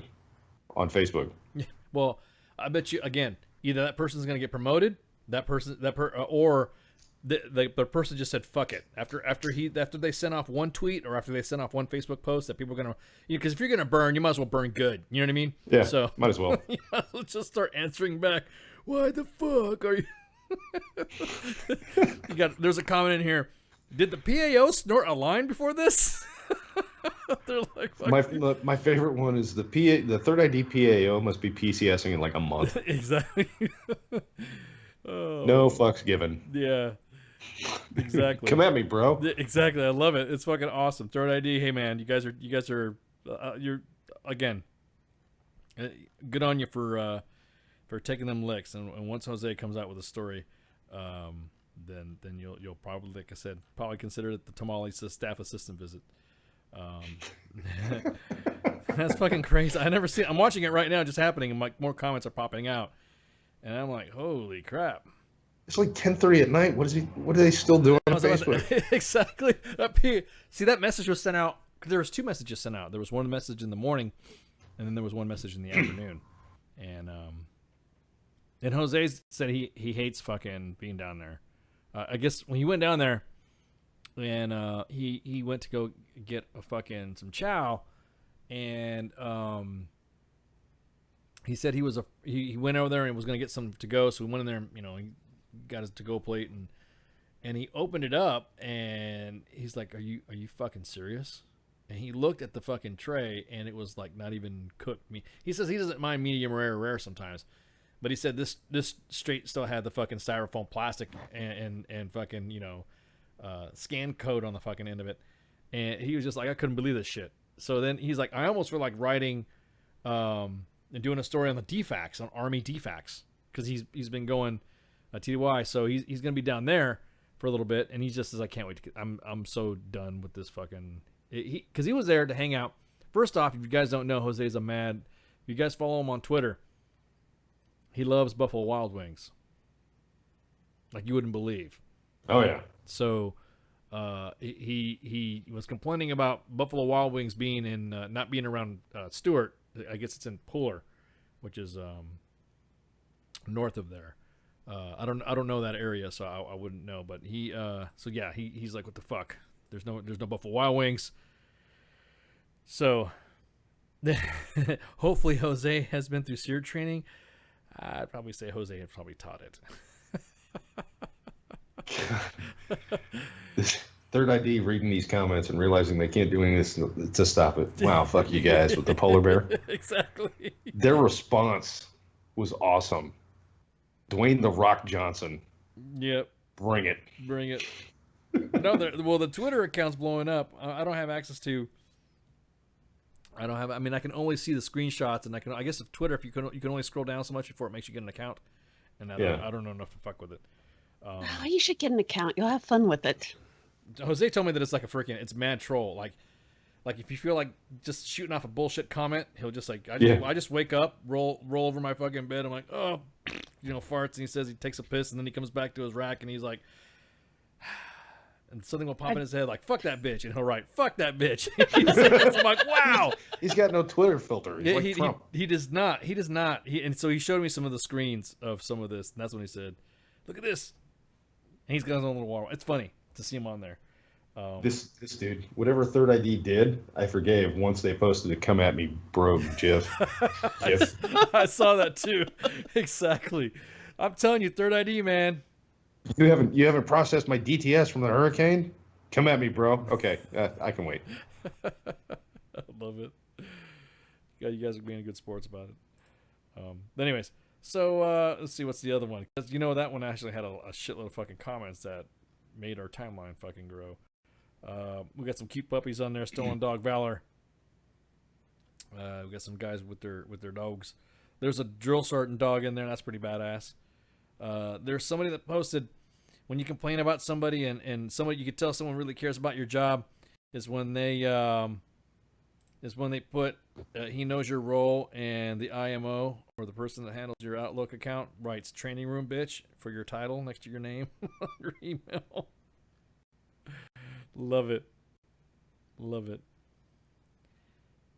on Facebook. Yeah. Well, I bet you again, either that person's gonna get promoted, or the person just said fuck it after they sent off one tweet or after they sent off one Facebook post that people are gonna, because if you're gonna burn, you might as well burn good. You know what I mean? Yeah. So might as well. You might as well just start answering back. Why the fuck are you? There's a comment in here. Did the PAO snort a line before this? They're like, my favorite one is the third ID PAO must be PCSing in like a month. Exactly. Oh. No fucks given. Yeah. Exactly. Come at me, bro. Yeah, exactly. I love it. It's fucking awesome. Third ID. Hey man, you guys are you're again. Good on you for taking them licks. And once Jose comes out with a story, then you'll probably, like I said, probably consider it the Tamales staff assistant visit. That's fucking crazy. I'm watching it right now, just happening, and like more comments are popping out, and I'm like, holy crap! It's like 10:30 at night. What are they still doing on Facebook? Exactly. See, that message was sent out. There was two messages sent out. There was one message in the morning, and then there was one message in the afternoon, and Jose said he hates fucking being down there. I guess when he went down there, and he went to go get a fucking some chow, and he said he went over there and was gonna get some to go, so we went in there, he got his to go plate, and he opened it up, and he's like, are you fucking serious? And he looked at the fucking tray, and it was like not even cooked meat. He says he doesn't mind medium rare sometimes, but he said this straight still had the fucking styrofoam plastic and fucking scan code on the fucking end of it, and he was just like, I couldn't believe this shit. So then he's like, I almost feel like writing and doing a story on the DFACs, on Army DFACs, because he's been going TDY, so he's gonna be down there for a little bit, and he just says, I can't wait to get, I'm so done with this fucking, because he was there to hang out. First off, if you guys don't know, Jose's if you guys follow him on Twitter, he loves Buffalo Wild Wings like you wouldn't believe. Oh yeah. So he was complaining about Buffalo Wild Wings being in not being around Stewart. I guess it's in Puller, which is north of there. I don't know that area, so I wouldn't know. But he's like, what the fuck? There's no Buffalo Wild Wings. So hopefully Jose has been through SEER training. I'd probably say Jose had probably taught it. This third ID reading these comments and realizing they can't do anything to stop it. Wow, fuck you guys with the polar bear. Exactly. Their response was awesome. Dwayne "The Rock" Johnson. Yep. Bring it. No, the Twitter account's blowing up. I don't have access to. I can only see the screenshots, and I guess if Twitter, if you can only scroll down so much before it makes you get an account, and I don't know enough to fuck with it. You should get an account. You'll have fun with it. Jose told me that it's like it's mad troll. Like if you feel like just shooting off a bullshit comment, he'll just like, I just wake up, roll over my fucking bed. I'm like, oh, farts, and he says he takes a piss, and then he comes back to his rack, and he's like, and something will pop in his head like, fuck that bitch, and he'll write, fuck that bitch. I'm like, wow. He's got no Twitter filter. He's like Trump. He does not. And so he showed me some of the screens of some of this, and that's when he said, look at this. And he's got his own little wall. It's funny to see him on there. This dude, whatever third ID did, I forgave once they posted a "Come at me, bro" gif. I saw that too. Exactly. I'm telling you, third ID, man. You haven't processed my DTS from the hurricane? Come at me, bro. Okay, I can wait. I love it. Yeah, you guys are being good sports about it. But anyways, so let's see, what's the other one? Because that one actually had a shitload of fucking comments that made our timeline fucking grow. We got some cute puppies on there, Stolen Dog Valor. We got some guys with their dogs. There's a drill sergeant dog in there, and that's pretty badass. There's somebody that posted, when you complain about somebody and somebody, you can tell someone really cares about your job is when they put he knows your role, and the IMO or the person that handles your Outlook account writes training room bitch for your title next to your name on your email. Love it. Love it.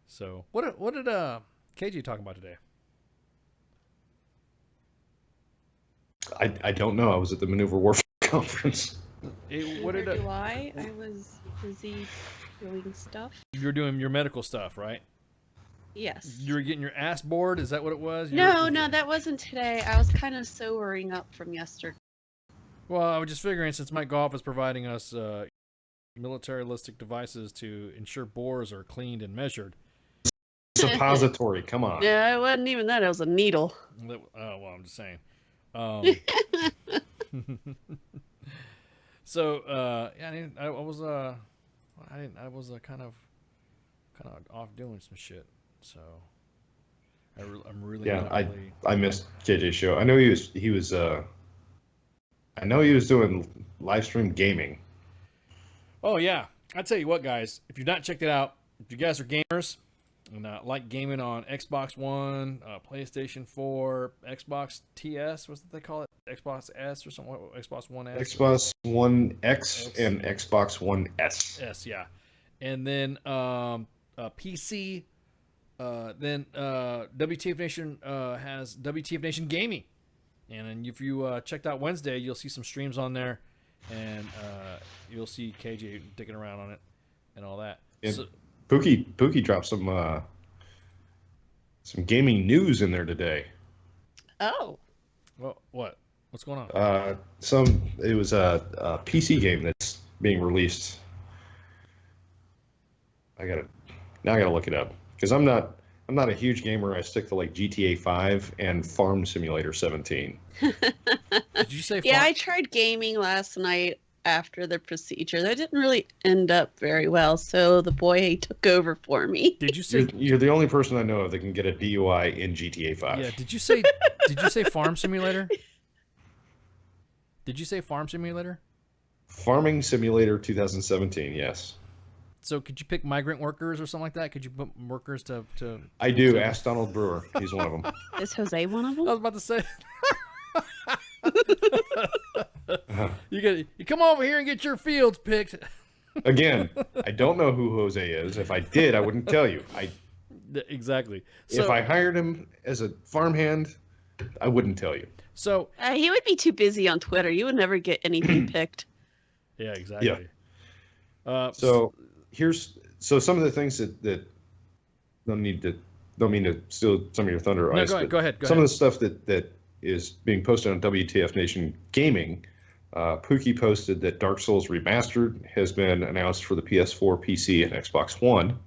So what did KG talk about today? I don't know. I was at the Maneuver Warfare Conference. What did I was busy doing stuff. You were doing your medical stuff, right? Yes. You were getting your ass bored? Is that what it was? No, that wasn't today. I was kind of sobering up from yesterday. Well, I was just figuring, since Mike Goff is providing us militaristic devices to ensure bores are cleaned and measured. Suppository, come on. Yeah, it wasn't even that. It was a needle. Oh, well, I'm just saying. So, yeah, I was kind of off doing some shit. So, I'm really I missed JJ's show. I know he was doing live stream gaming. Oh yeah, I tell you what, guys, if you've not checked it out, if you guys are gamers and like gaming on Xbox One, PlayStation 4, Xbox TS, what's they call it? Xbox S or something? Xbox One S? Xbox One X and Xbox One S. S, yeah. And then PC, then WTF Nation has WTF Nation Gaming. And then if you checked out Wednesday, you'll see some streams on there, and you'll see KJ dicking around on it and all that. And so, Pookie dropped some gaming news in there today. Oh. Well, what? What's going on? It was a PC game that's being released. I gotta look it up, because I'm not a huge gamer. I stick to like GTA 5 and Farm Simulator 17. Did you say? Yeah, I tried gaming last night after the procedure. That didn't really end up very well, so the boy took over for me. Did you say you're the only person I know of that can get a DUI in GTA 5? Yeah. Did you say Farm Simulator? Did you say Farm Simulator? Farming Simulator 2017. Yes. So could you pick migrant workers or something like that? Could you put workers to I do. Ask Donald Brewer. He's one of them. Is Jose one of them? I was about to say. You come over here and get your fields picked. Again, I don't know who Jose is. If I did, I wouldn't tell you. Exactly. If I hired him as a farmhand, I wouldn't tell you. So he would be too busy on Twitter. You would never get anything picked. Yeah, exactly. Yeah. So some of the things that don't mean to steal some of your thunder. No, go ahead. Some of the stuff that is being posted on WTF Nation Gaming. Pookie posted that Dark Souls Remastered has been announced for the PS4, PC, and Xbox One.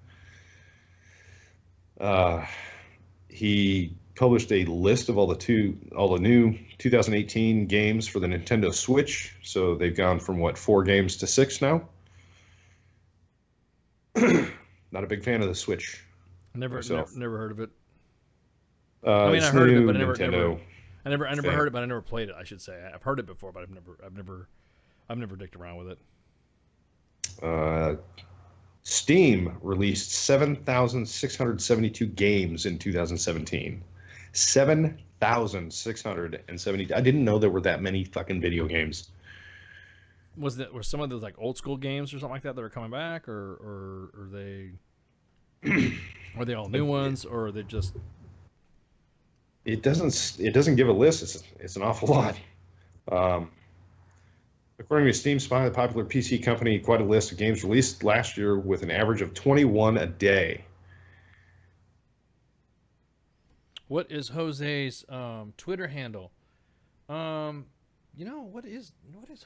He published a list of all the new 2018 games for the Nintendo Switch. So they've gone from 4 games to 6 now. Not a big fan of the Switch. Never heard of it. I mean, I heard of it, but I never fan. heard it, but I never played it. I should say I've heard it before, but I've never dicked around with it. Steam released 7,672 games in 2017. 7,670. I didn't know there were that many fucking video games. Were some of those like old school games or something like that are coming back, or are they all new ones, or are they just? It doesn't give a list. It's an awful lot. According to Steam Spy, the popular PC company, quite a list of games released last year with an average of 21 a day. What is Jose's Twitter handle? What is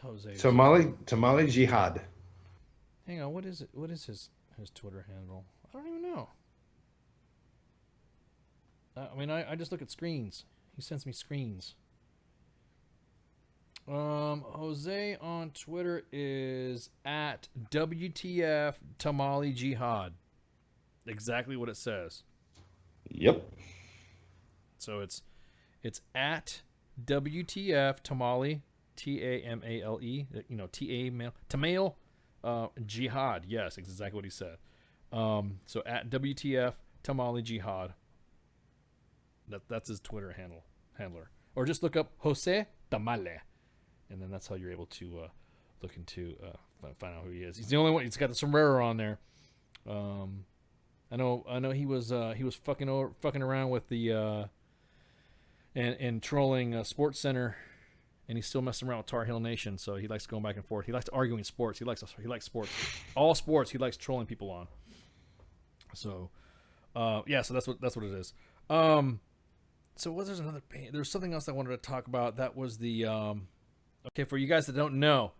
Jose's? Tamale Jihad. Hang on, what is it? What is his Twitter handle? I don't even know. I just look at screens. He sends me screens. Jose on Twitter is at WTF Tamale Jihad. Exactly what it says. Yep. So it's at WTF Tamale Tamale, Tamale Jihad. Yes, exactly what he said. So at WTF Tamale Jihad. That's his Twitter handler. Or just look up Jose Tamale, and then that's how you're able to look into find out who he is. He's the only one. He's got the sombrero on there. I know he was fucking around with the and trolling Sports Center, and he's still messing around with Tar Heel Nation. So he likes going back and forth. He likes arguing sports. He likes sports, all sports. He likes trolling people on. So, yeah. So that's what it is. So there's another. There's something else I wanted to talk about. That was the. Okay, for you guys that don't know,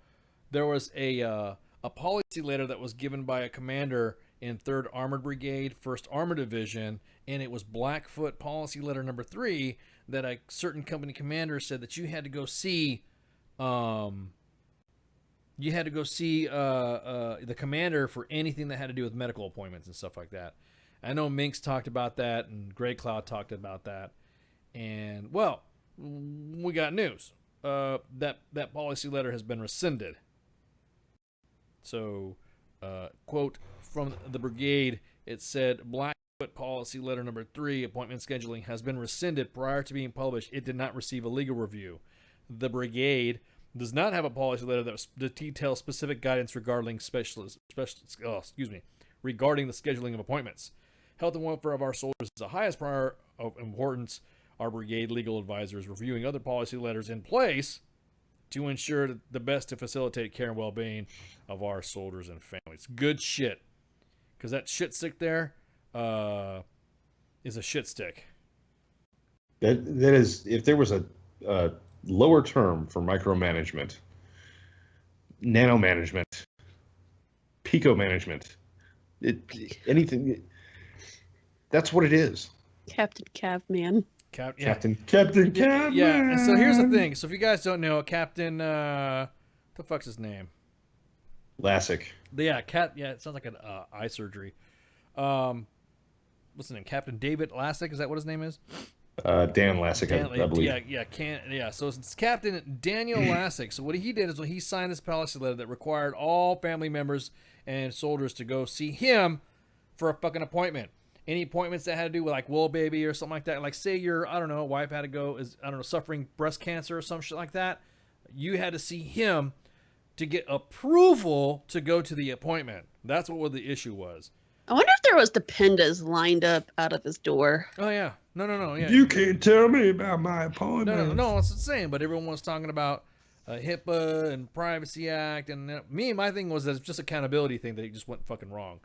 there was a policy letter that was given by a commander in 3rd Armored Brigade, 1st Armored Division, and it was Blackfoot Policy Letter number 3 that a certain company commander said that you had to go see. You had to go see the commander for anything that had to do with medical appointments and stuff like that. I know Minx talked about that, and Grey Cloud talked about that, and well, we got news. That policy letter has been rescinded. So, quote from the brigade, it said, Blackfoot Policy Letter number 3, appointment scheduling, has been rescinded prior to being published. It did not receive a legal review. The brigade does not have a policy letter that details specific guidance regarding regarding the scheduling of appointments. Health and welfare of our soldiers is the highest priority of importance. Our brigade legal advisor is reviewing other policy letters in place to ensure the best to facilitate care and well-being of our soldiers and families. Good shit. Because that shit stick there is a shit stick. That is, if there was a lower term for micromanagement, nanomanagement, pico-management, anything, that's what it is. Captain Cavman. Captain Cavman. Yeah, and so here's the thing. So if you guys don't know, Captain, what the fuck's his name? Lassick. Yeah, it sounds like an eye surgery. What's his name? Captain David Lassick, is that what his name is? Dan Lassick, I believe. Yeah. So it's Captain Daniel Lassick. So what he did is when he signed this policy letter that required all family members and soldiers to go see him for a fucking appointment. Any appointments that had to do with like Will Baby or something like that. Like say your, wife had to go, suffering breast cancer or some shit like that. You had to see him to get approval to go to the appointment. That's what the issue was. I wonder if there was dependas lined up out of his door. Oh yeah. No. Yeah. You can't tell me about my appointment. No. It's the same. But everyone was talking about HIPAA and Privacy Act, and my thing was that it's just accountability thing that he just went fucking wrong.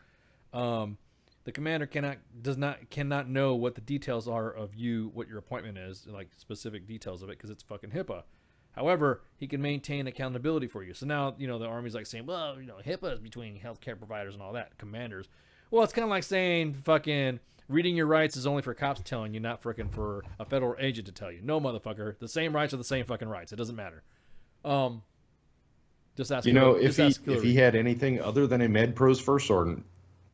The commander cannot know what the details are of what your appointment is, like specific details of it, because it's fucking HIPAA. However, he can maintain accountability for you. So now, the Army's like saying, well, HIPAA is between healthcare providers and all that, commanders. Well, it's kind of like saying fucking reading your rights is only for cops telling you, not freaking for a federal agent to tell you. No, motherfucker. The same rights are the same fucking rights. It doesn't matter. Just ask. If he had anything other than a MedPro's first sergeant,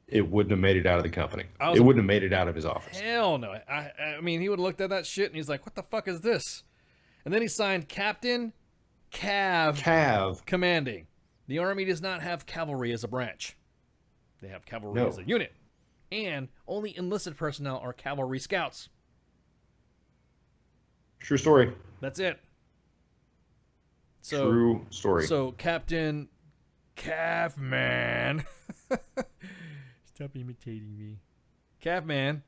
it wouldn't have made it out of the company. It wouldn't have made it out of his office. Hell no. I mean, he would have looked at that shit and he's like, what the fuck is this? And then he signed Captain Cav Commanding. The Army does not have cavalry as a branch. They have cavalry as a unit. And only enlisted personnel are cavalry scouts. True story. That's it. So, true story. So Captain Cavman. Stop imitating me. Cavman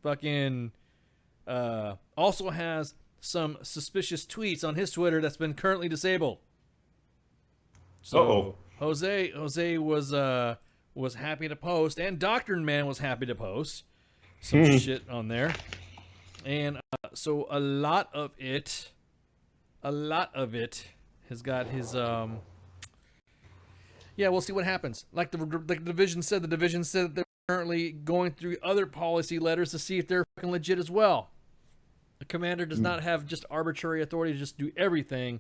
fucking also has some suspicious tweets on his Twitter that's been currently disabled. So Jose was happy to post, and Doctrine Man was happy to post some shit on there. And so a lot of it has got his yeah, we'll see what happens. Like the division said they're currently going through other policy letters to see if they're fucking legit as well. The commander does not have just arbitrary authority to just do everything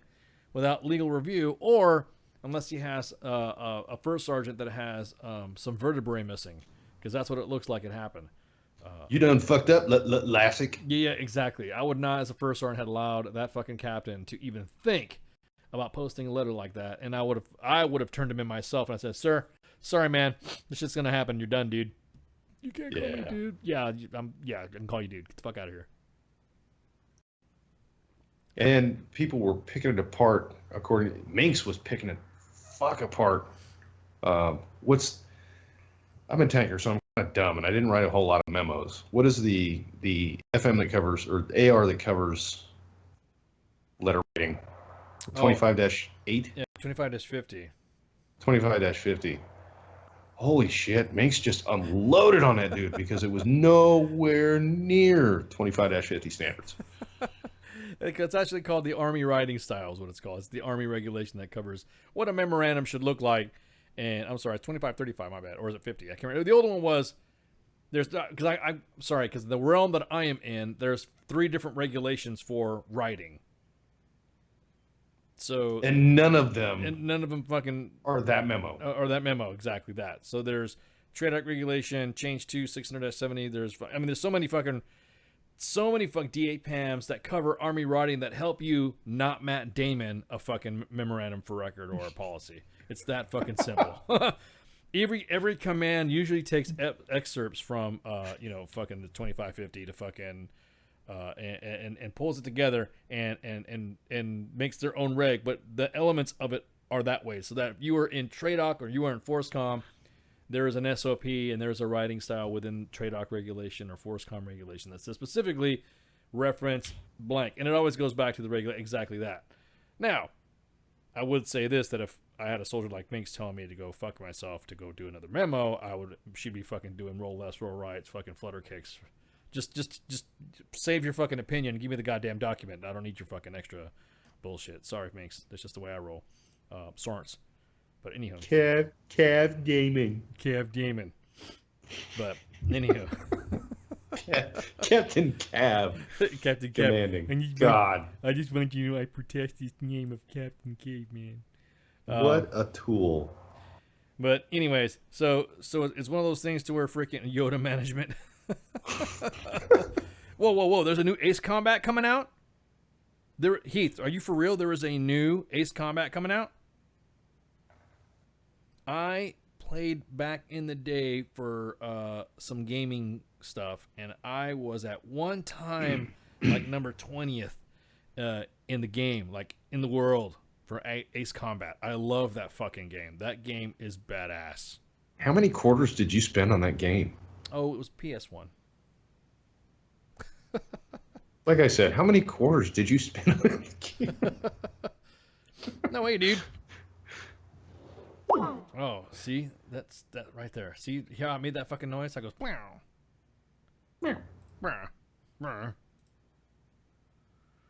without legal review, or unless he has a first sergeant that has some vertebrae missing, because that's what it looks like it happened. You done fucked up, Lassick. Yeah, exactly. I would not, as a first sergeant, have allowed that fucking captain to even think about posting a letter like that, and I would have turned him in myself, and I said, "Sir, sorry, man, this shit's gonna happen. You're done, dude. You can't call me dude. Yeah, I can call you dude. Get the fuck out of here." And people were picking it apart. Minx was picking it fuck apart. I'm a tanker, so I'm kind of dumb, and I didn't write a whole lot of memos. What is the FM that covers, or AR that covers letter writing? 25-8? Yeah, 25-50. 25-50. Holy shit, Minx just unloaded on that dude because it was nowhere near 25-50 standards. It's actually called the Army Writing Style is what it's called. It's the Army regulation that covers what a memorandum should look like. And I'm sorry, it's 25-35, my bad. Or is it 50? I can't remember. The older one was, because I'm sorry, because the realm that I am in, there's 3 different regulations for writing. So and none of them fucking are that memo. Or that memo, exactly that. So there's Trade Act Regulation, Change 2, 600-70. There's so many fucking D8 PAMs that cover Army writing that help you not Matt Damon a fucking memorandum for record or a policy. It's that fucking simple. Every command usually takes excerpts from fucking the 2550 to fucking and pulls it together and makes their own reg, but the elements of it are that way. So that if you are in TRADOC or you are in FORSCOM, there is an SOP and there's a writing style within TRADOC regulation or FORSCOM regulation that says specifically reference blank, and it always goes back to the exactly that. Now, I would say this, that if I had a soldier like Minx telling me to go fuck myself to go do another memo, she'd be fucking doing roll lefts, roll rights, fucking flutter kicks. Just save your fucking opinion and give me the goddamn document. I don't need your fucking extra bullshit. Sorry, Minx. That's just the way I roll. Sorts. But anyhow. Cav gaming. Cav gaming. But anyhow. Captain Cav. Captain Cav. Commanding. God. I just want you to know I protect this name of Captain Caveman. What a tool. But anyways, so it's one of those things to where freaking Yoda management. Whoa! There's a new Ace Combat coming out. Heath, are you for real? There is a new Ace Combat coming out. I played back in the day for some gaming stuff, and I was at one time like number 20th in the game, like in the world for Ace Combat. I love that fucking game. That game is badass. How many quarters did you spend on that game? Oh, it was PS1. Like I said, how many quarters did you spend on that game? No way, dude. Oh, see? That's that right there. See how I made that fucking noise? I goes, meow.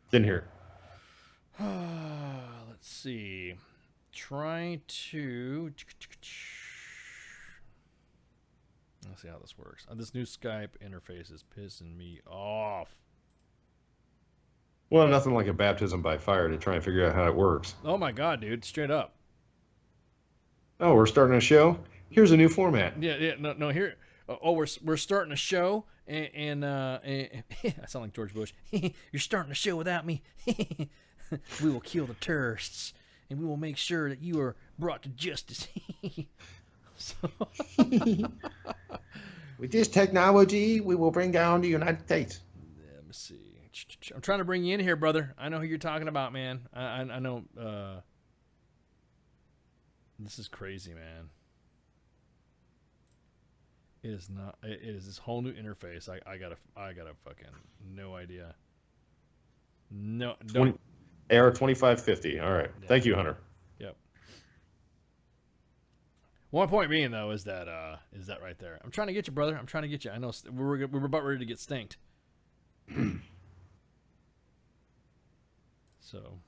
Didn't hear. Let's see. Try to... Let's see how this works. This new Skype interface is pissing me off. Well, nothing like a baptism by fire to try and figure out how it works. Oh my god, dude. Straight up. Oh, we're starting a show? Here's a new format. Yeah, no, here. Oh, we're starting a show, and I sound like George Bush. You're starting a show without me. We will kill the terrorists, and we will make sure that you are brought to justice. With this technology, we will bring down the United States. Let me see. I'm trying to bring you in here, brother. I know who you're talking about, man. I know. This is crazy, man. It is not. It is this whole new interface. I gotta fucking no idea. No. Don't. AR 2550. All right. Yeah. Thank you, Hunter. Yep. One point being though is that right there. I'm trying to get you, brother. I'm trying to get you. I know we're about ready to get stinked. So,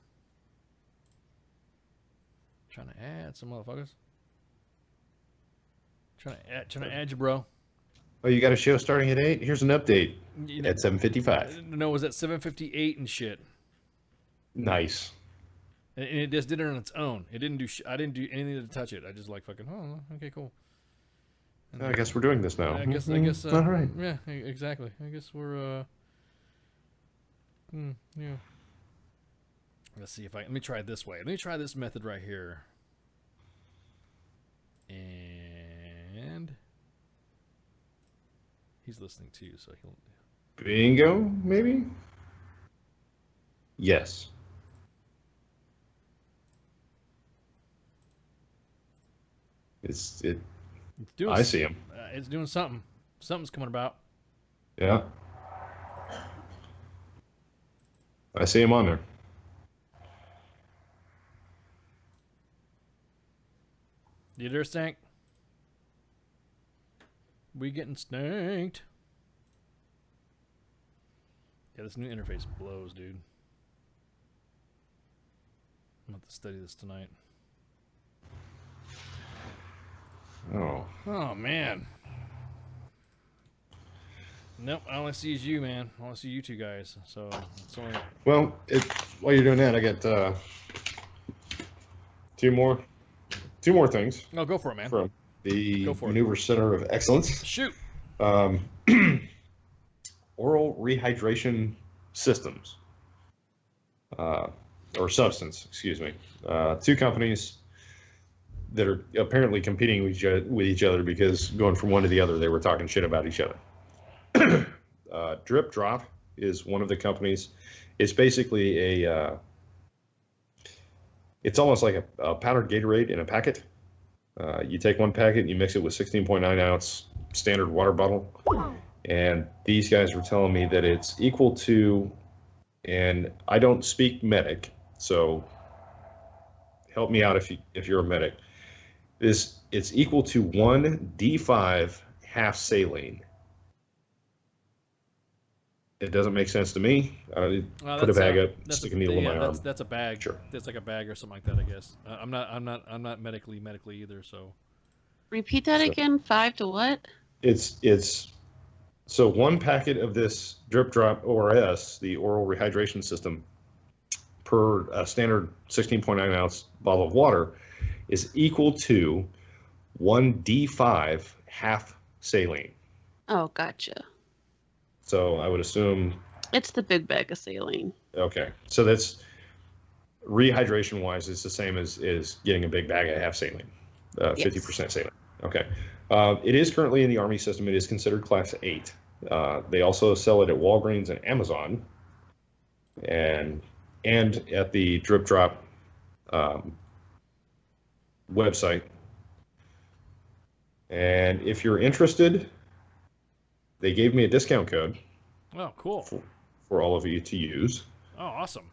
trying to add some motherfuckers. Trying to add you, bro. Oh, you got a show starting at 8? Here's an update at 7:55. No, it was at 7:58 and shit. Nice. And it just did it on its own. It didn't do. I didn't do anything to touch it. I just like fucking. Oh, okay, cool. And I guess we're doing this now. I guess. All right. Yeah, exactly. I guess we're. Yeah. Let's see if let me try it this way. Let me try this method right here. And he's listening too, so he'll. Bingo, maybe? Yes. It's doing I see him. It's doing something. Something's coming about. Yeah. I see him on there. You there, Stank? We getting snanked. Yeah, this new interface blows, dude. I'm about to study this tonight. Oh. Oh, man. Nope, I only see you, man. I only see you two guys. So it's only. Well, while you're doing that, I got two more things. No, go for it, man. From the Go for it. Maneuver Center of Excellence. Shoot. Oral rehydration systems, or substance, excuse me. Two companies that are apparently competing with each other because going from one to the other, they were talking shit about each other. Drip Drop is one of the companies. It's basically it's almost like a powdered Gatorade in a packet. You take one packet and you mix it with 16.9 ounce standard water bottle. And these guys were telling me that it's equal to, and I don't speak medic, so help me out if you're a medic. It's equal to 1 D5 half saline. It doesn't make sense to me. Put a bag up, stick a needle in my arm. That's a bag. Sure. That's like a bag or something like that, I guess. I'm not medically either. So. Repeat that again. 5 to what? So one packet of this Drip Drop ORS, the oral rehydration system, per a standard 16.9 ounce bottle of water, is equal to 1 D5 half saline. Oh, gotcha. So I would assume It's the big bag of saline. okay. So that's rehydration wise, it's the same as getting a big bag of half saline, 50% saline. Okay. It is currently in the Army system. It is considered Class 8. They also sell it at Walgreens and Amazon, and at the Drip Drop website. And if you're interested, they gave me a discount code. Oh, cool. For all of you to use. Oh, awesome.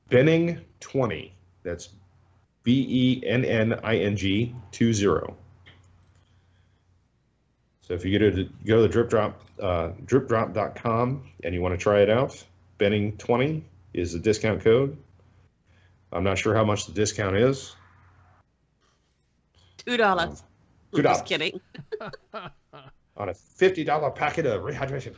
Benning 20. That's BENNING 20. So if you go to the Drip Drop, dripdrop.com, and you want to try it out, Benning 20 is the discount code. I'm not sure how much the discount is. $2. $2. Just kidding. On a $50 packet of rehydration.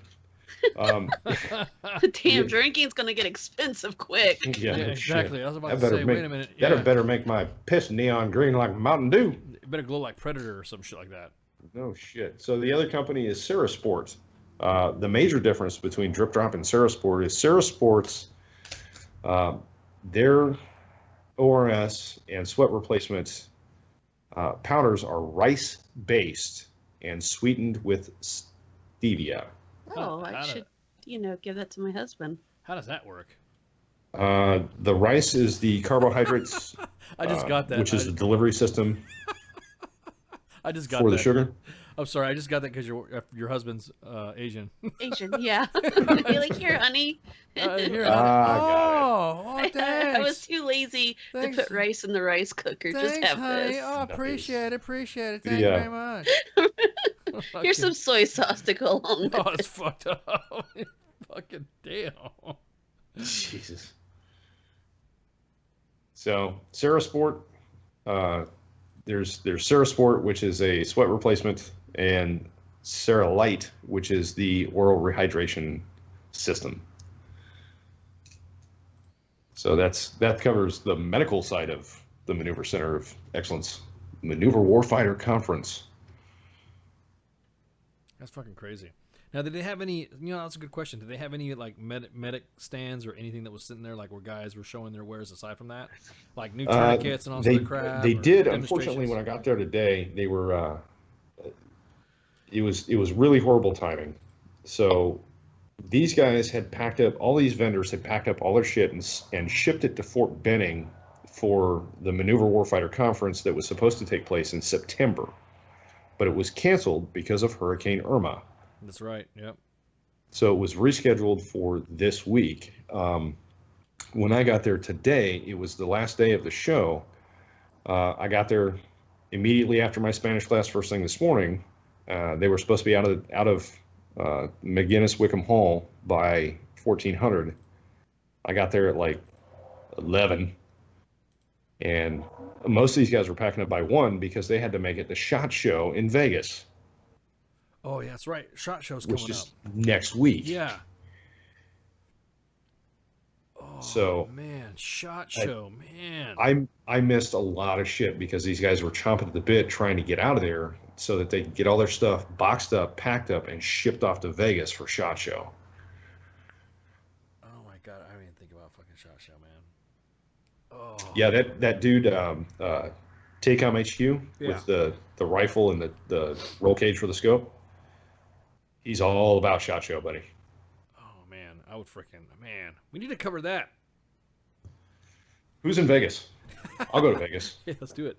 Damn, drinking's gonna get expensive quick. Yeah, no exactly. shit. I was about That to better say, make- wait a minute. That better make my piss neon green like Mountain Dew. It better glow like Predator or some shit like that. No shit. So the other company is Cerasport. The major difference between Drip Drop and Cerasport is Cerasport's their ORS and sweat replacement powders are rice-based and sweetened with stevia. Oh, I should, give that to my husband. How does that work? The rice is the carbohydrates. I just got that. Which is the delivery system. I just got for that. the sugar. I'm sorry, I just got that because your husband's Asian. Asian, yeah. Be like, here, honey. Here, honey. Oh, thanks. I was too lazy to put rice in the rice cooker. Just have this. Oh, appreciate it. Thank you very much. Here's some soy sauce to go along with Oh, it. it's fucked up. Fucking damn. Jesus. So Cerasport, there's Cerasport, which is a sweat replacement, and Ceralite, which is the oral rehydration system. So that covers the medical side of the Maneuver Center of Excellence Maneuver Warfighter Conference. That's fucking crazy. Now, did they have any? That's a good question. Did they have any like medic stands or anything that was sitting there, like where guys were showing their wares aside from that, like new tourniquets and all that crap? They did. Unfortunately, when I got there today, they were. It was really horrible timing. So these guys had packed up. All these vendors had packed up all their shit and shipped it to Fort Benning for the Maneuver Warfighter Conference that was supposed to take place in September, but it was canceled because of Hurricane Irma. That's right. Yep. So it was rescheduled for this week. When I got there today, it was the last day of the show. I got there immediately after my Spanish class first thing this morning. They were supposed to be out of McGinnis Wickham Hall by 1400. I got there at like 11. And most of these guys were packing up by 1 because they had to make it the SHOT Show in Vegas. Oh, yeah, that's right. SHOT Show's coming up. Which is next week. Yeah. Oh, so man, SHOT Show, man. I missed a lot of shit because these guys were chomping at the bit trying to get out of there so that they could get all their stuff boxed up, packed up, and shipped off to Vegas for SHOT Show. Oh, my God. I didn't even think about fucking SHOT Show, man. Oh. Yeah, that dude, Tacom HQ with the rifle and the roll cage for the scope. He's all about SHOT Show, buddy. Oh, man. I would freaking... Man, we need to cover that. Who's in Vegas? I'll go to Vegas. Yeah, let's do it.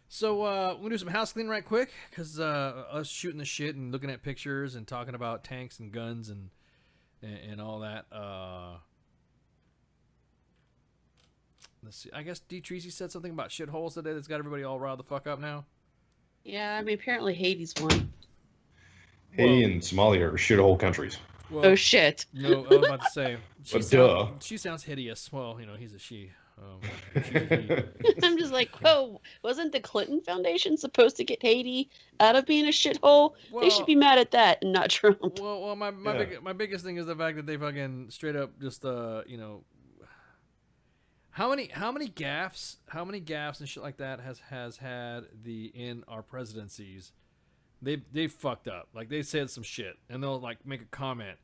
So, we're going to do some house cleaning right quick, because us shooting the shit and looking at pictures and talking about tanks and guns and all that. Let's see. I guess D. Treasy said something about shitholes today that's got everybody all riled the fuck up now. Yeah, I mean, apparently Haiti's one. Haiti and Somalia are shithole countries. Well, oh, shit. No, I was about to say. Duh. She sounds hideous. Well, he's a she. I'm just like, whoa, wasn't the Clinton Foundation supposed to get Haiti out of being a shithole? They should be mad at that and not Trump. Well, my biggest thing is the fact that they fucking straight up just how many gaffes and shit like that has had in our presidencies. They fucked up. Like, they said some shit and they'll like make a comment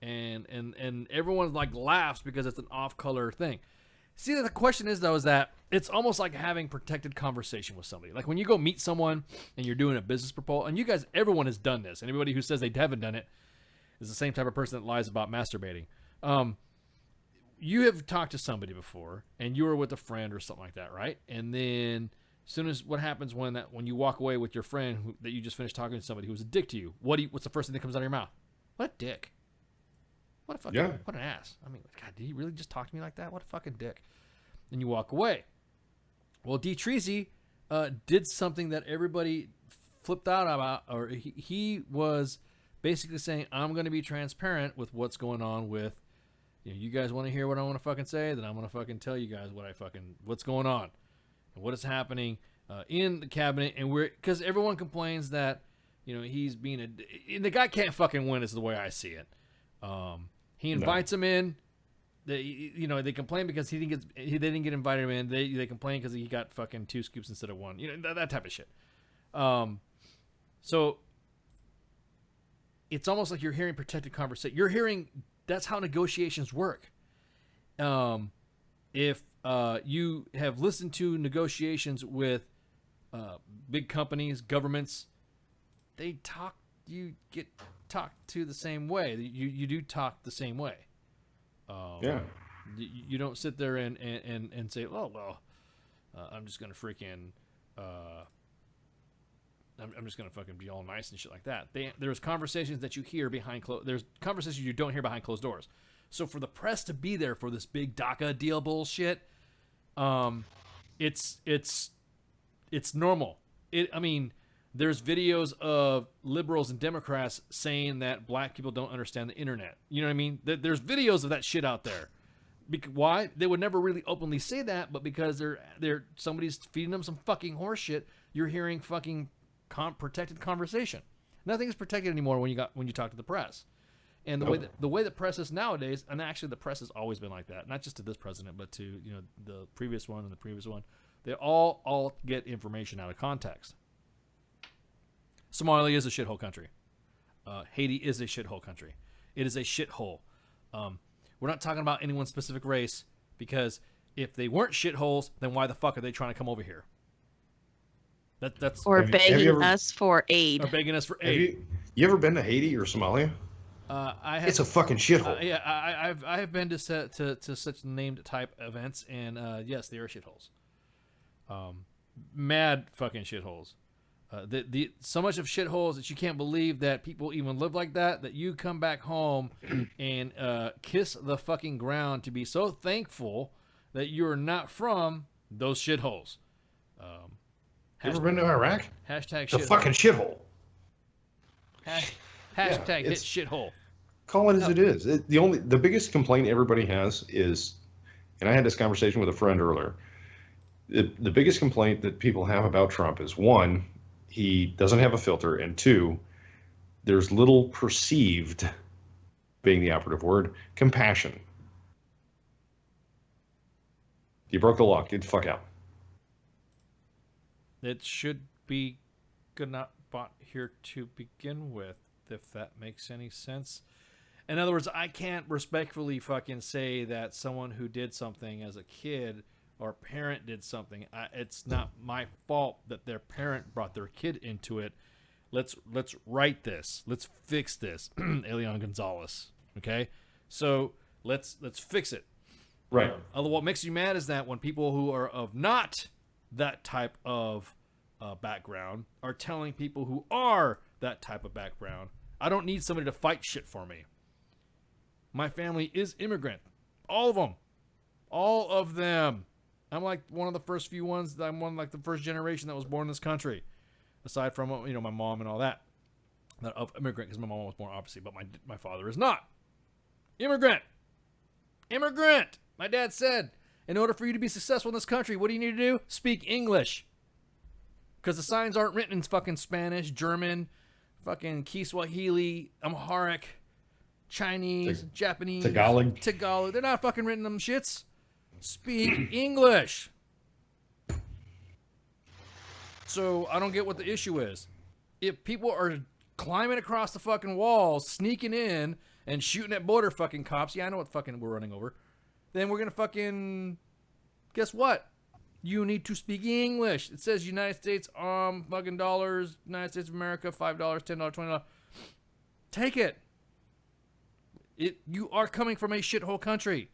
and everyone like laughs because it's an off-color thing. See, the question is though, is that it's almost like having protected conversation with somebody. Like when you go meet someone and you're doing a business proposal, and you guys, everyone has done this. Anybody who says they haven't done it is the same type of person that lies about masturbating. You have talked to somebody before and you were with a friend or something like that, right? And then as soon as what happens when you walk away with your friend that you just finished talking to somebody who's a dick to you, what's the first thing that comes out of your mouth? What a dick. What a fucking, what an ass. I mean, God, did he really just talk to me like that? What a fucking dick. And you walk away. Well, D. Treasy did something that everybody flipped out about, or he was basically saying, I'm going to be transparent with what's going on with, you guys want to hear what I want to fucking say? Then I'm going to fucking tell you guys what's going on and what is happening in the cabinet. And because everyone complains that, he's being and the guy can't fucking win is the way I see it. He invites him in. They complain because they didn't get invited in. They complain because he got fucking 2 scoops instead of 1. That type of shit. So it's almost like you're hearing protected conversation. You're hearing that's how negotiations work. If you have listened to negotiations with big companies, governments, you get talked to the same way. You do talk the same way. Yeah. You don't sit there and say, oh, well, I'm just going to freaking, I'm just going to fucking be all nice and shit like that. There's conversations that you hear there's conversations you don't hear behind closed doors. So for the press to be there for this big DACA deal bullshit, it's normal. There's videos of liberals and Democrats saying that black people don't understand the internet. You know what I mean? There's videos of that shit out there. Why? They would never really openly say that, but because somebody's feeding them some fucking horse shit, you're hearing fucking protected conversation. Nothing is protected anymore when you talk to the press. And the way the press is nowadays, and actually the press has always been like that, not just to this president, but to the previous one and the previous one. They all get information out of context. Somalia is a shithole country. Haiti is a shithole country. It is a shithole. We're not talking about any one specific race, because if they weren't shitholes, then why the fuck are they trying to come over here? That's Or begging us for aid. Or begging us for Have aid. you ever been to Haiti or Somalia? I have, It's a fucking shithole. Yeah, I have been to such named type events, and yes, they are shitholes. Mad fucking shitholes. So much of shitholes that you can't believe that people even live like that. That you come back home and kiss the fucking ground to be so thankful that you're not from those shitholes. You ever been to Iraq? Hashtag It's a shithole. fucking shithole. Hashtag hit shithole. Call it as it is. The biggest complaint everybody has is, and I had this conversation with a friend earlier. The biggest complaint that people have about Trump is, one, he doesn't have a filter, and two, there's little perceived, being the operative word, compassion. You broke the law. Get the fuck out. It should be not bought here to begin with, if that makes any sense. In other words, I can't respectfully fucking say that someone who did something as a kid or parent did something. It's not my fault that their parent brought their kid into it. Let's write this. Let's fix this. Elian Gonzalez. Okay, so let's fix it. Right. Although what makes you mad is that when people who are of not that type of background are telling people who are that type of background, I don't need somebody to fight shit for me. My family is immigrant. All of them. All of them. I'm like one of the first few ones. I'm one like the first generation that was born in this country. Aside from, my mom and all that. Not of immigrant, because my mom was born obviously, but my father is not. Immigrant. Immigrant. My dad said, in order for you to be successful in this country, what do you need to do? Speak English. Because the signs aren't written in fucking Spanish, German, fucking Kiswahili, Amharic, Chinese, Japanese, Tagalog. They're not fucking written them shits. Speak English. So I don't get what the issue is. If people are climbing across the fucking walls, sneaking in, and shooting at border fucking cops, yeah, I know what fucking we're running over, then we're gonna fucking, guess what? You need to speak English. It says United States, fucking dollars, United States of America, $5, $10, $20. Take it. You are coming from a shithole country.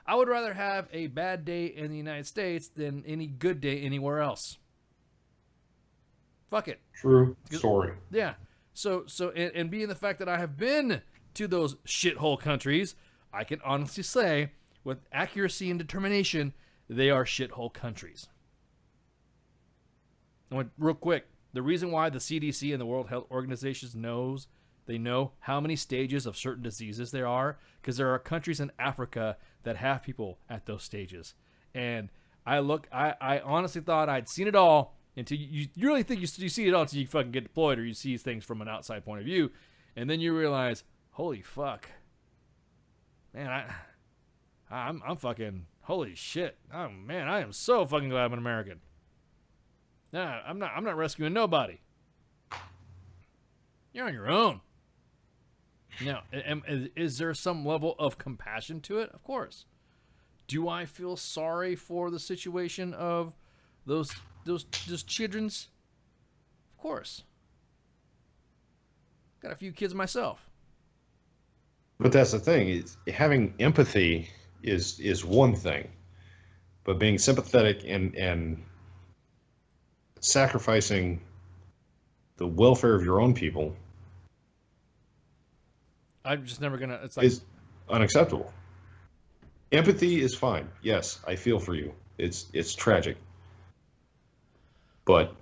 I would rather have a bad day in the United States than any good day anywhere else. Fuck it. True story. Yeah. So and being the fact that I have been to those shithole countries, I can honestly say with accuracy and determination, they are shithole countries. Real quick, the reason why the CDC and the World Health Organization know how many stages of certain diseases there are, because there are countries in Africa that have people at those stages. And I honestly thought I'd seen it all until you really think you see it all until you fucking get deployed or you see things from an outside point of view. And then you realize, holy fuck. Man, I'm fucking, holy shit. Oh man, I am so fucking glad I'm an American. Nah, I'm not rescuing nobody. You're on your own. Now, is there some level of compassion to it? Of course. Do I feel sorry for the situation of those children's? Of course. Got a few kids myself. But that's the thing, is having empathy is one thing, but being sympathetic and sacrificing the welfare of your own people, I'm just never gonna. It's like, is unacceptable. Empathy is fine. Yes, I feel for you. It's tragic, but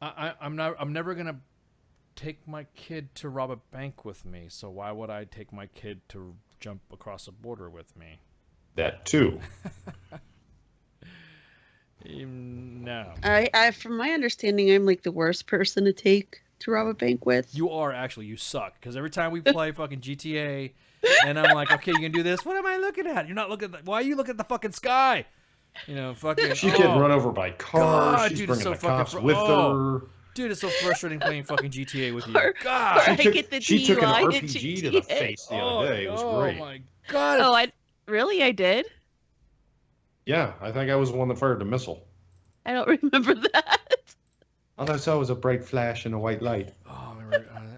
I'm never gonna take my kid to rob a bank with me. So why would I take my kid to jump across a border with me? That too. No. I from my understanding, I'm like the worst person to take to rob a bank with. You are actually. You suck. Because every time we play fucking GTA, and I'm like, okay, you can do this. What am I looking at? You're not looking at. Why are you looking at the fucking sky? Fucking. She's getting run over by cars. God, She's dude, bringing so the cops fucking with her. Dude, it's so frustrating playing fucking GTA with you. Or God. I get the She took an DUI in RPG to the GTA. face the other day. It was great. Oh my God. Oh, I did. Yeah, I think I was the one that fired the missile. I don't remember that. All I saw was a bright flash and a white light. Oh,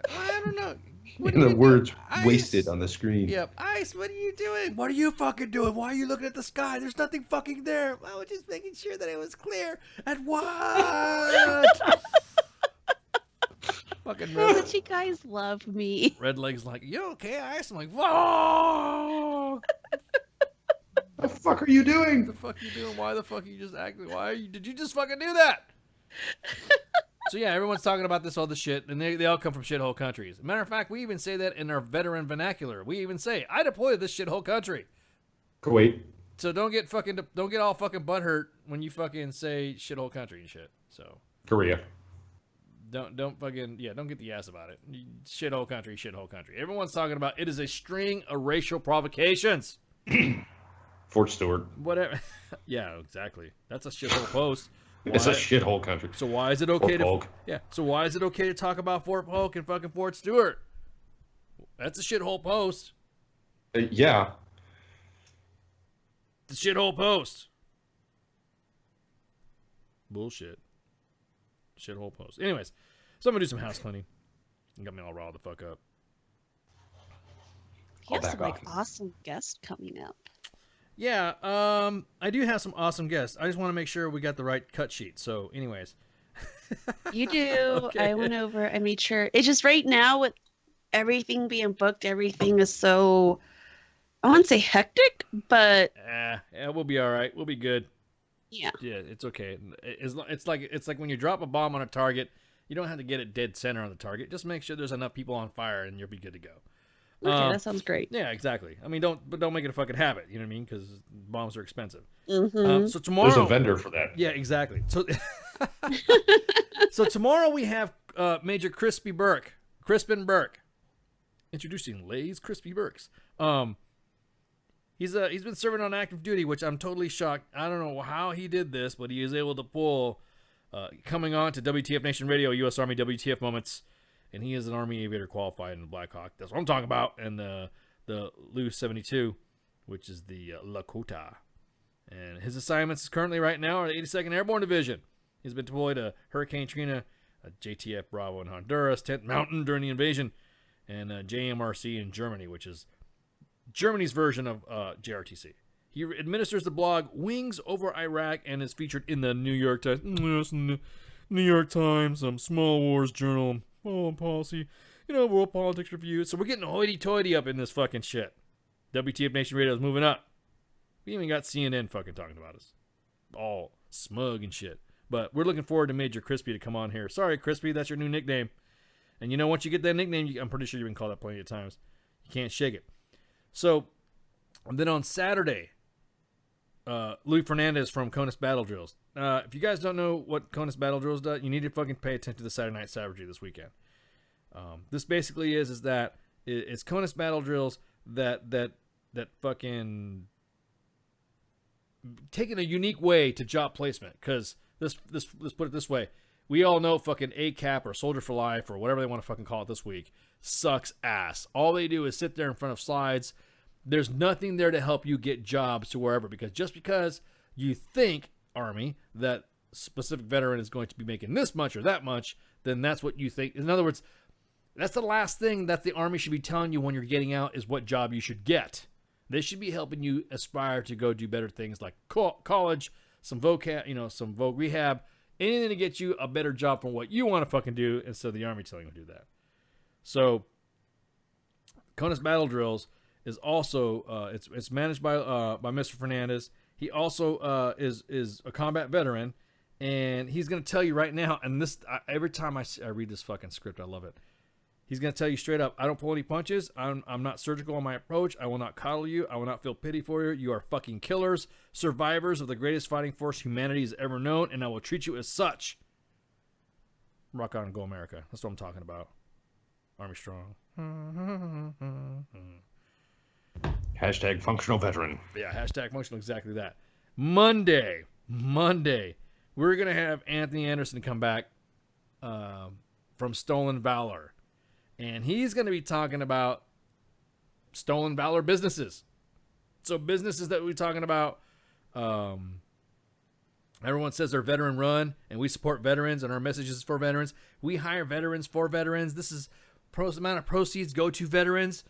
I don't know. And the words wasted on the screen. Yep. Ice, what are you doing? What are you fucking doing? Why are you looking at the sky? There's nothing fucking there. I was just making sure that it was clear. And what? Fucking red. But you guys love me. Red Leg's like, you okay, Ice? I'm like, whoa. What the fuck are you doing? What the fuck are you doing? Why the fuck are you just acting? Did you just fucking do that? So yeah, everyone's talking about this all the shit, and they all come from shithole countries. Matter of fact, we even say that in our veteran vernacular. We even say, "I deployed to this shithole country." Kuwait. So don't get all fucking butthurt when you fucking say shithole country and shit. So Korea. don't get the ass about it. Shithole country, shithole country. Everyone's talking about it is a string of racial provocations. Fort Stewart. Whatever. Yeah, exactly. That's a shithole post. It's a shithole country. So why is it okay Fort Polk. So why is it okay to talk about Fort Polk and fucking Fort Stewart? That's a shithole post. Yeah. The shithole post. Bullshit. Shithole post. Anyways, so I'm gonna do some house cleaning. You got me all riled the fuck up. You have some awesome guests coming up. Yeah, I do have some awesome guests. I just want to make sure we got the right cut sheet. So, anyways. You do. Okay. I went over. I made sure. It's just right now with everything being booked, everything is so, I wouldn't say hectic, but Yeah, we'll be all right. We'll be good. Yeah. Yeah, it's okay. It's like when you drop a bomb on a target, you don't have to get it dead center on the target. Just make sure there's enough people on fire, and you'll be good to go. Okay, that sounds great. Yeah, exactly. I mean, don't make it a fucking habit. You know what I mean? Because bombs are expensive. Mhm. So tomorrow, There's a vendor for that. Yeah, exactly. So, so tomorrow we have Major Crispin Burke, introducing Lay's Crispy Burks. He's been serving on active duty, which I'm totally shocked. I don't know how he did this, but he is able to pull coming on to WTF Nation Radio, U.S. Army WTF moments. And he is an Army aviator qualified in the Black Hawk. That's what I'm talking about. And the Lu-72, which is the Lakota. And his assignments currently right now are the 82nd Airborne Division. He's been deployed to Hurricane Trina, JTF Bravo in Honduras, Tent Mountain during the invasion, and JMRC in Germany, which is Germany's version of JRTC. He administers the blog Wings Over Iraq and is featured in the New York Times. Yes, New York Times, Small Wars Journal, Foreign Policy, World Politics Review. So we're getting hoity-toity up in this fucking shit. WTF Nation Radio is moving up. We even got CNN fucking talking about us. All smug and shit. But we're looking forward to Major Crispy to come on here. Sorry, Crispy, that's your new nickname. And once you get that nickname, I'm pretty sure you've been called that plenty of times. You can't shake it. So, and then on Saturday, Louis Fernandez from Conus Battle Drills. If you guys don't know what Conus Battle Drills does, you need to fucking pay attention to the Saturday Night Savagery this weekend. This basically is that it's Conus Battle Drills that fucking taking a unique way to job placement. Because let's put it this way, we all know fucking ACAP or Soldier for Life or whatever they want to fucking call it this week sucks ass. All they do is sit there in front of slides. There's nothing there to help you get jobs to wherever, because just because you think, Army, that specific veteran is going to be making this much or that much, then that's what you think. In other words, that's the last thing that the Army should be telling you when you're getting out is what job you should get. They should be helping you aspire to go do better things like college, some vocab, some voc rehab, anything to get you a better job from what you want to fucking do instead of the Army telling you to do that. So, Conus Battle Drills is also it's managed by Mr. Fernandez. He also is a combat veteran, and he's going to tell you right now. And this every time I read this fucking script, I love it. He's going to tell you straight up, I don't pull any punches. I'm not surgical in my approach. I will not coddle you. I will not feel pity for you. You are fucking killers, survivors of the greatest fighting force humanity has ever known, and I will treat you as such. Rock on, go America. That's what I'm talking about. Army strong. Hashtag functional veteran. Yeah, hashtag functional, exactly that. Monday, we're going to have Anthony Anderson come back from Stolen Valor. And he's going to be talking about Stolen Valor businesses. So businesses that we're talking about, everyone says they're veteran run, and we support veterans, and our message is for veterans. We hire veterans for veterans. This is amount of proceeds go to veterans.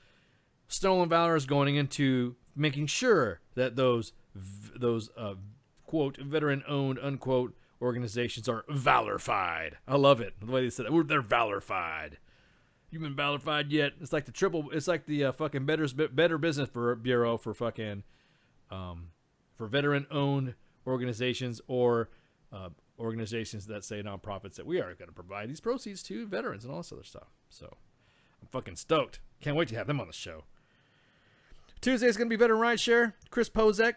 Stolen Valor is going into making sure that those quote veteran-owned unquote organizations are valorified. I love it the way they said it. They're valorified. You been valorified yet? It's like the fucking Better Business Bureau for fucking for veteran-owned organizations or organizations that say nonprofits that we are going to provide these proceeds to veterans and all this other stuff. So I'm fucking stoked. Can't wait to have them on the show. Tuesday is going to be Veteran Rideshare. Chris Pozek.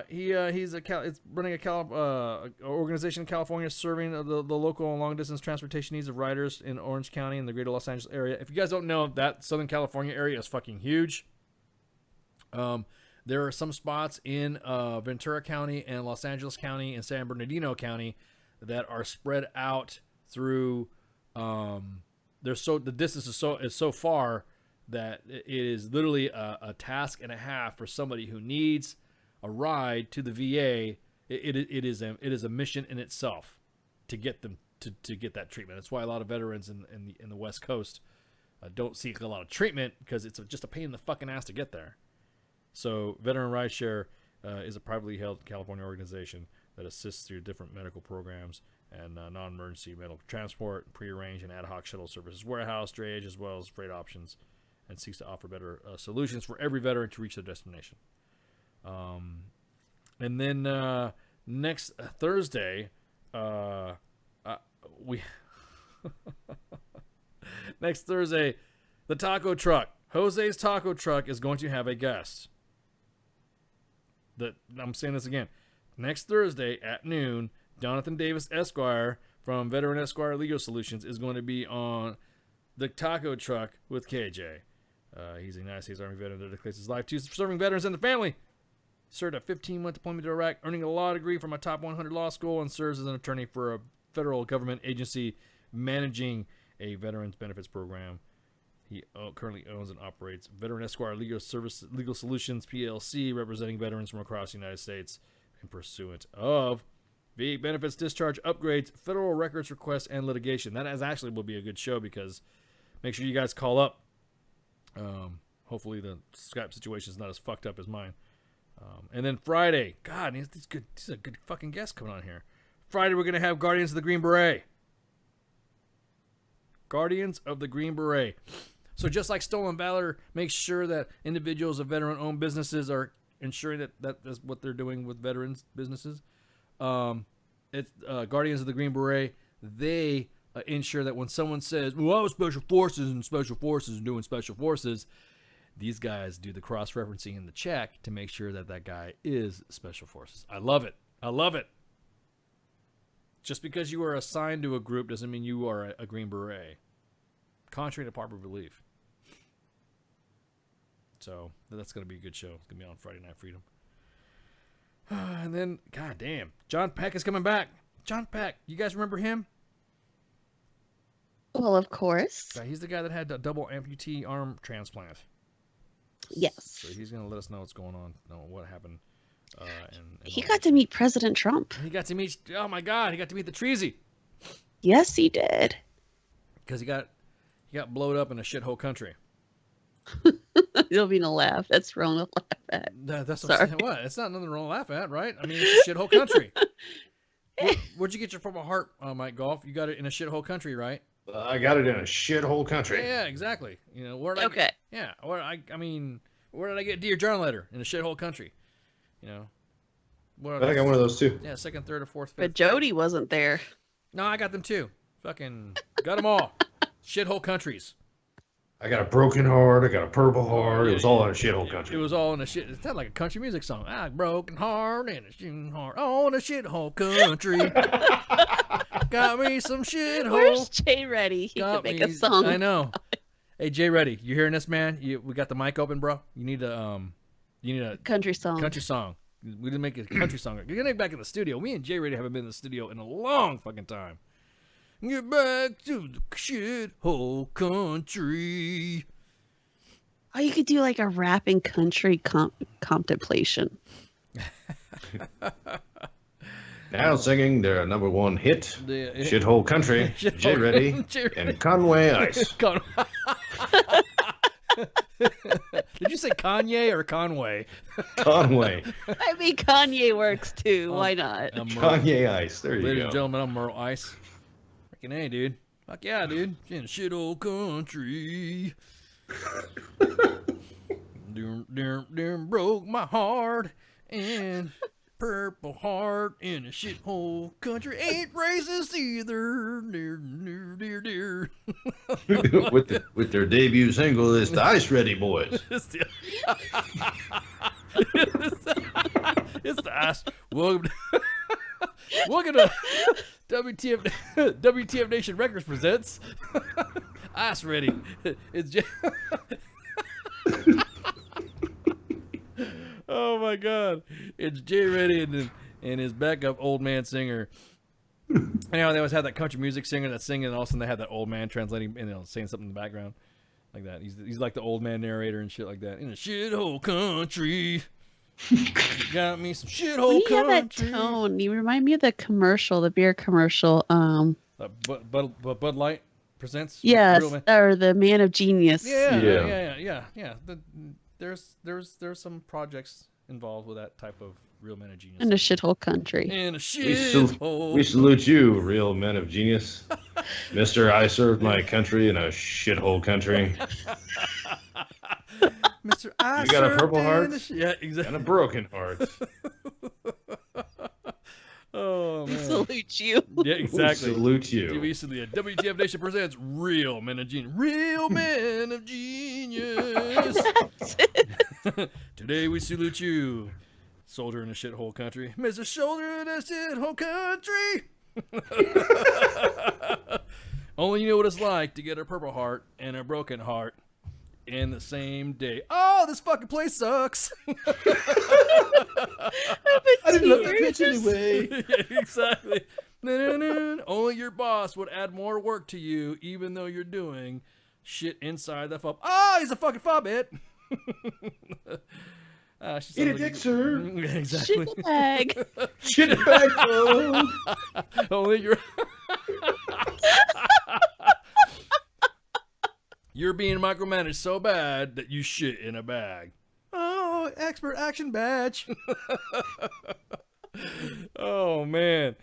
He's running a organization in California serving the local and long distance transportation needs of riders in Orange County and the greater Los Angeles area. If you guys don't know, that Southern California area is fucking huge. There are some spots in Ventura County and Los Angeles County and San Bernardino County that are spread out through. The distance is so far that it is literally a task and a half for somebody who needs a ride to the VA. It is a mission in itself to get them to get that treatment. That's why a lot of veterans in the West Coast don't seek a lot of treatment, because it's just a pain in the fucking ass to get there. So Veteran Rideshare is a privately held California organization that assists through different medical programs and non-emergency medical transport, prearranged and ad hoc shuttle services, warehouse, drayage, as well as freight options, and seeks to offer better solutions for every veteran to reach their destination. And then next Thursday, next Thursday, the taco truck, Jose's Taco Truck, is going to have a guest. I'm saying this again. Next Thursday at noon, Jonathan Davis Esquire from Veteran Esquire Legal Solutions is going to be on the taco truck with KJ. He's a United States Army veteran that dedicates his life to serving veterans and the family. Served a 15-month deployment to Iraq, earning a law degree from a top 100 law school, and serves as an attorney for a federal government agency managing a veterans benefits program. He currently owns and operates Veteran Esquire Legal Solutions PLC, representing veterans from across the United States in pursuit of VA benefits, discharge, upgrades, federal records requests, and litigation. That actually will be a good show, because make sure you guys call up. Hopefully the Skype situation is not as fucked up as mine. And then Friday, God, these are good fucking guests coming on here. Friday, we're going to have Guardians of the Green Beret. Guardians of the Green Beret. So just like Stolen Valor makes sure that individuals of veteran-owned businesses are ensuring that is what they're doing with veterans businesses, it's Guardians of the Green Beret. They ensure that when someone says, well, I was special forces and doing special forces, these guys do the cross-referencing in the check to make sure that guy is special forces. I love it. I love it. Just because you are assigned to a group doesn't mean you are a Green Beret. Contrary to popular belief. So that's going to be a good show. It's going to be on Friday Night Freedom. And then, god damn, John Peck is coming back. John Peck, you guys remember him? Well, of course. Yeah, he's the guy that had a double amputee arm transplant. Yes. So he's going to let us know what's going on, what happened. And he got to meet President Trump. He got to meet, oh my God, he got to meet the Treasy. Yes, he did. Because he got blowed up in a shithole country. There'll be no laugh. That's wrong to laugh at. That's what I'm saying. What? It's not nothing wrong to laugh at, right? I mean, it's a shithole country. Where'd you get your Purple Heart, Mike Golf? You got it in a shithole country, right? I got it in a shithole country. Yeah, exactly. You know, where did I get, where did I get Dear John letter? In a shithole country. You know. I got one of those too. Yeah, second, third, or fourth, fifth. But Jody wasn't there. No, I got them too. Fucking got them all. Shithole countries. I got a broken heart. I got a purple heart. It was all in a shithole country. It was all in a shit. It sounded like a country music song. I broken heart and a shithole heart on a shithole country. Got me some shithole. Where's Jay Reddy? He could make a song. I know. Hey, Jay Reddy, you hearing this, man? We got the mic open, bro. You need a country song. Country song. We didn't make a country song. You're gonna get back in the studio. Me and Jay Reddy haven't been in the studio in a long fucking time. Get back to the shithole country. Oh, you could do like a rapping country contemplation. Now singing their number one hit, The- Shithole Country, Shithole Jay Reddy, Country. and Conway Ice. Did you say Kanye or Conway? Conway. I mean, Kanye works too. Why not? Kanye Ice. There you Ladies go. and gentlemen, I'm Merle Ice. Freaking A, dude. Fuck yeah, dude. In the shithole country. Dum, broke my heart and Purple Heart in a shithole country ain't racist either. Dear. with their debut single, it's the Ice Ready Boys. It's the Ice. Welcome to WTF Nation Records presents Ice Ready. It's oh my God! It's Jay Reddy and his backup old man singer. They always had that country music singer that's singing, and all of a sudden they had that old man translating and saying something in the background, like that. He's like the old man narrator and shit like that. In a shithole country, got me some shithole When you country. have that tone, you remind me of the commercial, the beer commercial. Bud Light presents. Yes, Real Man. or the Man of Genius. Yeah. There's some projects involved with that type of Real Men of Genius. In a shithole country. In a We shithole. salute you, real men of genius. Mister, I served my country in a shithole country. Mr. I You got a purple served heart? in the yeah, exactly. And a broken heart. Oh man. Salute you. Yeah, exactly. We salute you. Recently, WTF Nation presents Real Men of Genius. Real Men of Genius. Today we salute you, soldier in a shithole country. Mr. Shoulder in a shithole country. Only you know what it's like to get a purple heart and a broken heart in the same day. Oh, this fucking place sucks. I didn't love the pitch anyway. Yeah, exactly. Only your boss would add more work to you, even though you're doing shit inside the fob. Oh, he's a fucking fobbit. Eat a dick, sir. Exactly. Shit bag. Shit bag, bro. Only you're. You're being micromanaged so bad that you shit in a bag. Oh, expert action badge. Oh man.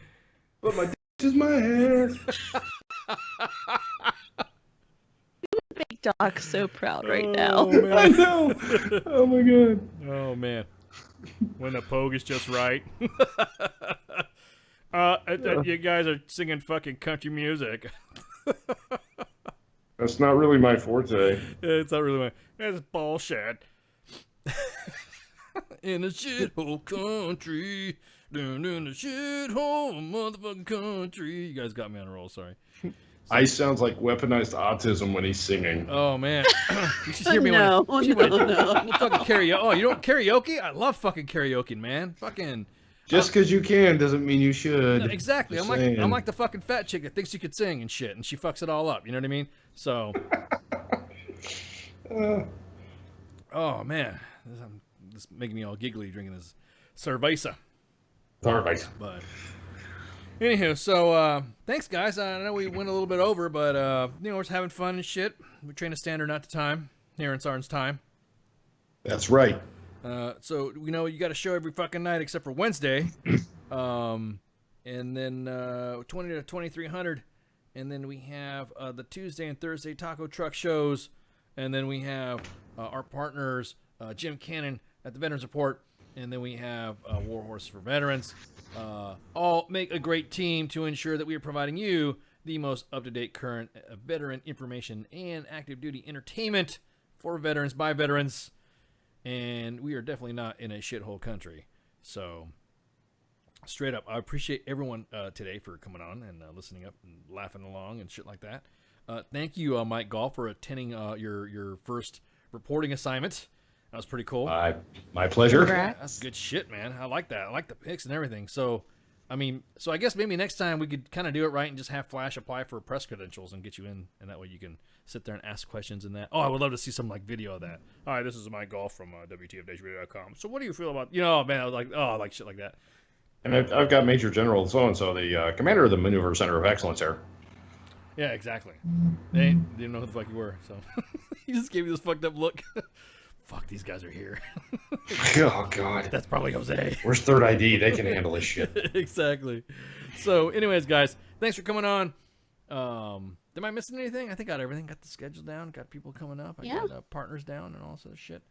But my dick is my hair. Big Doc's so proud right now. Man. I know. Oh my God. Oh man. When the pogue is just right. You guys are singing fucking country music. That's not really my forte. It's not really my. It's bullshit. In the shithole country, down in the shithole motherfucking country. You guys got me on a roll. Sorry. Ice sounds like weaponized autism when he's singing. Oh man, you should hear me No, when fucking karaoke. Oh, you don't karaoke? I love fucking karaoke, man. Fucking. Just because you can doesn't mean you should. No, exactly. Just I'm saying. like the fucking fat chick that thinks she could sing and shit, and she fucks it all up. You know what I mean? So. Oh man, this is making me all giggly drinking this cerveza. Cerveza. But anywho, so thanks guys. I know we went a little bit over, but we're just having fun and shit. We train a standard not to time here in Sarn's time. That's right. So we know you got a show every fucking night except for Wednesday, and then 20 to 2300, and then we have the Tuesday and Thursday taco truck shows, and then we have our partners Jim Cannon at the Veterans Report, and then we have Warhorse for Veterans. All make a great team to ensure that we are providing you the most up-to-date current veteran information and active duty entertainment for veterans by veterans. And we are definitely not in a shithole country. So, straight up, I appreciate everyone today for coming on and listening up and laughing along and shit like that. Thank you, Mike Gall, for attending your first reporting assignment. That was pretty cool. My pleasure. That's good shit, man. I like that. I like the pics and everything. So, I mean, so I guess maybe next time we could kind of do it right and just have Flash apply for press credentials and get you in, and that way you can sit there and ask questions and that. Oh, I would love to see some like video of that. All right, this is my golf from WTFNationRadio.com. So what do you feel about, man, I was like, oh, like shit like that. And I've got Major General so-and-so, the commander of the Maneuver Center of Excellence here. Yeah, exactly. They didn't know who the fuck you were, so he just gave me this fucked up look. Fuck, these guys are here. Oh, God. That's probably Jose. Where's Third ID? They can handle this shit. Exactly. So, anyways, guys, thanks for coming on. Am I missing anything? I think I got everything. Got the schedule down. Got people coming up. I got partners down and all this other shit.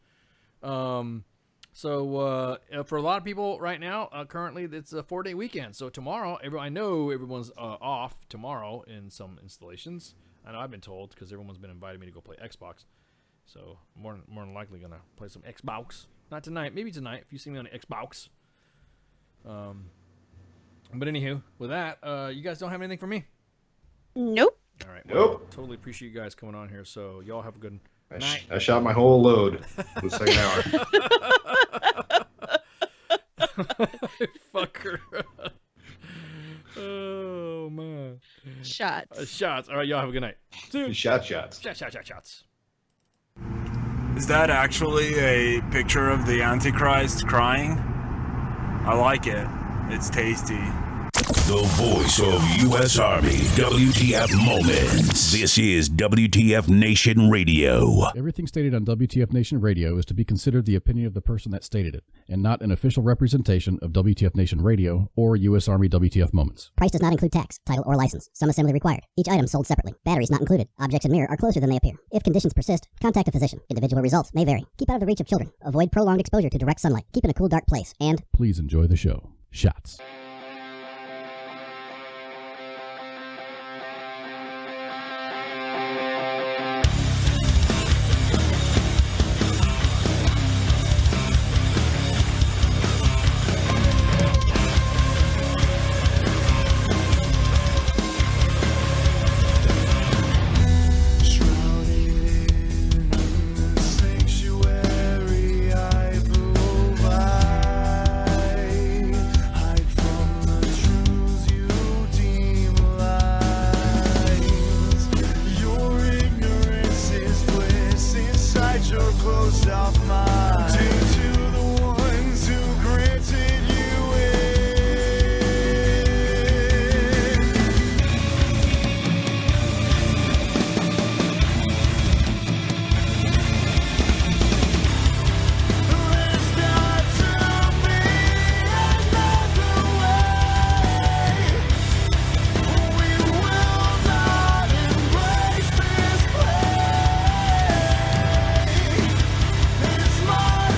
So for a lot of people right now, currently it's a 4-day weekend. So tomorrow, I know everyone's off tomorrow in some installations. I know I've been told because everyone's been inviting me to go play Xbox. So more than likely gonna play some Xbox. Not tonight, maybe tonight if you see me on the Xbox. But anywho, with that, you guys don't have anything for me? Nope. All right. Nope. Totally appreciate you guys coming on here. So y'all have a good night. I shot my whole load for the second hour. Fucker. Oh man. Shots. Shots. All right, y'all have a good night. Shots. Shots. Is that actually a picture of the Antichrist crying? I like it. It's tasty. The voice of U.S. Army, WTF Moments. This is WTF Nation Radio. Everything stated on WTF Nation Radio is to be considered the opinion of the person that stated it, and not an official representation of WTF Nation Radio or U.S. Army WTF Moments. Price does not include tax, title, or license. Some assembly required. Each item sold separately. Batteries not included. Objects in mirror are closer than they appear. If conditions persist, contact a physician. Individual results may vary. Keep out of the reach of children. Avoid prolonged exposure to direct sunlight. Keep in a cool, dark place. And please enjoy the show. Shots. It's my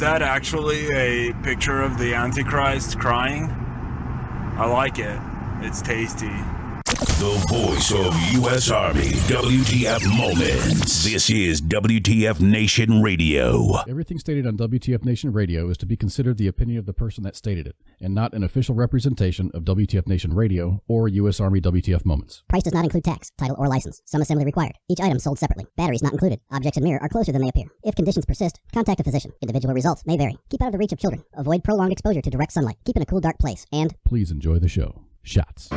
that actually a picture of the Antichrist crying? I like it. It's tasty. The voice of U.S. Army, WTF Moments. This is WTF Nation Radio. Everything stated on WTF Nation Radio is to be considered the opinion of the person that stated it, and not an official representation of WTF Nation Radio or U.S. Army WTF Moments. Price does not include tax, title, or license. Some assembly required. Each item sold separately. Batteries not included. Objects in mirror are closer than they appear. If conditions persist, contact a physician. Individual results may vary. Keep out of the reach of children. Avoid prolonged exposure to direct sunlight. Keep in a cool, dark place. And please enjoy the show. Shots.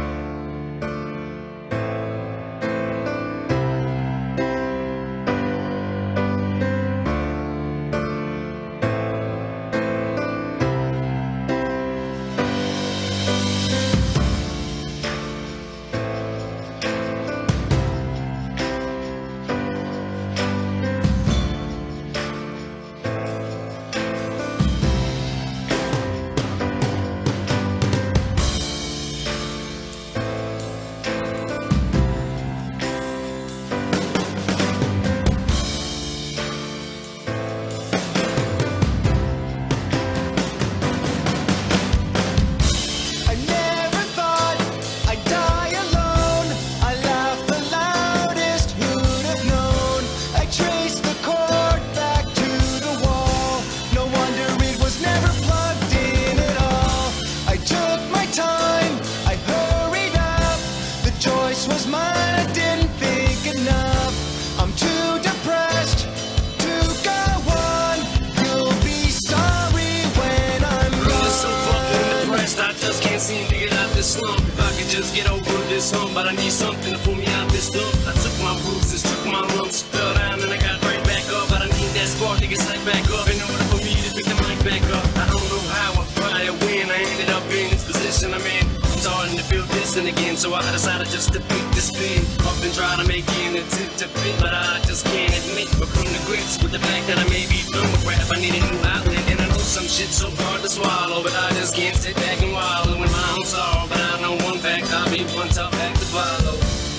But I need something to pull me out this dump. I took my bruises, took my lumps, fell down and I got right back up. But I need that spark to get psyched back up in order for me to pick the mic back up. I don't know how, why, or when I ended up in this position I'm in. I'm starting to feel distant again, so I decided just to beat this spin up and try to make an attempt to fit, but I just can't admit or come to grips with the fact that I may be done with rap. I need a new outlet, and I know some shit's so hard to swallow, but I just can't sit back and wallow in my own sorrow. But I know one fact, I'll be one tough act to follow.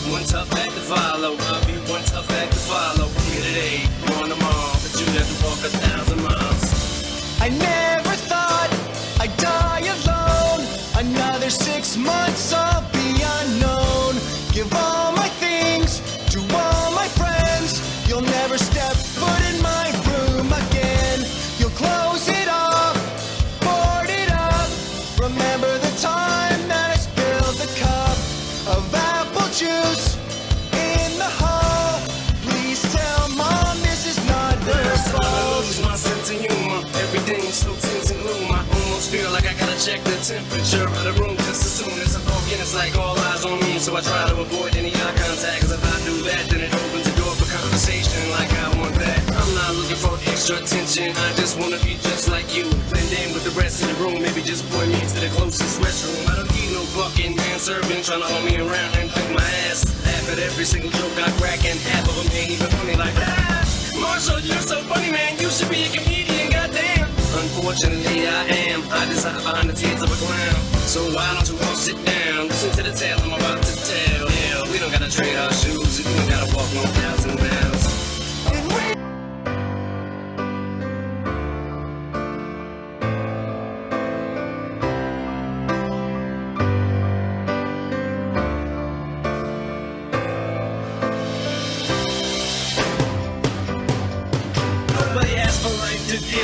One tough act to follow. I'll be one tough act to follow. Here today, gone tomorrow, but you'd have to walk 1,000 miles. I never thought I'd die alone. Another 6 months I'll be unknown. Give all my things to all my friends. You'll never step foot in my room again. You'll close it off, board it up. Remember the time that I spilled the cup of apple juice in the hall. Please tell Mom this is not her fault. I lose my sense of humor. Everything's so tense and gloom. I almost feel like I gotta check the temperature of the room just as soon as I walk in. It's like all eyes on me, so I try to avoid any eye contact. Cause if I do that, then it opens the door for conversation like I want that. I'm not looking for extra attention. I just wanna be just like you. Blend in with the rest of the room. Maybe just point me to the closest restroom. I don't need no fucking man serving trying to hold me around and pick my ass. Laugh at every single joke I crack, and half of them ain't even funny like that. Marshall, you're so funny, man. You should be a comedian, goddamn. Unfortunately, I am. I just hide behind the tears of a clown. So why don't you all sit down? Listen to the tale I'm about to tell. Yeah, we don't gotta trade our shoes. We don't gotta walk 1,000 miles.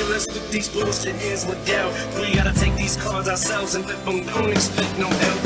Let's look these bullshit ends with doubt. We gotta take these cards ourselves and flip them, don't expect no help.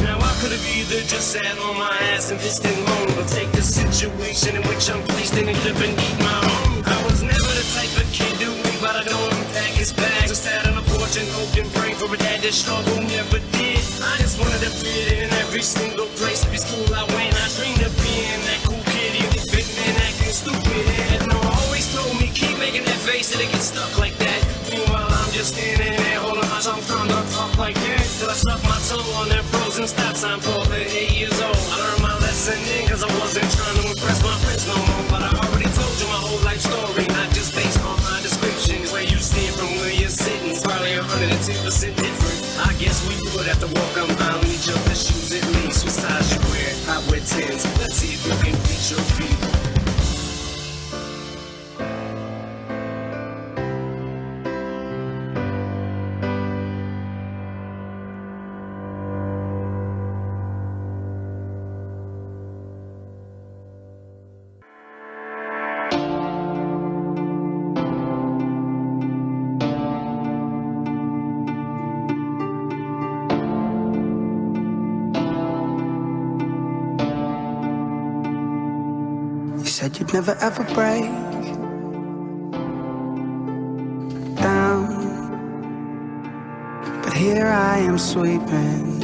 Now I could have either just sat on my ass and pissed and moaned, or take the situation in which I'm placed in and live and eat my own. I was never the type of kid to leave, but I don't unpack his bags. Just sat on a porch and hoped and prayed for a dad that struggle never did. I just wanted to fit in every single place. Every school I went, I dreamed of being that cool kid, even fitting and acting stupid. And no, always told me keep making that face and it gets stuck like that. Meanwhile, I'm just standing there holding my tongue, trying to talk like that. Till I stuck my tongue on that frozen stop sign pole at 8 years old. I learned my lesson then, cause I wasn't trying to impress my friends no more. But I already told you my whole life story, not just based on my description. Where you stand from where you're sitting is probably 110% different. I guess we would have to walk a mile in each other's shoes at least. What size you wear? I wear 10s. Let's see if you can reach your feet. said you'd never ever break down, but here I am sweeping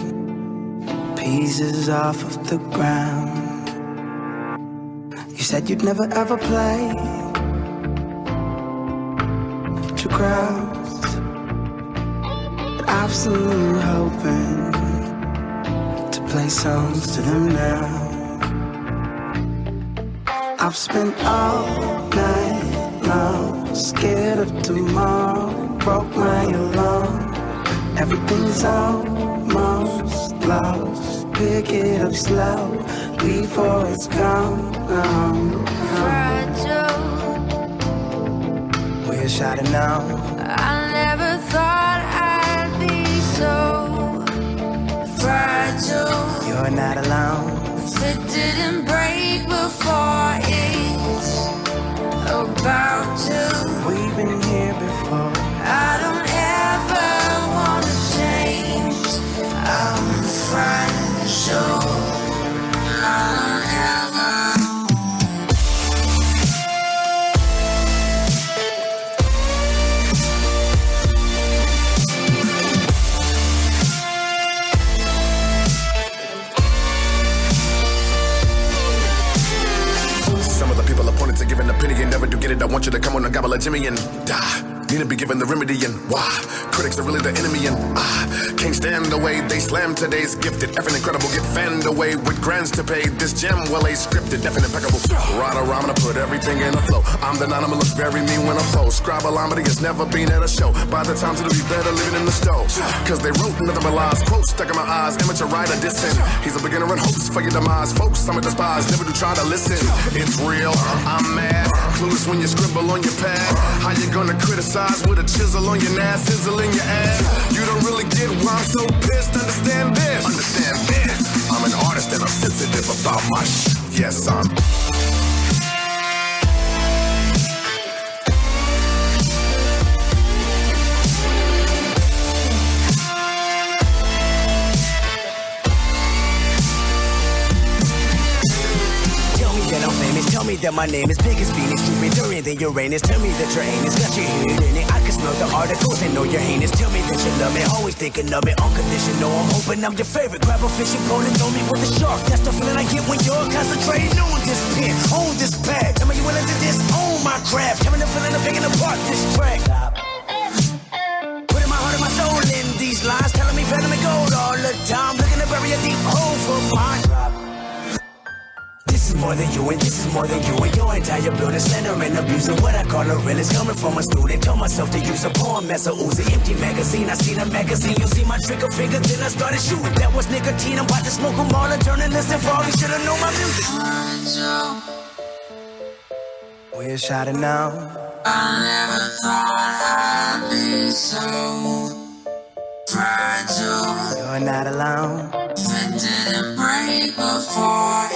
pieces off of the ground. You said you'd never ever play to crowds, but I've seen you hoping to play songs to them now. I've spent all night long scared of tomorrow, broke my alarm. Everything's almost lost. Pick it up slow before it's gone. Fragile. We're shining now. I never thought I'd be so fragile. You're not alone. If it didn't break before it's about to, We've been here before. I don't ever wanna change. I'm fragile. I don't ever. Some of the people appointed to give an opinion never do get it. I want you to come on and gobble a Jimmy and die. Need to be given the remedy and why critics are really the enemy and can't stand the way they slam today's gifted. Effing incredible, get fanned away with grants to pay. This gem well a scripted, definite impeccable. Right around, I'm gonna put everything in a flow. I'm the nine, I'ma look very mean when I'm full. Scribe-a-line, it's never been at a show. By the time it'll be better living in the stove. Cause they wrote nothing but lies, quotes stuck in my eyes. Amateur writer dissing. He's a beginner in hopes for your demise. Folks, I'm a despise, never do try to listen. It's real, I'm mad. Clueless when you scribble on your pad. How you gonna criticize with a chisel on your ass, sizzle in your ass? You don't really get why I'm so pissed. Understand this. Understand this. I'm an artist and I'm sensitive about my shit. Yes, I'm. That I'm famous, tell me that my name is big as Venus, you enduring than Uranus. Tell me that your anus got your head in it. I can smell the articles and know you're heinous. Tell me that you love me, always thinking of it, unconditional. I'm hoping I'm your favorite. Grab a fishing pole and throw me with a shark. That's the feeling I get when you're concentrating on this pen, on this pad. Tell me you willing to disown my craft. Tell me the feeling of picking apart this track. Putting my heart and my soul in these lines, telling me better me gold all the time. Looking to bury a deep hole for mine. This is more than you and this is more than you and your entire building. Slander and abusing what I call a realist. Coming from a student, told myself to use a poem as a Uzi. Empty magazine, I seen a magazine. You see my trigger finger, then I started shooting. That was nicotine, I'm about to smoke them all. A journalist involved, you should've known my music. We're shining now. I never thought I'd be so fragile. You're not alone. If it didn't break before